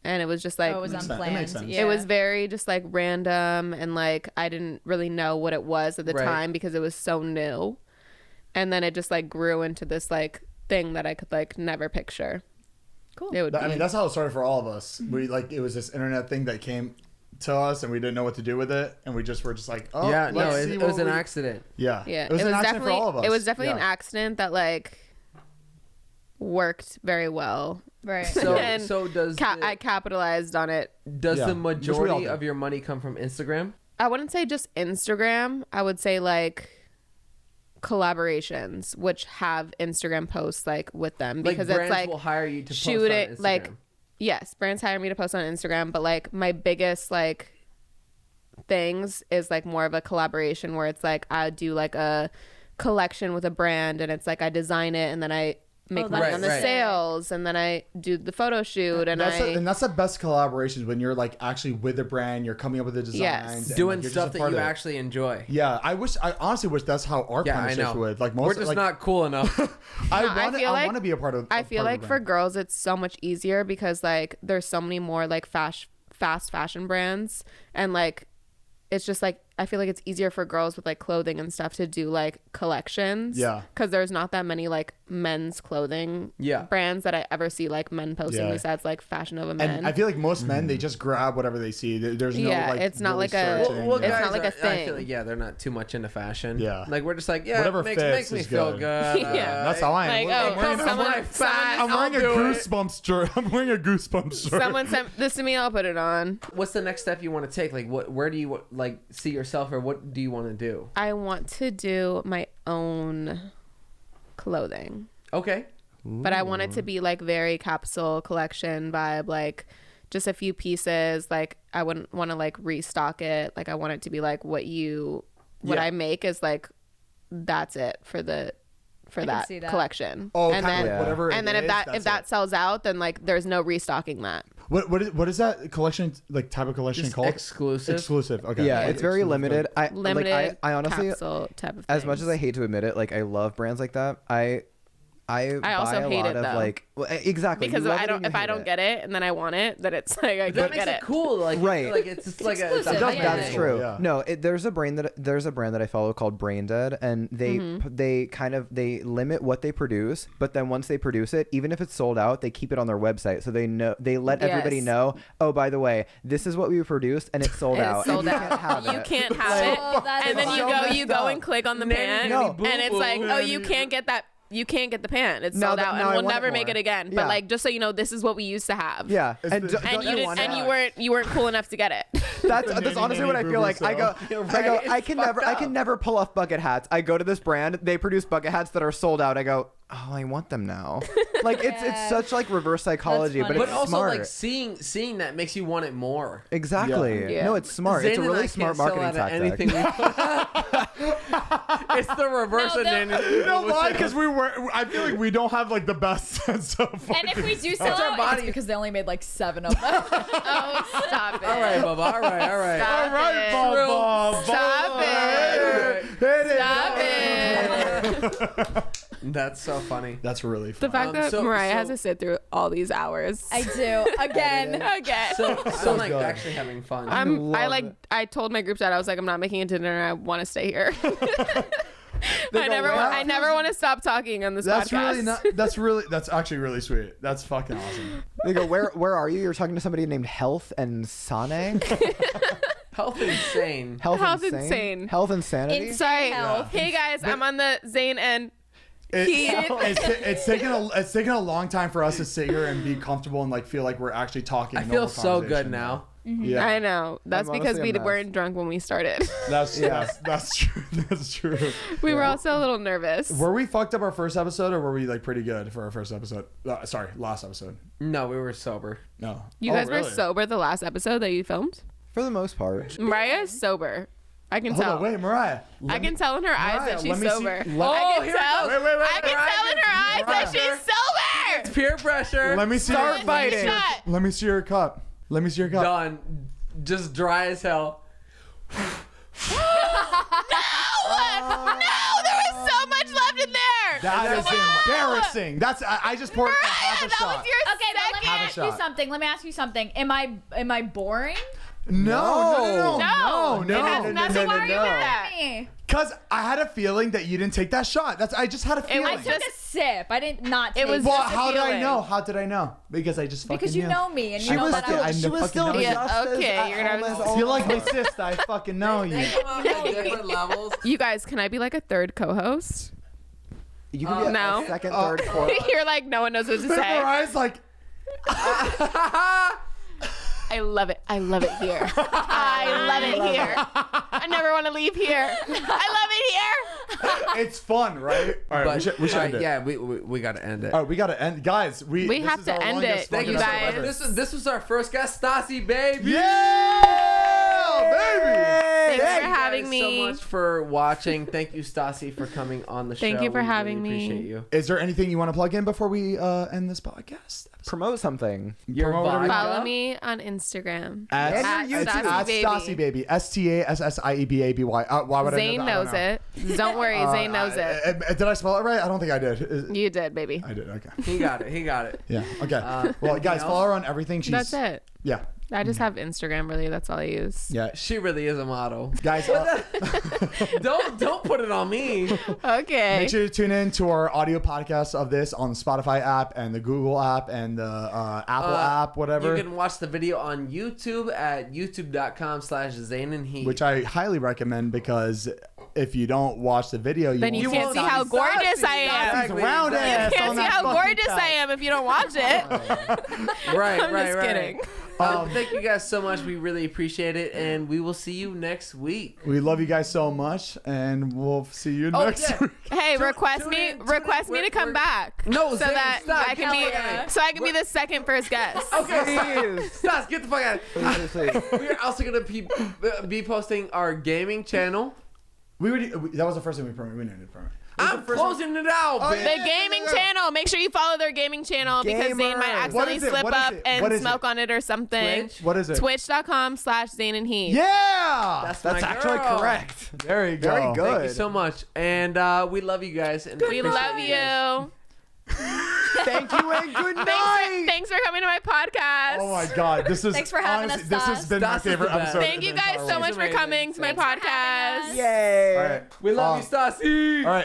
and it was just like Oh, it was Makes sense. It unplanned. makes sense. Yeah. it was very just like random, and like I didn't really know what it was at the Right. time because it was so new, and then it just like grew into this like thing that I could like never picture. Cool. It would I be. mean, that's how it started for all of us. We like it was this internet thing that came to us, and we didn't know what to do with it, and we just were just like, oh, yeah, no, let's it see was what an we- accident. Yeah, Yeah, it was an accident for all of us. It was definitely an Yeah. accident that like worked very well. Right. So And so does I capitalized on it. does Yeah, the which we all majority do. of your money come from Instagram? I wouldn't say just Instagram. I would say like collaborations, which have Instagram posts like with them because like it's brands like will hire you to shoot post it on Instagram. like yes, brands hire me to post on Instagram, but like my biggest like things is like more of a collaboration where it's like I do like a collection with a brand and it's like I design it and then I make money that's on the right. sales and then I do the photo shoot and That's the best collaborations when you're like actually with a brand, you're coming up with the designs, Yes. and, doing like, you're just stuff a that part you of it. actually enjoy. Yeah, I honestly wish that's how our Yeah, I partnerships know. would. Like most, We're just like, not cool enough. I No, I feel like- want to be a part of. I feel part like of the for brand. girls it's so much easier because like there's so many more like fast fashion brands and like it's just like I feel like it's easier for girls with like clothing and stuff to do like collections. Yeah. Because there's not that many like men's clothing brands that I ever see like men posting besides like Fashion Nova Men. And I feel like most men, they just grab whatever they see. There's no like it's not really like a searching. it's not like a thing. I feel like they're not too much into fashion. Yeah. Like we're just like Whatever makes fits me is feel good. good. Yeah. That's how I am. Like, I'm wearing, I'm wearing a Goosebumps shirt. I'm wearing a Goosebumps shirt. Someone sent this to me, I'll put it on. What's the next step you want to take? Like where do you like see yourself, or what do you want to do? I want to do my own clothing. Okay. But I want it to be like very capsule collection vibe, like just a few pieces. Like I wouldn't want to like restock it. Like I want it to be like what I make is like that's it for that collection. Oh, and kind then of whatever. and then if that sells out, then like there's no restocking that. What is that collection like type of collection Just called? Exclusive. Okay. Yeah, it's very limited. I honestly, capsule type of as things. much as I hate to admit it, like I love brands like that. I also buy a hate lot it, of though. like exactly because you love if it and you I hate don't it. get it and then I want it, then it's like I That can't makes get it it. cool. Like Right. Like it's just like exclusive. a That's thing. true. Yeah. No, there's a brand that I follow called Brain Dead, and they they limit what they produce, but then once they produce it, even if it's sold out, they keep it on their website, so they let everybody know. Oh, by the way, this is what we produced, and it's sold out. Sold and out. You can't have You it. can't have it. Oh, that's And then fun. you go and click on the pan, No. and it's like, oh, you can't get that. You can't get the pan. It's Now sold that- out, now and I we'll want it never make more. it again. Yeah. But like, just so you know, this is what we used to have. Yeah, It's and, the- And don't you want didn't, and it? you weren't cool enough to get it. That's The honestly nanny what I feel like. I go, Right? I can It's never, fucked I up. can never pull off bucket hats. I go to this brand, they produce bucket hats that are sold out. I go, oh, I want them now. Like it's such like reverse psychology, That's but funny. it's But also smart. like seeing that makes you want it more. Exactly. Yeah. No, it's smart. Zane It's a and really I smart can't sell marketing out of tactic. anything It's the reverse No, of the- nanny. You know why? Because I feel like we don't have like the best sense of. And if we do sell It's our out, body. it's because they only made like 7 of them. Oh, stop it! All right, Bubba. All right. Stop All right, it. Bob. Stop it! Hit it. Stop it! That's so funny. That's really The fun. fact that so- Mariah has so- to sit through all these hours. I do. Again. Okay. So I'm like good. actually having fun. I told my group chat, I was like, I'm not making it to dinner. I want to stay here. I never want to stop talking on this That's podcast. really that's actually really sweet. That's fucking awesome. They go, where are you? You're talking to somebody named Health and Sane? Health insane. Health Health Insane? Insane. Health Insanity? Sorry. Health. Hey guys, I'm on the Zane and Heath. It's taken a long time for us to sit here and be comfortable and like feel like we're actually talking. I feel normal so good conversation now. Yeah, I know. That's I'm because honestly we a mess. weren't drunk when we started. that's true. That's true. We were also a little nervous. Were we fucked up our first episode, or were we like pretty good for our first episode? Sorry, last episode. No, we were sober. No, You Oh, guys were really? sober the last episode that you filmed? For the most part. Mariah is sober. I can Hold tell. on, wait, Mariah. I can tell in her eyes Mariah, that she's let me see- sober. let- I Oh, can here it tell. goes. Wait, I can Mariah, tell in her eyes that Mariah. she's sober. Peer pressure. Let me see. Start biting. Shut. Let me see your cup. Let me see your cup. Done. Just dry as hell. No, there was so much left in there. That is embarrassing. That's I just poured Mariah, half a that shot. was your Okay, but let me second. ask you something. Let me ask you something. Am I boring? No. No, it has nothing Why to are do you with mad that. at me? Because I had a feeling that you didn't take that shot. I just had a feeling. I was took just- a sip. I didn't not take It was it. Well, just a how did I feeling. know? How did I know? Because I just fucking Because you knew. know me and you She know was that still- I I she was fucking still know you. just as Okay, at you're gonna home have as to- always. You're like my sister. I fucking know you. Different levels. You guys, can I be like a third co-host? You can be No. a second, third, fourth. You're like, no one knows what to Then say. Mariah's like, I love it. I love it here. I love it here. I never want to leave here. I love it here. it's fun, right? All right, But, we should end it. yeah, we got to end it. All right, we gotta end, guys. We this have is to our end longest it. Thank fucking you, episode guys. ever. This was our first guest, Stassiebaby. Yeah, baby. Thanks for Thank you having guys me. so much for watching. Thank you, Stassi, for coming on the show. Thank you for We having really me. Appreciate you. Is there anything you want to plug in before we end this podcast? Promote something. Your Promote whatever you vibe. Follow me on Instagram. At your YouTube. Stassiebaby. Stassiebaby. Why would Zane I know that? knows it. Don't worry, Zane knows it. Did I spell it right? I don't think I did. You did, baby. I did. Okay. He got it. Yeah. Okay. Well, guys, anything follow her on everything. She's That's it. Yeah. I just have Instagram, really. That's all I use. Yeah. She really is a model. Guys, Don't put it on me. Okay. make sure to tune in to our audio podcast of this on the Spotify app and the Google app and the Apple app, whatever. You can watch the video on YouTube at youtube.com/Zane and Heath. Which I highly recommend, because if you don't watch the video, Then you won't can't see how gorgeous I am. Exactly. Round You ass can't on see that how fucking gorgeous couch. I am if you don't watch it. Right, I'm just kidding. Thank you guys so much. We really appreciate it, and we will see you next week. We love you guys so much, and we'll see you next week. Hey, request tune me in. to come back. No, so Zane, that stop. I can be Yeah. so I can be the second first guest. Okay, Stas, get the fuck out. We are also gonna be posting our gaming channel. That was the first thing we promoted. We didn't need to promote. I'm closing it out, bitch. The gaming channel. Make sure you follow their gaming channel because Zane might What accidentally is it? slip What is up it? and What is smoke it? on it or something. Twitch? What is it? Twitch.com/Zane and Heath. Yeah! That's That's my actually girl. correct. There you go. Very good. Thank you so much, and we love you guys. And We love you. Thank you and good night. Thanks for coming to my podcast. Oh my God, this is Thanks for having honestly, us, this has Stas. been my Stas is favorite the best. episode. Thank you guys so much for amazing. coming to my Thanks for having podcast. us. Yay. All right, We love you, Stassie. all right.